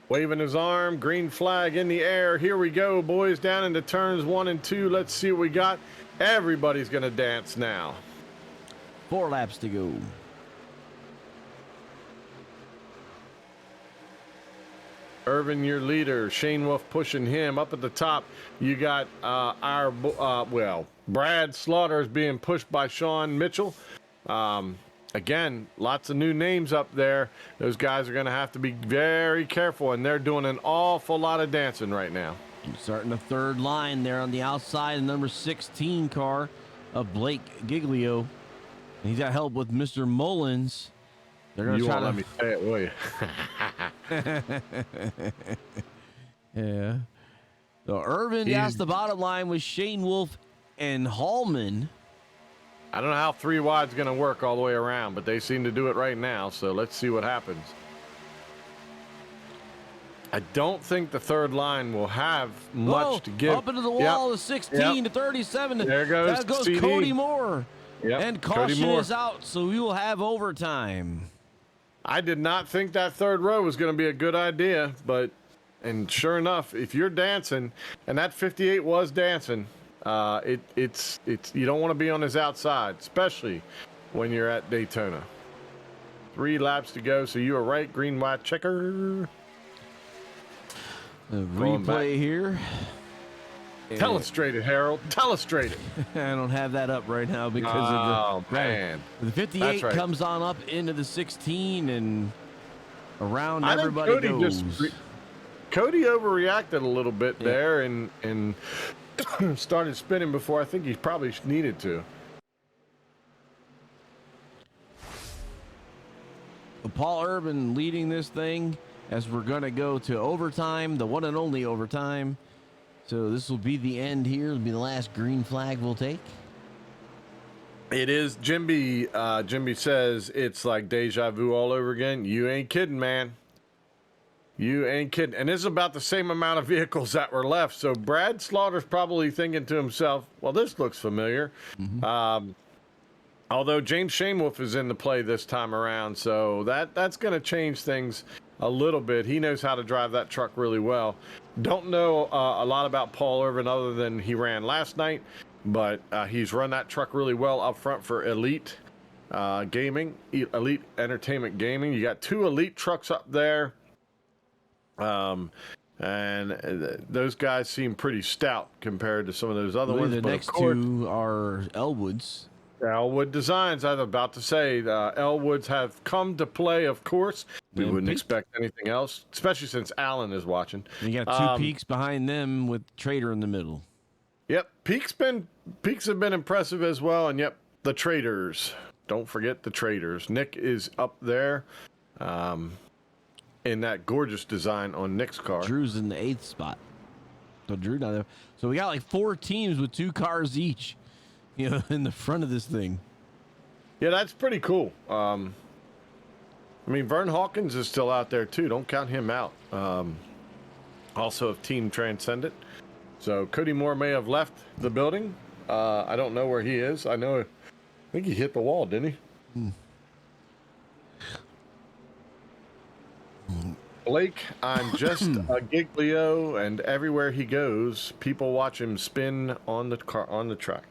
Waving his arm, green flag in the air. Here we go, boys, down into turns 1 and 2. Let's see what we got. Everybody's going to dance now. 4 laps to go. Irvin, your leader. Shane Wolf pushing him up at the top. You got Brad Slaughter is being pushed by Sean Mitchell. Again, lots of new names up there. Those guys are going to have to be very careful, and they're doing an awful lot of dancing right now. Starting the third line there on the outside, the number 16 car of Blake Giglio. And he's got help with Mr. Mullins. They're going to try to let me say it, will you? Yeah. So Irvin down the bottom line with Shane Wolf and Hallman. I don't know how 3 wide's going to work all the way around, but they seem to do it right now. So let's see what happens. I don't think the third line will have much to give. Up into the wall is 16 to 37. There goes Cody Moore. Yep. And caution is out, so we will have overtime. I did not think that third row was going to be a good idea, but And sure enough, if you're dancing, and that 58 was dancing, it's you don't want to be on his outside, especially when you're at Daytona. 3 laps to go, so you are right. Green, white, checker. Replay here. Telestrate it, Harold. Telestrate it. I don't have that up right now because Oh, of the man. The 58 right. comes on up into the 16 and around I think everybody Cody goes. Cody overreacted a little bit there and started spinning before I think he probably needed to. Paul Urban leading this thing as we're going to go to overtime, the one and only overtime. So this will be the end here. It'll be the last green flag we'll take. It is. Jimby says it's like deja vu all over again. You ain't kidding, man. You ain't kidding. And this is about the same amount of vehicles that were left. So Brad Slaughter's probably thinking to himself, well, this looks familiar. Although James Shamewolf is in the play this time around, so that's going to change things a little bit. He knows how to drive that truck really well. Don't know a lot about Paul Irvin other than he ran last night, but he's run that truck really well up front for Elite Gaming, Elite Entertainment Gaming. You got 2 Elite trucks up there, and those guys seem pretty stout compared to some of those other ones. The next 2 are Elwood's. Elwood Designs, I was about to say, Elwoods have come to play, of course. We wouldn't expect anything else, especially since Alan is watching. You got 2 Peaks behind them with Trader in the middle. Yep, Peaks have been impressive as well, and yep, the Traders. Don't forget the Traders. Nick is up there in that gorgeous design on Nick's car. Drew's in the 8th spot. So Drew down there. So we got like 4 teams with 2 cars each, in the front of this thing. Yeah, that's pretty cool. I mean, Vern Hawkins is still out there too. Don't count him out. Also of Team Transcendent. So Cody Moore may have left the building. I don't know where he is. I think he hit the wall, didn't he? Blake, I'm just a Giglio, and everywhere he goes, people watch him spin on the track.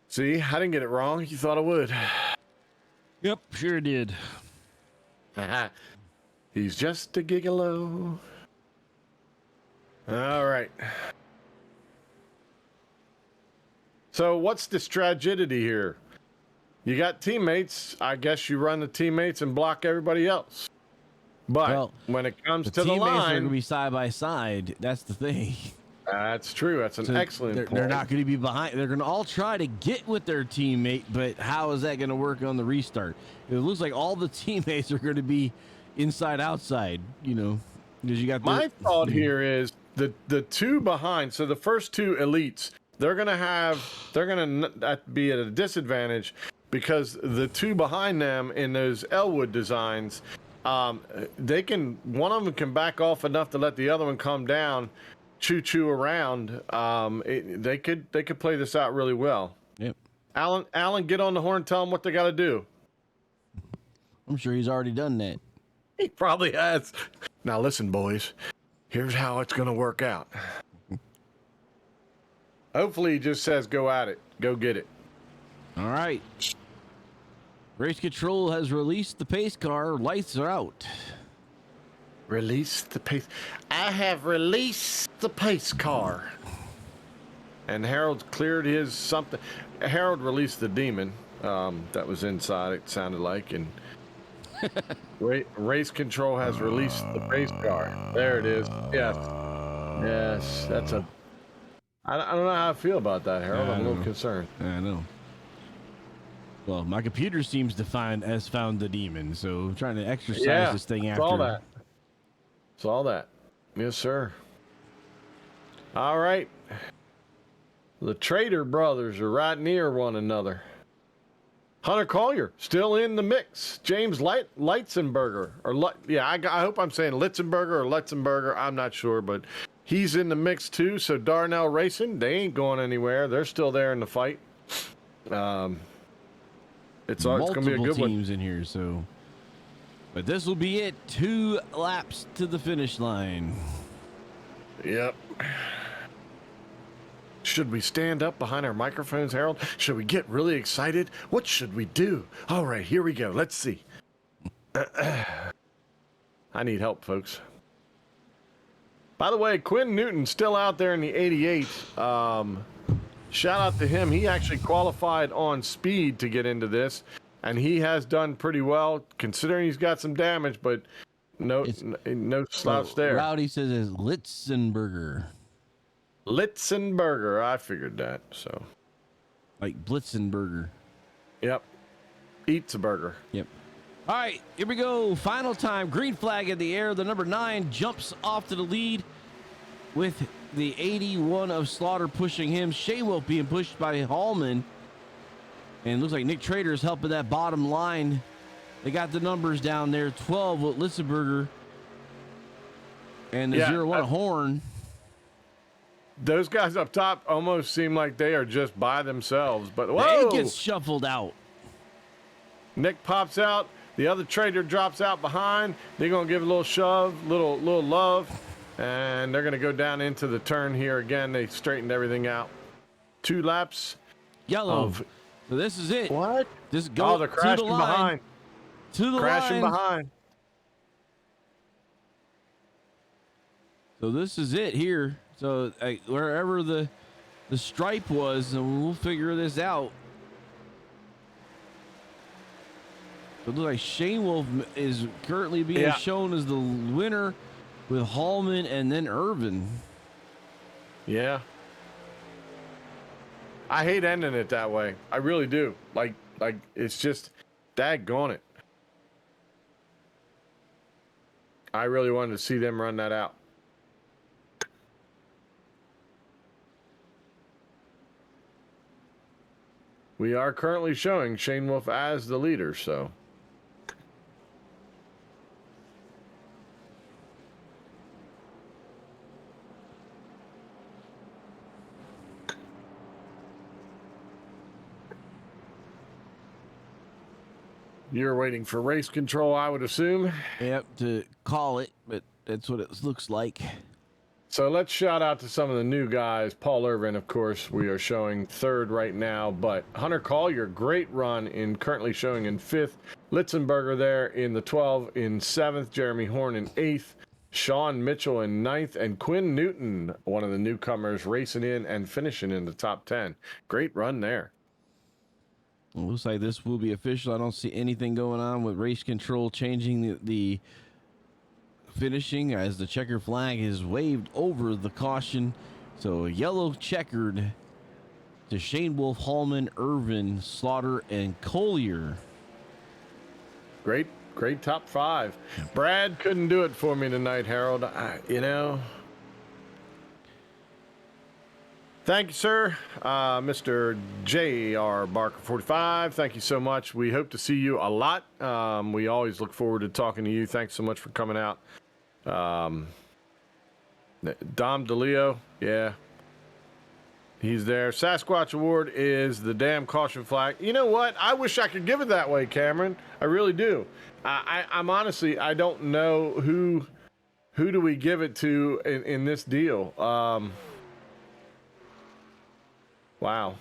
See, I didn't get it wrong. You thought I would. Yep, sure did. He's just a gigolo. All right. So what's the strategy here? You got teammates. I guess you run the teammates and block everybody else. But when it comes to the line, teammates are going to be side by side. That's the thing. That's true. That's an excellent point. They're not going to be behind. They're going to all try to get with their teammate, but how is that going to work on the restart? It looks like all the teammates are going to be inside outside, because you got my thought here is the 2 behind. So the first 2 elites, they're going to be at a disadvantage because the 2 behind them in those Elwood designs, one of them can back off enough to let the other one come down. Choo around. They could play this out really well. Yep. Alan, get on the horn and tell them what they got to do. I'm sure he's already done that. He probably has. Now listen, boys. Here's how it's going to work out. Hopefully he just says go at it. Go get it. All right. Race control has released the pace car. Lights are out. Release the pace. I have released the pace car. And Harold's cleared his something. Harold released the demon that was inside, it sounded like. And race control has released the pace car. There it is. Yes. Yes. That's a... I don't know how I feel about that, Harold. I'm a little concerned. I know. Well, my computer seems to has found the demon, so I'm trying to exercise this thing after. Saw that. Yes, sir. All right. The Trader brothers are right near one another. Hunter Collier still in the mix. James Leitzenberger, I hope I'm saying Litzenberger or Letzenberger. I'm not sure, but he's in the mix too. So Darnell Racing, they ain't going anywhere. They're still there in the fight. It's going to be a good one. Teams in here, so But this will be it. 2 laps to the finish line. Yep. Should we stand up behind our microphones, Harold? Should we get really excited? What should we do? All right, here we go. Let's see. I need help, folks. By the way, Quinn Newton's still out there in the 88. Shout out to him. He actually qualified on speed to get into this, and he has done pretty well considering he's got some damage, but no slouch there. Rowdy says it's Litzenberger. Litzenberger. I figured that. So, like Blitzenberger. Yep. Eats a burger. Yep. All right, here we go. Final time. Green flag in the air. The number 9 jumps off to the lead with the 81 of Slaughter pushing him. Shea Wolf being pushed by Hallman. And it looks like Nick Trader is helping that bottom line. They got the numbers down there. 12 with Litzenberger. And the 01 Horn. Those guys up top almost seem like they are just by themselves. But whoa! It gets shuffled out. Nick pops out. The other trader drops out behind. They're going to give a little shove, little love, and they're going to go down into the turn here again. They straightened everything out. 2 laps. Yellow. So this is it. What? Just go they're crashing to the line. behind. To the crashing line. behind. So this is it here. So wherever the stripe was, and we'll figure this out. It looks like Shane Wolf is currently being shown as the winner with Hallman and then Irvin. Yeah. I hate ending it that way. I really do. Like it's just daggone it. I really wanted to see them run that out. We are currently showing Shane Wolf as the leader, so. You're waiting for race control, I would assume. Yep, to call it, but that's what it looks like. So let's shout out to some of the new guys. Paul Irvin, of course, we are showing 3rd right now, but Hunter Collier, great run currently showing in 5th. Litzenberger there in the 12 in 7th. Jeremy Horn in 8th. Sean Mitchell in 9th. And Quinn Newton, one of the newcomers, racing in and finishing in the top 10. Great run there. It looks like this will be official. I don't see anything going on with race control changing the finishing as the checker flag is waved over the caution. So yellow checkered to Shane Wolf, Hallman, Irvin, Slaughter, and Collier. Great top 5. Brad couldn't do it for me tonight, Harold. Thank you, sir. Mr. J.R. Barker 45, thank you so much. We hope to see you a lot. We always look forward to talking to you. Thanks so much for coming out. Dom DeLeo, yeah. He's there. Sasquatch Award is the damn caution flag. You know what? I wish I could give it that way, Cameron. I really do. I'm honestly, I don't know who do we give it to in this deal. Wow.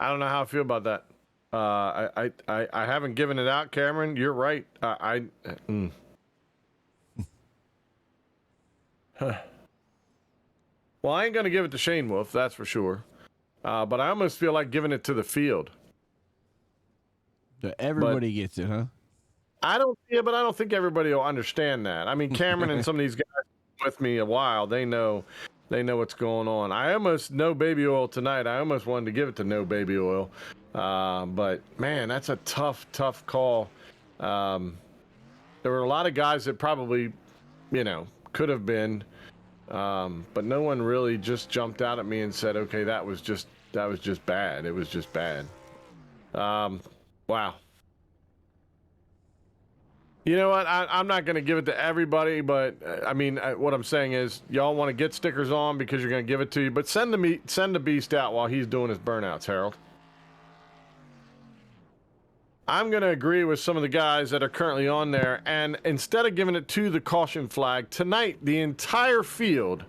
I don't know how I feel about that. I haven't given it out, Cameron. You're right. Well, I ain't gonna give it to Shane Wolf, that's for sure. But I almost feel like giving it to the field. Everybody gets it, huh? I don't think everybody will understand that. I mean, Cameron and some of these guys with me a while, they know what's going on. I almost no baby oil tonight. I almost wanted to give it to no baby oil. But man, that's a tough call. There were a lot of guys that probably, could have been, but no one really just jumped out at me and said, okay, that was just bad. It was just bad. Wow. You know what? I'm not going to give it to everybody, but I mean, what I'm saying is, y'all want to get stickers on because you're going to give it to you. But send the beast out while he's doing his burnouts, Harold. I'm going to agree with some of the guys that are currently on there. And instead of giving it to the caution flag, tonight, the entire field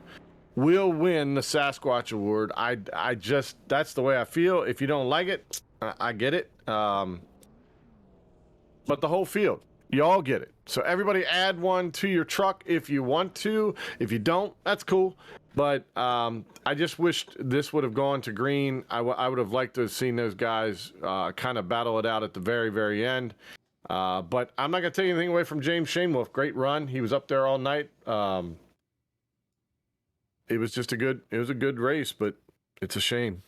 will win the Sasquatch Award. I just, that's the way I feel. If you don't like it, I get it. But the whole field, you all get it. So everybody add one to your truck if you want to. If you don't, that's cool. But I just wished this would have gone to green. I would have liked to have seen those guys kind of battle it out at the very, very end. But I'm not going to take anything away from James Shanewolf. Great run. He was up there all night. It was just a good race, but it's a shame.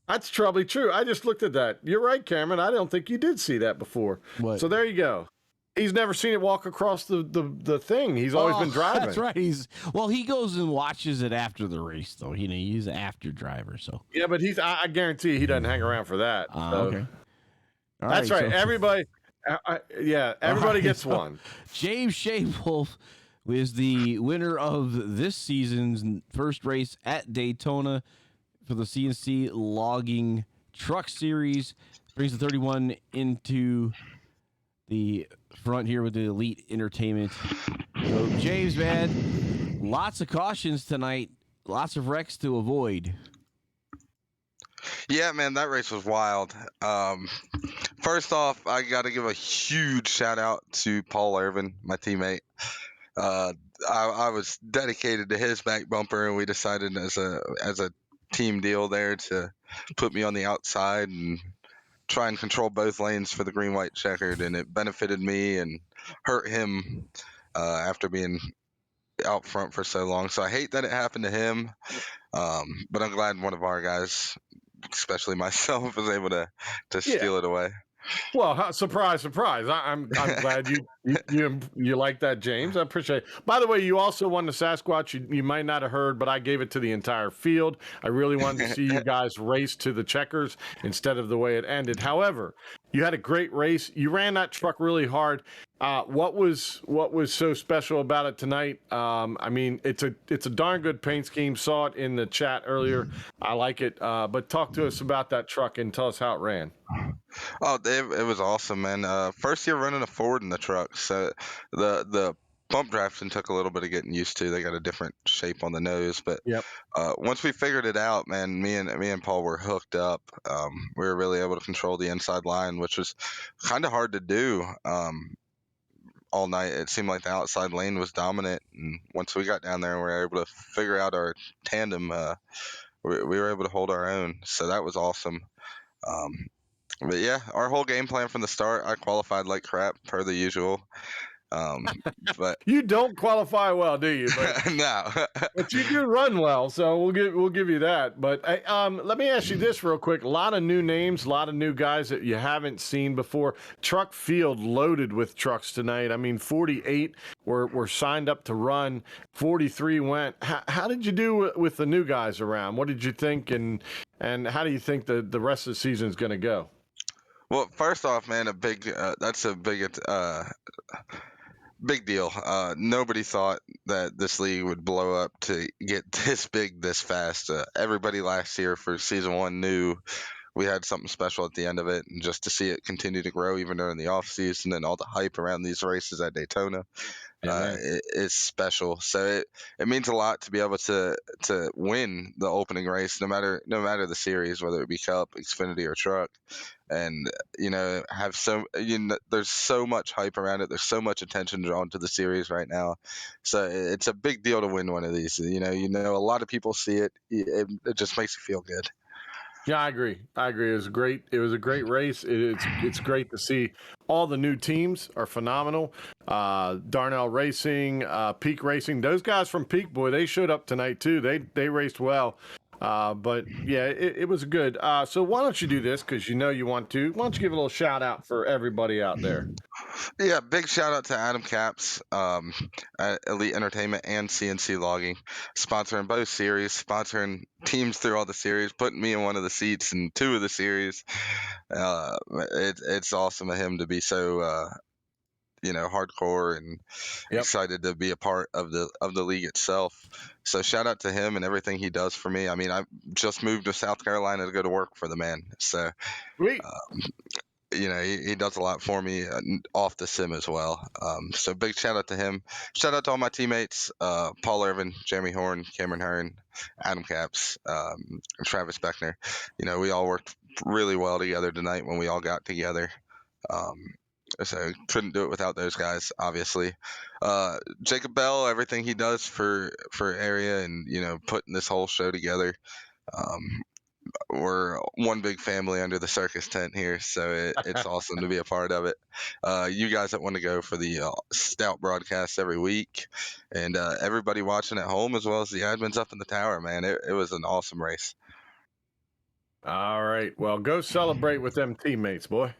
That's probably true. I just looked at that. You're right, Cameron. I don't think you did see that before. What? So there you go. He's never seen it walk across the thing. He's always been driving. That's right. He goes and watches it after the race, though. He's an after driver, so. Yeah, but I guarantee he doesn't hang around for that. So. Okay. All That's right. So, everybody, everybody right, gets one. James Shanewolf is the winner of this season's first race at Daytona for the CNC Logging Truck Series. Brings the 31 into the front here with the Elite Entertainment. So, James, man, lots of cautions tonight. Lots of wrecks to avoid. Yeah, man, that race was wild. First off, I got to give a huge shout out to Paul Irvin, my teammate. I was dedicated to his back bumper, and we decided as a team deal there to put me on the outside and try and control both lanes for the green-white checkered, and it benefited me and hurt him after being out front for so long. So I hate that it happened to him, but I'm glad one of our guys, especially myself, was able to steal it away. Well, surprise, surprise! I'm glad you like that, James. I appreciate it. By the way, you also won the Sasquatch. You might not have heard, but I gave it to the entire field. I really wanted to see you guys race to the checkers instead of the way it ended. However, you had a great race. You ran that truck really hard. What was so special about it tonight? I mean, it's a darn good paint scheme. Saw it in the chat earlier. I like it. But talk to us about that truck and tell us how it ran. Oh, it was awesome, man. First year running a Ford in the truck, so the bump drafting took a little bit of getting used to. They got a different shape on the nose, but Yep. Once we figured it out, man, me and Paul were hooked up. We were really able to control the inside line, which was kind of hard to do. All night, it seemed like the outside lane was dominant, and once we got down there and we were able to figure out our tandem, we were able to hold our own. So that was awesome. But yeah, our whole game plan from the start, I qualified like crap per the usual. But You don't qualify well, do you? But, no. but you do run well, so we'll give you that. But let me ask you this real quick: a lot of new names, a lot of new guys that you haven't seen before. Truck field loaded with trucks tonight. I mean, 48 were signed up to run. 43 went. How did you do with the new guys around? What did you think, and how do you think the rest of the season is going to go? Well, first off, man, that's a big deal. Nobody thought that this league would blow up to get this big this fast. Everybody last year for season 1 knew we had something special at the end of it, and just to see it continue to grow even during the off season and all the hype around these races at Daytona, it's special. So it means a lot to be able to win the opening race, no matter the series, whether it be Cup, Xfinity, or Truck. And there's so much hype around it. There's so much attention drawn to the series right now. So it's a big deal to win one of these. A lot of people see it. It just makes you feel good. Yeah, I agree. It was great. It was a great race. It's great to see all the new teams are phenomenal. Darnell Racing, Peak Racing, those guys from Peak, boy, they showed up tonight too. They raced well. But yeah, it was good. So why don't you do this? Because you want to. Why don't you give a little shout out for everybody out there? Yeah, big shout out to Adam Capps, at Elite Entertainment and CNC Logging, sponsoring both series, sponsoring teams through all the series, putting me in one of the seats in 2 of the series. It's awesome of him to be so hardcore and Yep. excited to be a part of the league itself. So shout out to him and everything he does for me. I mean, I just moved to South Carolina to go to work for the man. So Sweet. he does a lot for me off the sim as well. So big shout out to him. Shout out to all my teammates, Paul Irvin, Jeremy Horn, Cameron Hearn, Adam Caps, and Travis Beckner. We all worked really well together tonight when we all got together. So couldn't do it without those guys, obviously. Jacob Bell, everything he does for area and putting this whole show together. We're one big family under the circus tent here, so it's awesome to be a part of it. You guys that want to go for the stout broadcast every week, and everybody watching at home as well as the admins up in the tower, man, it was an awesome race. All right. Well, go celebrate with them teammates, boy.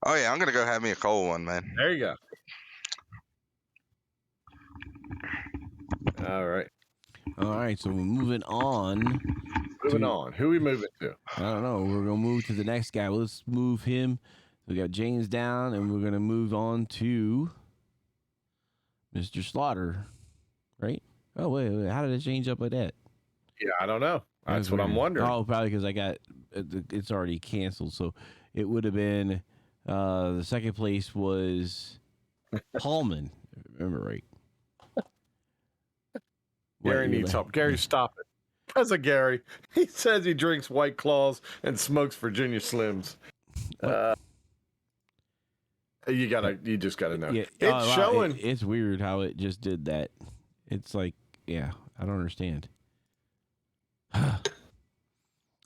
Oh yeah, I'm gonna go have me a cold one, man. There you go. All right. All right, so we're moving on. Moving on. Who we moving to? I don't know. We're gonna move to the next guy. Well, let's move him. We got James down, and we're gonna move on to Mr. Slaughter, right? Oh wait, how did it change up like that? Yeah, I don't know. That's what I'm weird. wondering. Oh, probably because I got it's already canceled. So it would have been the second place was Hallman. If I remember right. Gary needs help. Gary, stop it. That's a Gary. He says he drinks White Claws and smokes Virginia Slims. You just gotta know. Yeah, It's showing. It's weird how it just did that. It's like, yeah, I don't understand.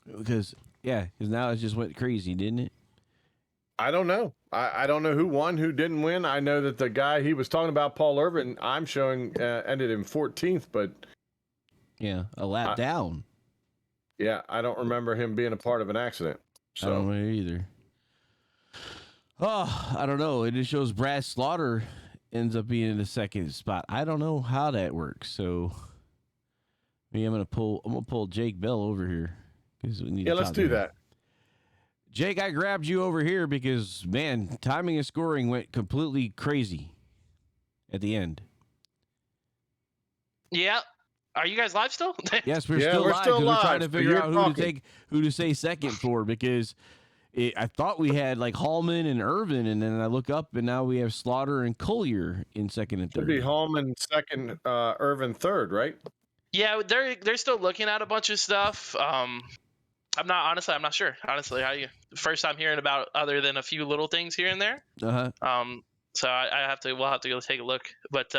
Because now it just went crazy, didn't it? I don't know. I don't know who won, who didn't win. I know that the guy he was talking about, Paul Irvin, I'm showing ended in 14th, but yeah, a lap down. Yeah, I don't remember him being a part of an accident. So. I don't know either. Oh, I don't know. It just shows Brad Slaughter ends up being in the second spot. I don't know how that works. So maybe I'm gonna pull Jake Bell over here because we need. Yeah, let's do that. Jake, I grabbed you over here because, man, timing and scoring went completely crazy at the end. Yeah. Are you guys live still? Yes, we're still live. We're trying to figure out who to say second for because I thought we had like Hallman and Irvin, and then I look up and now we have Slaughter and Collier in second and third. Should be Hallman second, Irvin third, right? Yeah, they're still looking at a bunch of stuff. I'm not sure. Honestly, first time hearing about other than a few little things here and there. So we'll have to go take a look. But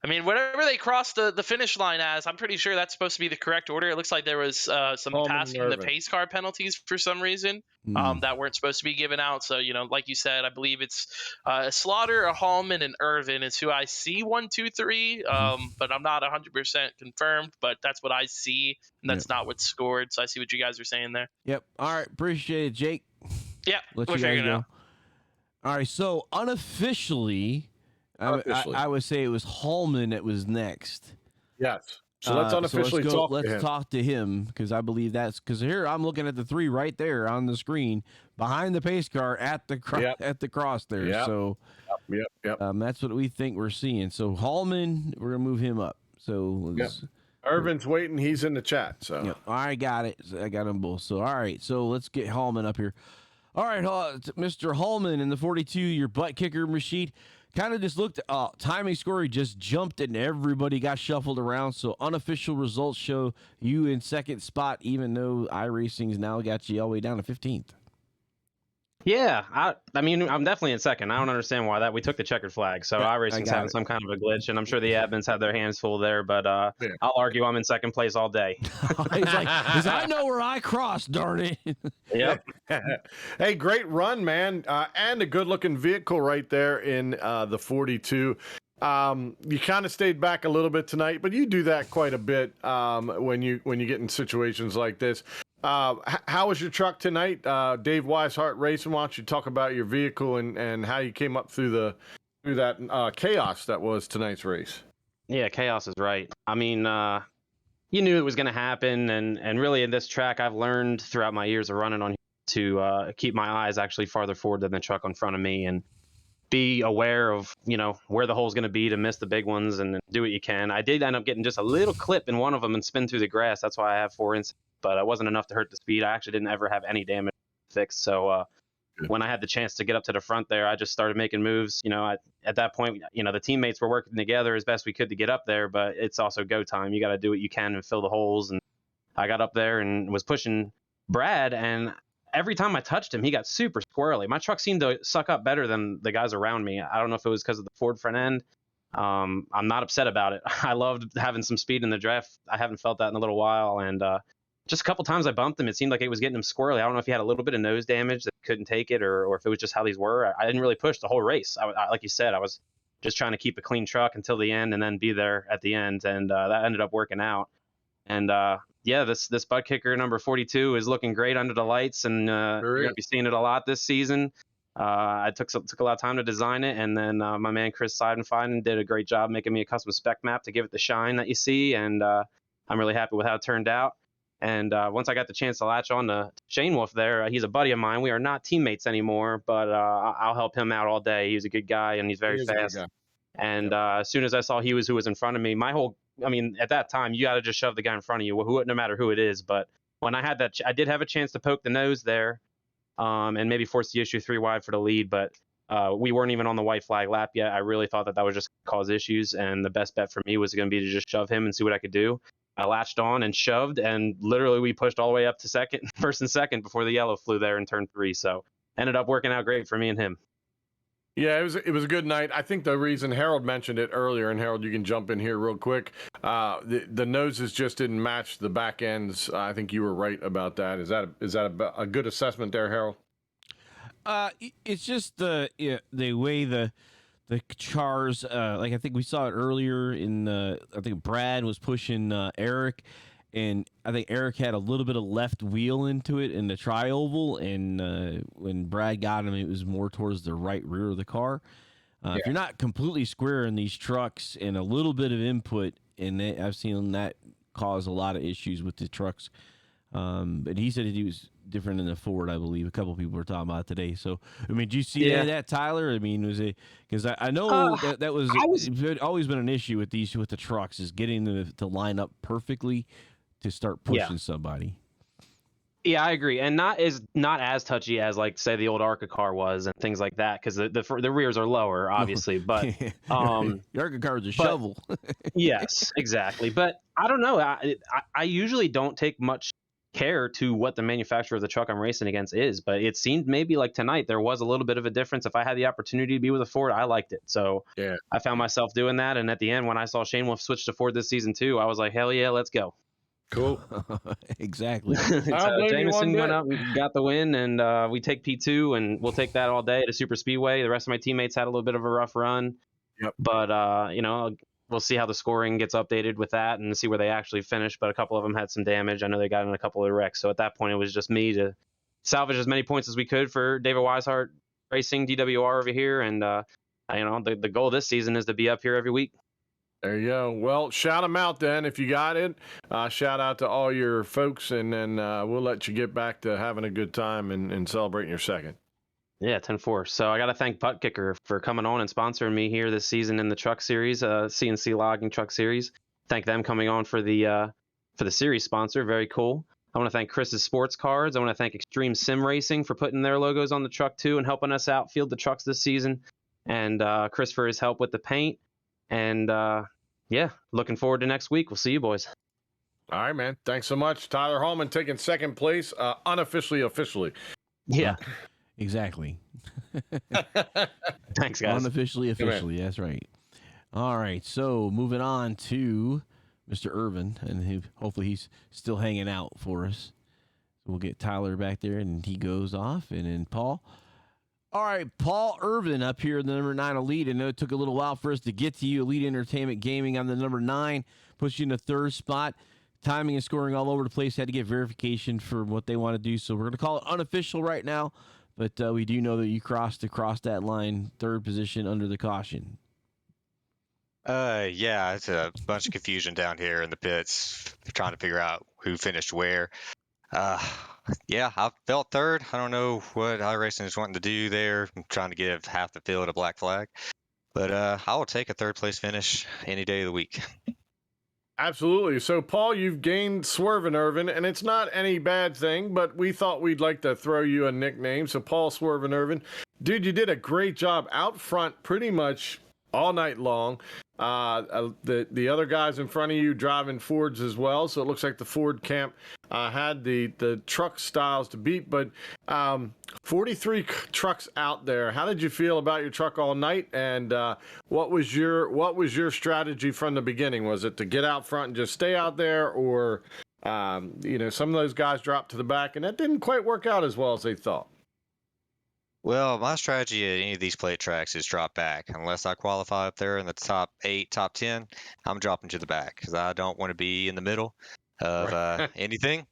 I mean, whatever they crossed the finish line as, I'm pretty sure that's supposed to be the correct order. It looks like there was some passing the pace car penalties for some reason that weren't supposed to be given out. So, like you said, I believe it's a Slaughter, a Hallman, and Irvin is who I see 1, 2, 3. But I'm not 100% confirmed, but that's what I see. And that's not what's scored. So I see what you guys are saying there. Yep. All right. Appreciate it, Jake. Yeah. Let you guys go. All right. So unofficially, I would say it was Hallman that was next. Yes. So let's unofficially talk to him because I believe that's because here I'm looking at the 3 right there on the screen behind the pace car at the cross there. Yep. So yep. That's what we think we're seeing. So Hallman, we're gonna move him up. So Irvin's waiting. He's in the chat. So yep. I got it. I got them both. So all right. So let's get Hallman up here. All right, Mr. Hallman in the 42, your butt kicker machine. Kind of just looked, timing scoring just jumped and everybody got shuffled around. So unofficial results show you in second spot, even though iRacing's now got you all the way down to 15th. Yeah, I mean, I'm definitely in second. I don't understand why we took the checkered flag. So iRacing's having some kind of a glitch, and I'm sure the admins have their hands full there. But I'll argue I'm in second place all day. He's like, I know where I crossed, darn it. Yep. Hey, great run, man, and a good-looking vehicle right there in the 42. You kind of stayed back a little bit tonight, but you do that quite a bit when you get in situations like this. How was your truck tonight? Dave Weishart Racing, why don't you talk about your vehicle and how you came up through that chaos that was tonight's race? Yeah, chaos is right. I mean, you knew it was going to happen, and really in this track, I've learned throughout my years of running on to keep my eyes actually farther forward than the truck in front of me. And be aware of, where the hole's going to be to miss the big ones and do what you can. I did end up getting just a little clip in one of them and spin through the grass. That's why I have 4 inches, but it wasn't enough to hurt the speed. I actually didn't ever have any damage fixed. So when I had the chance to get up to the front there, I just started making moves. At that point, the teammates were working together as best we could to get up there, but it's also go time. You got to do what you can and fill the holes. And I got up there and was pushing Brad, and every time I touched him, he got super squirrely. My truck seemed to suck up better than the guys around me. I don't know if it was because of the Ford front end. I'm not upset about it. I loved having some speed in the draft. I haven't felt that in a little while. And just a couple times I bumped him, it seemed like it was getting him squirrely. I don't know if he had a little bit of nose damage that couldn't take it, or if it was just how these were. I didn't really push the whole race. Like you said, I was just trying to keep a clean truck until the end and then be there at the end. And that ended up working out. And this butt kicker number 42 is looking great under the lights, and you're going to be seeing it a lot this season. I took a lot of time to design it, and then my man Chris Seidenfein did a great job making me a custom spec map to give it the shine that you see, and I'm really happy with how it turned out. And once I got the chance to latch on to Shane Wolf there, he's a buddy of mine. We are not teammates anymore, but I'll help him out all day. He's a good guy, and he's very fast. And as soon as I saw he was who was in front of me, at that time, you got to just shove the guy in front of you, no matter who it is. But when I had that, I did have a chance to poke the nose there, and maybe force the issue 3 wide for the lead. But we weren't even on the white flag lap yet. I really thought that was just cause issues, and the best bet for me was going to be to just shove him and see what I could do. I latched on and shoved, and literally we pushed all the way up to first and second before the yellow flew there in turn 3. So ended up working out great for me and him. Yeah, it was a good night. I think the reason Harold mentioned it earlier, and Harold, you can jump in here real quick. The noses just didn't match the back ends. I think you were right about that. Is that a good assessment there, Harold? It's just the way the chars, like I think we saw it earlier in I think Brad was pushing Eric, and I think Eric had a little bit of left wheel into it in the tri-oval, and when Brad got him, it was more towards the right rear of the car. If you're not completely square in these trucks and a little bit of input, and I've seen that cause a lot of issues with the trucks. But he said he was different in the Ford, I believe. A couple people were talking about it today. So, did you see any of that, Tyler? Was it because I know that was it's always been an issue with the trucks is getting them to line up perfectly to start pushing somebody. Yeah, I agree, and not as touchy as like say the old ARCA car was and things like that, because the rears are lower, obviously. But the ARCA car is a shovel. Yes, exactly. But I don't know. I usually don't take much care to what the manufacturer of the truck I'm racing against is, but it seemed maybe like tonight there was a little bit of a difference. If I had the opportunity to be with a Ford, I liked it. So I found myself doing that, and at the end when I saw Shane Wolf switch to Ford this season too, I was like, hell yeah, let's go. Cool. Exactly. So Jameson went up and got the win, and we take P2, and we'll take that all day at a super speedway. The rest of my teammates had a little bit of a rough run, but we'll see how the scoring gets updated with that and see where they actually finish. But a couple of them had some damage. I know they got in a couple of wrecks. So at that point, it was just me to salvage as many points as we could for David Weishart Racing, DWR over here. And, the goal this season is to be up here every week. There you go. Well, shout them out then if you got it. Shout out to all your folks, and then we'll let you get back to having a good time and celebrating your second. Yeah, 10-4. So I got to thank Putt Kicker for coming on and sponsoring me here this season in the truck series, CNC Logging Truck Series. Thank them coming on for the series sponsor. Very cool. I want to thank Chris's Sports Cards. I want to thank Extreme Sim Racing for putting their logos on the truck too and helping us out field the trucks this season. And Chris for his help with the paint. And looking forward to next week. We'll see you boys. All right, man. Thanks so much. Tyler Hallman taking second place, unofficially, officially. Yeah. Exactly. Thanks, guys. Unofficially, officially. That's right. All right. So moving on to Mr. Irvin, and hopefully he's still hanging out for us. So we'll get Tyler back there, and he goes off, and then Paul. All right, Paul Irvin up here in the number 9 Elite. I know it took a little while for us to get to you. Elite Entertainment Gaming on the number 9, puts you in the 3rd spot. Timing and scoring all over the place. Had to get verification for what they want to do, so we're going to call it unofficial right now. But we do know that you crossed that line, 3rd position under the caution. Yeah, it's a bunch of confusion down here in the pits, trying to figure out who finished where. Yeah, I felt third. I don't know what iRacing is wanting to do there. I'm trying to give half the field a black flag. But I will take a third place finish any day of the week. Absolutely. So, Paul, you've gained Swervin' Irvin, and it's not any bad thing, but we thought we'd like to throw you a nickname. So, Paul Swervin' Irvin, dude, you did a great job out front pretty much all night long. The other guys in front of you driving Fords as well. So it looks like the Ford camp had the truck styles to beat, but 43 trucks out there. How did you feel about your truck all night? And what was your strategy from the beginning? Was it to get out front and just stay out there, or some of those guys dropped to the back, and that didn't quite work out as well as they thought? Well, my strategy at any of these plate tracks is drop back. Unless I qualify up there in the top 8, top 10, I'm dropping to the back because I don't want to be in the middle of anything.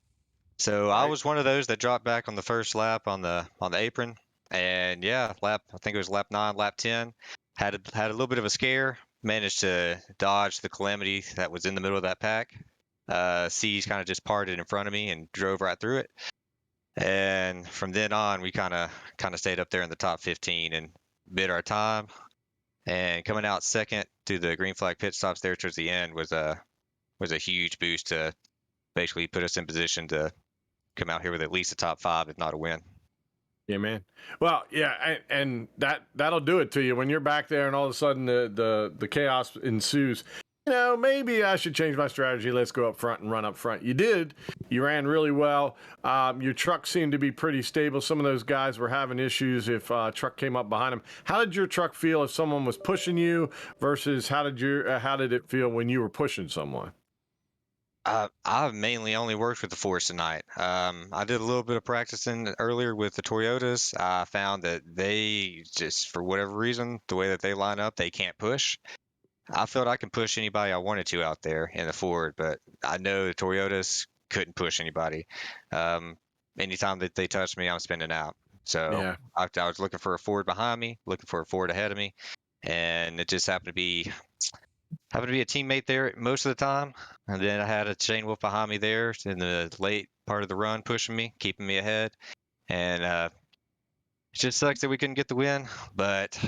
So I was one of those that dropped back on the first lap on the apron, and yeah, I think it was lap 9, lap 10, had a little bit of a scare, managed to dodge the calamity that was in the middle of that pack. C's kind of just parted in front of me and drove right through it. And from then on, we kind of stayed up there in the top 15 and bid our time. And coming out second through the green flag pit stops there towards the end was a huge boost to basically put us in position to come out here with at least a top 5, if not a win. Yeah, man. Well, yeah, and that'll do it to you when you're back there, and all of a sudden the chaos ensues. Maybe I should change my strategy. Let's go up front and run up front. You did. You ran really well. Your truck seemed to be pretty stable. Some of those guys were having issues if truck came up behind them. How did your truck feel if someone was pushing you versus how did it feel when you were pushing someone? I've mainly only worked with the Force tonight. I did a little bit of practicing earlier with the Toyotas. I found that they just, for whatever reason, the way that they line up, they can't push. I felt I could push anybody I wanted to out there in the Ford, but I know the Toyotas couldn't push anybody. Anytime that they touched me, I'm spinning out. So Yeah. I was looking for a Ford behind me, looking for a Ford ahead of me, and it just happened to be a teammate there most of the time. And then I had a Shane Wolf behind me there in the late part of the run, pushing me, keeping me ahead. And it just sucks that we couldn't get the win, but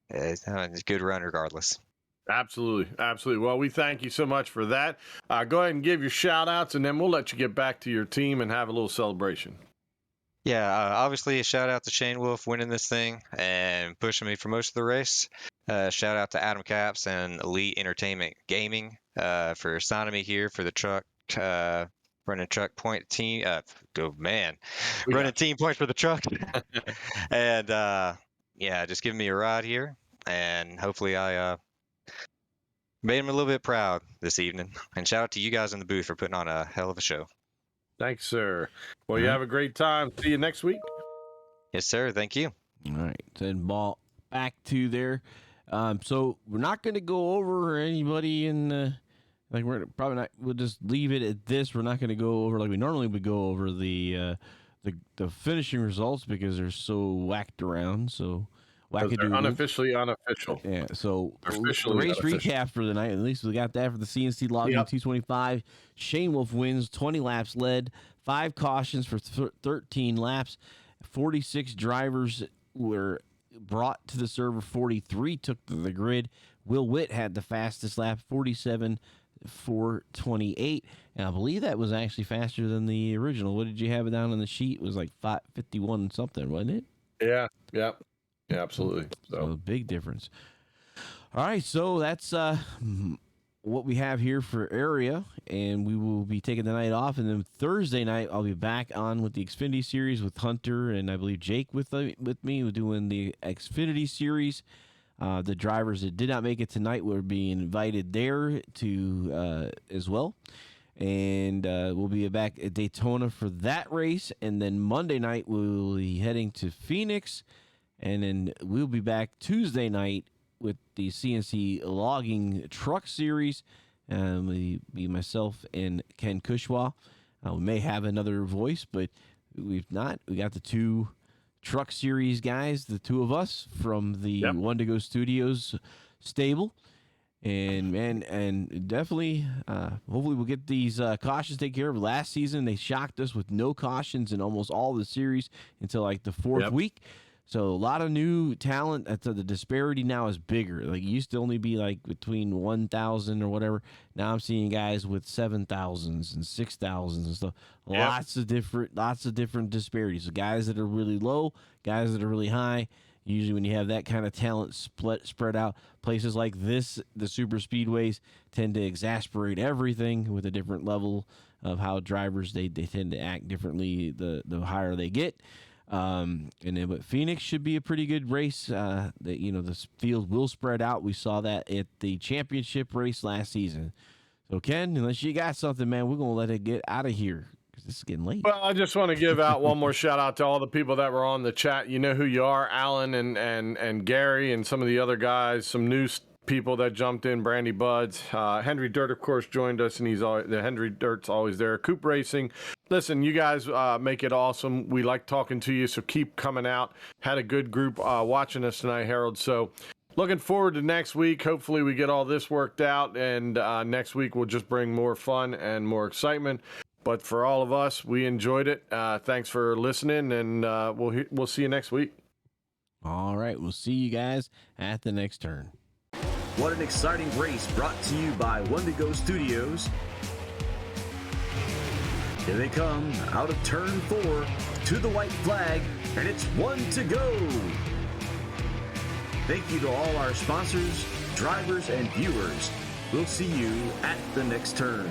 it's a good run regardless. Absolutely. Absolutely. Well, we thank you so much for that. Go ahead and give your shout outs, and then we'll let you get back to your team and have a little celebration. Yeah, obviously a shout out to Shane Wolf winning this thing and pushing me for most of the race. Shout out to Adam Caps and Elite Entertainment Gaming for signing me here for the truck, running truck point team. Running team points for the truck. And just giving me a ride here. And hopefully I made him a little bit proud this evening. And shout out to you guys in the booth for putting on a hell of a show. Thanks, sir. Well, you have a great time. See you next week. Yes, sir. Thank you. All right. Then ball back to there. So we're not going to go over anybody in the, we're probably not, we'll just leave it at this. We're not going to go over like we normally would go over the finishing results because they're so whacked around. So they're unofficially unofficial. Yeah, so officially race unofficial. recap for the night. At least we got that for the CNC logging 225. Shane Wolf wins, 20 laps led, 5 cautions for 13 laps. 46 drivers were brought to the server. 43 took to the grid. Will Witt had the fastest lap, 47.428. And I believe that was actually faster than the original. What did you have it down on the sheet? It was like 5:51 something, wasn't it? Yeah, absolutely. So big difference. All right, so that's what we have here for area, and we will be taking the night off. And then Thursday night, I'll be back on with the Xfinity Series with Hunter and I believe Jake with me doing the Xfinity Series. The drivers that did not make it tonight were being invited there to as well. And we'll be back at Daytona for that race. And then Monday night, we'll be heading to Phoenix. And then we'll be back Tuesday night with the CNC Logging Truck Series. We be myself and Ken Kushwa. We may have another voice, but we've not. We got the 2 Truck Series guys, the 2 of us from the One to Go Studios stable. And definitely, hopefully we'll get these cautions taken care of. Last season, they shocked us with no cautions in almost all the series until like the fourth week. So a lot of new talent. The disparity now is bigger. Like it used to only be like between 1,000 or whatever. Now I'm seeing guys with 7,000s and 6,000s and stuff. Lots of different disparities. So guys that are really low, guys that are really high. Usually when you have that kind of talent spread out, places like this, the super speedways tend to exasperate everything with a different level of how drivers, they tend to act differently the higher they get. But Phoenix should be a pretty good race. The field will spread out. We saw that at the championship race last season. So Ken, unless you got something, man, we're going to let it get out of here. This is getting late. Well, I just want to give out one more shout out to all the people that were on the chat. You know who you are, Alan and Gary and some of the other guys, some new people that jumped in, Brandy Buds. Henry Dirt, of course, joined us, and the Henry Dirt's always there. Coop Racing. Listen, you guys make it awesome. We like talking to you, so keep coming out. Had a good group watching us tonight, Harold. So looking forward to next week. Hopefully we get all this worked out, and next week we'll just bring more fun and more excitement. But for all of us, we enjoyed it. Thanks for listening, and we'll see you next week. All right, we'll see you guys at the next turn. What an exciting race brought to you by Wendigo Studios. Here they come out of turn 4 to the white flag, and it's 1 to go. Thank you to all our sponsors, drivers, and viewers. We'll see you at the next turn.